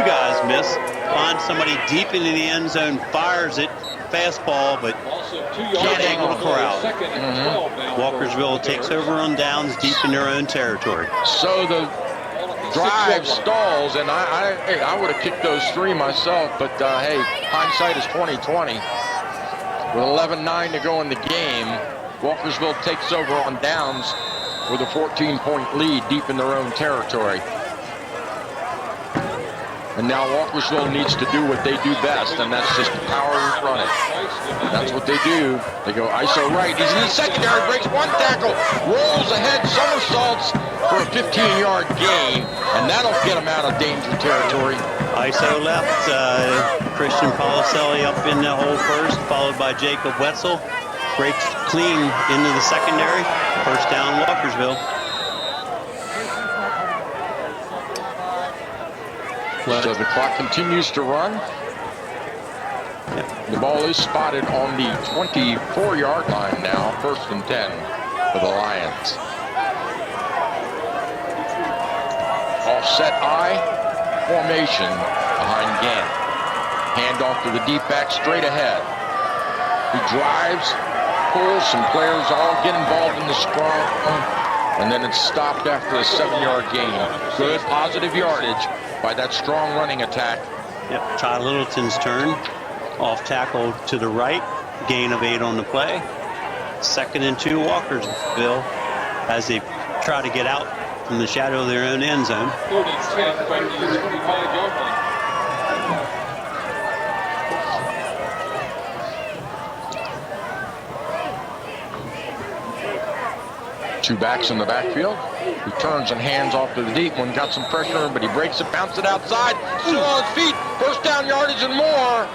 Speaker 6: guys miss, finds somebody deep into the end zone, fires it, fastball, but can't angle the corral. Walkersville takes over on downs deep in their own territory.
Speaker 17: So the drive stalls, and I would have kicked those 3 myself, but hey, hindsight is 20/20. With 11:09 to go in the game, Walkersville takes over on downs with a 14-point lead deep in their own territory. And now Walkersville needs to do what they do best, and that's just power and run it. That's what they do. They go ISO right. He's in the secondary, breaks 1 tackle, rolls ahead, somersaults for a 15-yard gain, and that'll get him out of danger territory.
Speaker 6: ISO left, Christian Policelli up in the hole first, followed by Jacob Wetzel. Breaks clean into the secondary. First down, Walkersville.
Speaker 17: So the clock continues to run. The ball is spotted on the 24-yard line now. 1st and 10 for the Lions. Ball set I formation behind Gant. Handoff to the deep back, straight ahead. He drives, pulls, some players all get involved in the scrum, and then it's stopped after a 7-yard gain. Good positive yardage by that strong running attack.
Speaker 6: Yep, Ty Littleton's turn. Off tackle to the right, gain of 8 on the play. 2nd and 2, Walkersville, as they try to get out from the shadow of their own end zone.
Speaker 5: 3rd and 10 from the 25-yard line.
Speaker 17: Two backs in the backfield. He turns and hands off to the deep one. Got some pressure, but he breaks it, bounces it outside. Still on his feet. First down yardage and more.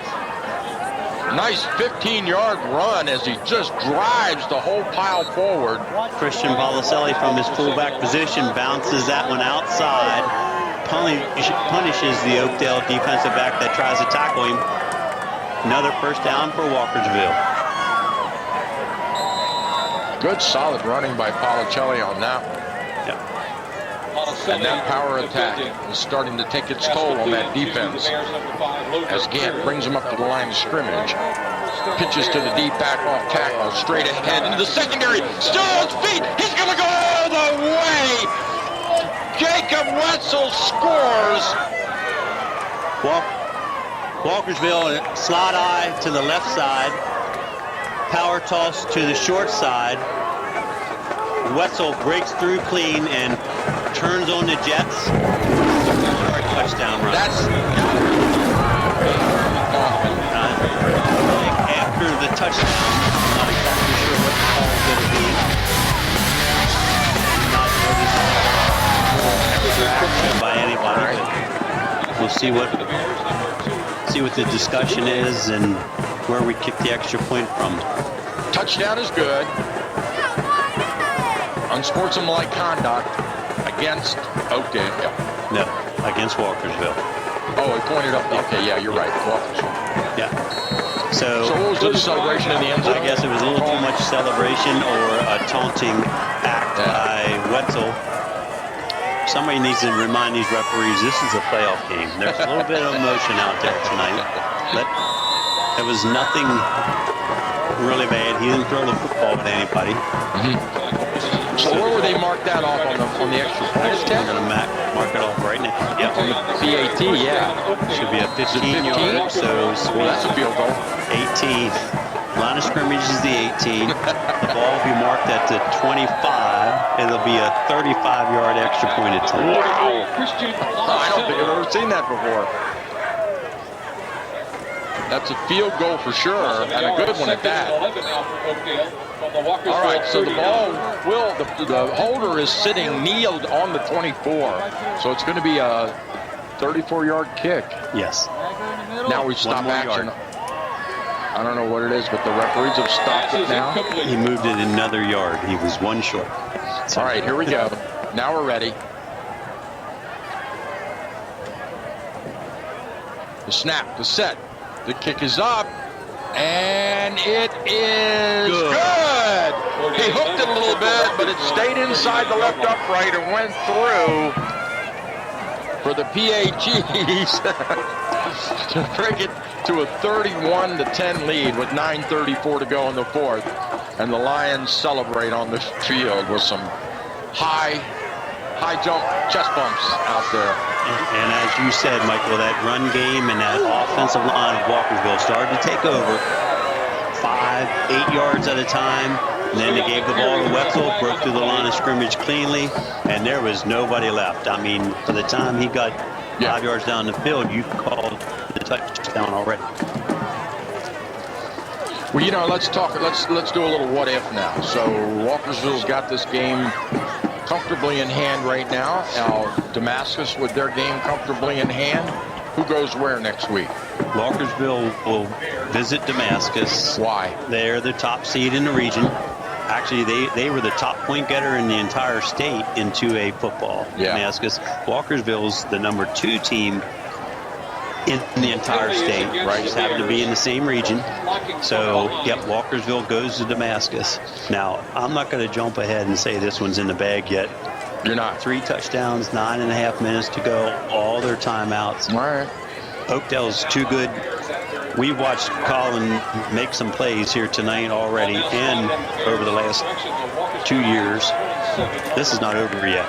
Speaker 17: Nice 15-yard run as he just drives the whole pile forward.
Speaker 6: Christian Policelli from his fullback position bounces that one outside. Punishes the Oakdale defensive back that tries to tackle him. Another first down for Walkersville.
Speaker 17: Good solid running by Policelli on that one. And that power attack is starting to take its toll on that defense as Gant brings him up to the line of scrimmage. Pitches to the deep back off tackle, straight ahead into the secondary. Still on his feet. He's going to go all the way. Jacob Wetzel scores.
Speaker 6: Walkersville, slot eye to the left side. Power toss to the short side. Wetzel breaks through clean and turns on the Jets. Touchdown run.
Speaker 17: That's
Speaker 6: after the touchdown. I'm not exactly sure what the call is going to be. Not noticed by anybody. We'll see what the discussion is and where we kick the extra point from.
Speaker 17: Touchdown is good. Unsportsmanlike conduct against Oakdale.
Speaker 6: No, against Walkersville.
Speaker 17: Oh, he pointed up. Okay, yeah, you're right. Walkersville.
Speaker 6: Yeah. So
Speaker 17: what was the celebration in the end zone?
Speaker 6: I guess it was a little too much celebration or a taunting act by Wetzel. Somebody needs to remind these referees this is a playoff game. There's a little bit of emotion out there tonight. But there was nothing really bad. He didn't throw the football at anybody.
Speaker 17: So where would they mark that off on the extra point?
Speaker 6: I'm going to mark it off right now. Yep.
Speaker 17: On the PAT, yeah.
Speaker 6: Should be a 15-yard. So
Speaker 17: that's a field goal.
Speaker 6: 18. Line of scrimmage is the 18. The ball will be marked at the 25. It'll be a 35-yard extra point attempt.
Speaker 17: Wow. I don't think I've ever seen that before. That's a field goal for sure, and a good one at that. All right, so the ball the holder is sitting kneeled on the 24, so it's going to be a 34-yard kick.
Speaker 6: Yes.
Speaker 17: Now we stop action. I don't know what it is, but the referees have stopped it now.
Speaker 6: He moved it another yard. He was one short.
Speaker 17: All right, here we go. Now we're ready. The snap, the set. The kick is up, and it is good. He hooked it a little bit, but it stayed inside the left upright and went through for the PAGs to bring it to a 31-10 lead with 9:34 to go in the fourth. And the Lions celebrate on the field with some high jump chest bumps out there.
Speaker 6: And as you said, Michael, that run game and that offensive line of Walkersville started to take over 5-8 yards at a time. And then they gave the ball to Wetzel, broke through the line of scrimmage cleanly, and there was nobody left. I mean, by the time he got 5 yards down the field, you called the touchdown already.
Speaker 17: Well, you know, let's do a little what if now. So Walkersville's got this game comfortably in hand right now. Now Damascus with their game comfortably in hand. Who goes where next week?
Speaker 6: Walkersville will visit Damascus.
Speaker 17: Why?
Speaker 6: They're the top seed in the region. Actually, they were the top point getter in the entire state in 2A football. Damascus. Walkersville's the number 2 team in the entire state. Right, just happen to be in the same region. So, yep, Walkersville goes to Damascus. Now, I'm not going to jump ahead and say this one's in the bag yet.
Speaker 17: You're not.
Speaker 6: 3 touchdowns, 9.5 minutes to go, all their timeouts.
Speaker 17: All right.
Speaker 6: Oakdale's too good. We watched Colin make some plays here tonight already and over the last 2 years. This is not over yet.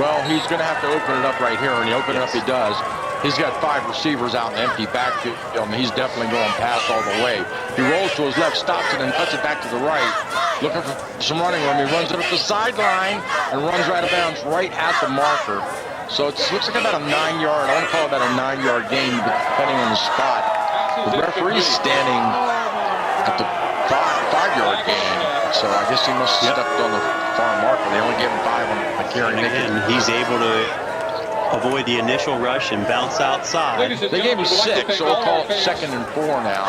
Speaker 17: Well, he's going to have to open it up right here, and he open it up he does. He's got 5 receivers out in the empty backfield, and he's definitely going past all the way. He rolls to his left, stops it, and cuts it back to the right. Looking for some running room. He runs it up the sideline and runs right out of bounds right at the marker. So it looks like about a 9-yard, I want to call it about a 9-yard gain, depending on the spot. The referee's standing at the 5-yard gain. So I guess he must have stepped on the far marker. They only gave him 5 on the carry.
Speaker 6: And again, he's able to avoid the initial rush and bounce outside.
Speaker 17: They gave him 6, so we'll call it 2nd and 4 now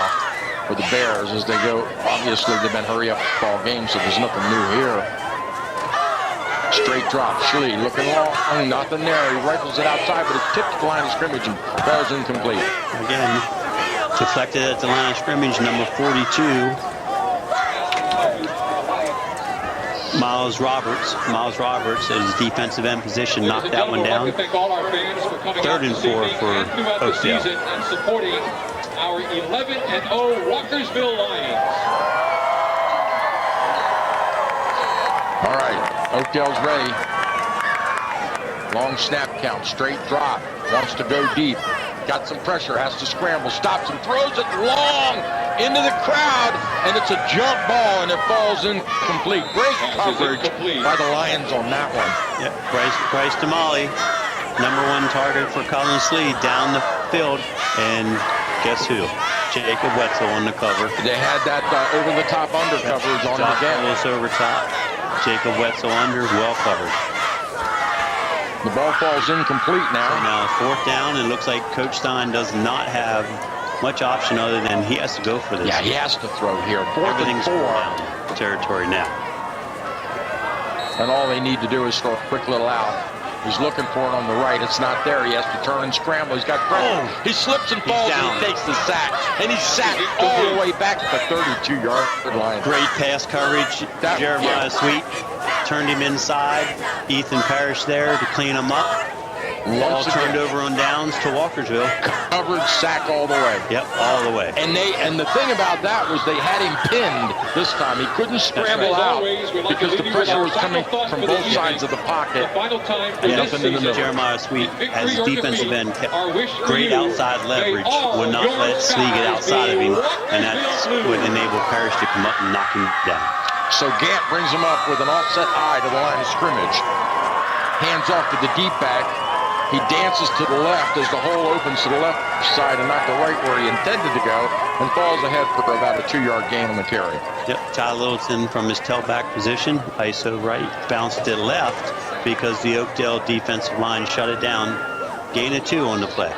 Speaker 17: for the Bears as they go. Obviously, they've been hurry up all game, so there's nothing new here. Straight drop, Schlee looking long, nothing there. He rifles it outside, but it's tipped to the line of scrimmage and falls incomplete.
Speaker 6: Again, deflected at the line of scrimmage, number 42. Miles Roberts is defensive end position, knocked that one down. 3rd and 4 for Oakdale.
Speaker 5: And supporting our 11-0 Walkersville Lions.
Speaker 17: All right, Oakdale's ready. Long snap count, straight drop, wants to go deep. Got some pressure, has to scramble, stops and throws it long into the crowd, and it's a jump ball, and it falls incomplete. Great coverage by the Lions on that one.
Speaker 6: Yep, Bryce Damali, number 1 target for Colin Schlee down the field, and guess who? Jacob Wetzel on the cover.
Speaker 17: They had that over-the-top under coverage on the game.
Speaker 6: Josh over top, Jacob Wetzel under, well covered.
Speaker 17: The ball falls incomplete now.
Speaker 6: So now 4th down, and it looks like Coach Stein does not have much option other than he has to go for this.
Speaker 17: Yeah, he has to throw here. 4th and 4
Speaker 6: down territory now.
Speaker 17: And all they need to do is throw a quick little out. He's looking for it on the right. It's not there. He has to turn and scramble. He's got pressure. He slips and falls, and he takes the sack. And he's sacked all the way back at the 32-yard line.
Speaker 6: Great pass coverage. Jeremiah Sweet turned him inside. Ethan Parrish there to clean him up. Ball turned over on downs to Walkersville.
Speaker 17: Coverage, sack all the way.
Speaker 6: Yep, all the way.
Speaker 17: And the thing about that was they had him pinned this time. He couldn't scramble out because the pressure was coming from both sides of the pocket. And nothing in the middle.
Speaker 6: Jeremiah Sweet, as his defensive end, kept great outside leverage, would not let Schlee get outside of him, and that's what enabled Parrish to come up and knock him down.
Speaker 17: So Gant brings him up with an offset eye to the line of scrimmage. Hands off to the deep back. He dances to the left as the hole opens to the left side and not the right where he intended to go, and falls ahead for about a 2-yard gain on the carry.
Speaker 6: Yep, Ty Littleton from his tailback position, ISO right, bounced it left because the Oakdale defensive line shut it down. Gain of 2 on the play.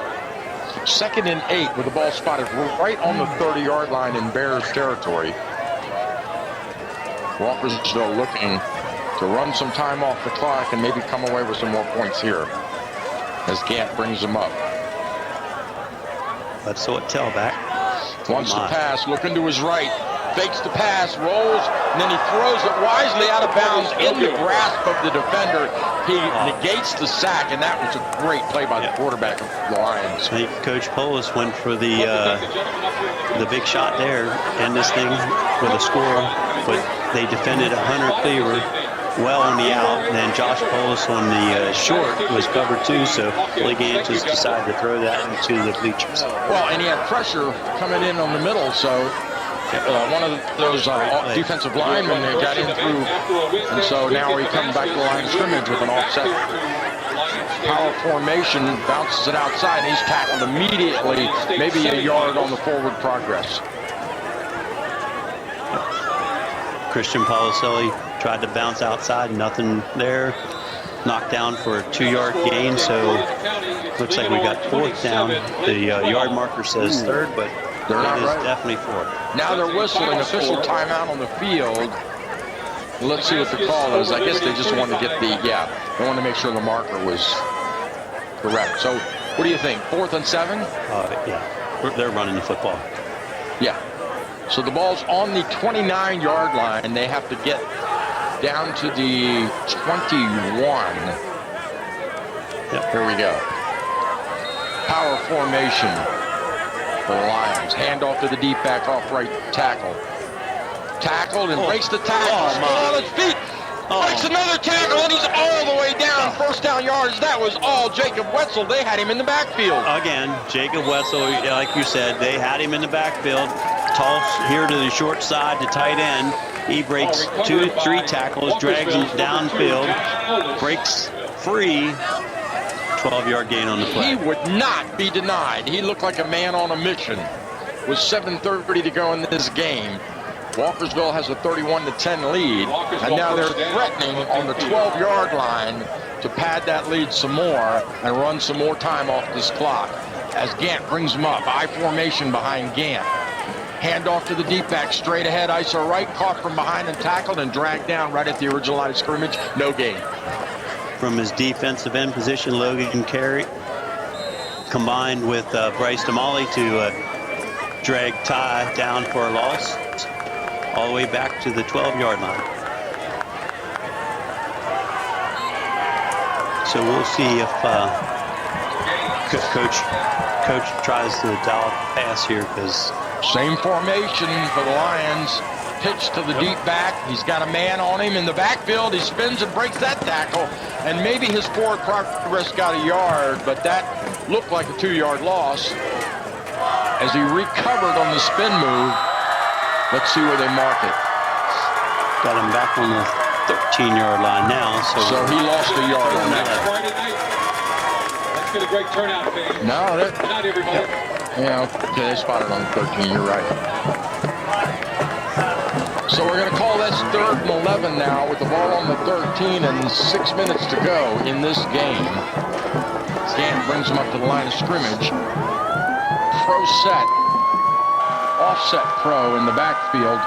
Speaker 17: 2nd and 8 with the ball spotted right on the 30-yard line in Bears territory. Walkersville looking to run some time off the clock and maybe come away with some more points here as Gant brings him up.
Speaker 6: Let's see what tailback.
Speaker 17: Wants to pass, looking to his right, fakes the pass, rolls, and then he throws it wisely out of bounds in the grasp of the defender. He negates the sack, and that was a great play by the quarterback of the Lions.
Speaker 6: I think Coach Polis went for the big shot there, end this thing with a score, but they defended Hunter Cleaver well on the out, and then Josh Polis on the short was covered too, so Billy Gant just decided to throw that into the bleachers.
Speaker 17: Well, and he had pressure coming in on the middle, so one of those defensive linemen got in through, and so now he comes back to the line of scrimmage with an offset power formation, bounces it outside, and he's tackled immediately, maybe a yard on the forward progress.
Speaker 6: Christian Policelli tried to bounce outside, nothing there. Knocked down for a 2-yard gain, so looks like we got 4th down. The yard marker says 3rd, but it is definitely 4th.
Speaker 17: Now they're whistling official timeout on the field. Let's see what the call is. I guess they just wanted to get they wanted to make sure the marker was correct. So what do you think, 4th and 7?
Speaker 6: Yeah, they're running the football.
Speaker 17: Yeah. So the ball's on the 29-yard line, and they have to get down to the 21.
Speaker 6: Yep.
Speaker 17: Here we go. Power formation for the Lions. Handoff to the deep back off right tackle. Tackled and breaks the tackle. Still on his feet. Breaks another tackle, and he's all the way down. First down yards. That was all Jacob Wetzel. They had him in the backfield.
Speaker 6: Again, Jacob Wetzel, like you said, they had him in the backfield. Toss here to the short side to tight end. He breaks 2-3 tackles, drags him downfield, breaks free. 12-yard gain on the play.
Speaker 17: He would not be denied. He looked like a man on a mission. With 7:30 to go in this game, Walkersville has a 31-10 lead, and now they're threatening on the 12-yard line to pad that lead some more and run some more time off this clock. As Gant brings them up, I formation behind Gant. Handoff to the deep back, straight ahead, ISO right, caught from behind and tackled and dragged down right at the original line of scrimmage. No gain.
Speaker 6: From his defensive end position, Logan Carey combined with Bryce Damali to drag Ty down for a loss all the way back to the 12-yard line. So we'll see if coach tries to dial a pass here, because
Speaker 17: same formation for the Lions. Pitch to the deep back. He's got a man on him in the backfield. He spins and breaks that tackle. And maybe his forward progress got a yard, but that looked like a 2-yard loss. As he recovered on the spin move, let's see where they mark it.
Speaker 6: Got him back on the 13-yard line now.
Speaker 17: So he lost a yard on that.
Speaker 5: Let's get a great turnout, fans.
Speaker 17: No,
Speaker 5: not everybody.
Speaker 17: Yeah, okay, they spotted on the 13. You're right. So we're going to call this 3rd and 11 now with the ball on the 13 and 6 minutes to go in this game. Gant brings him up to the line of scrimmage. Pro set. Offset pro in the backfield.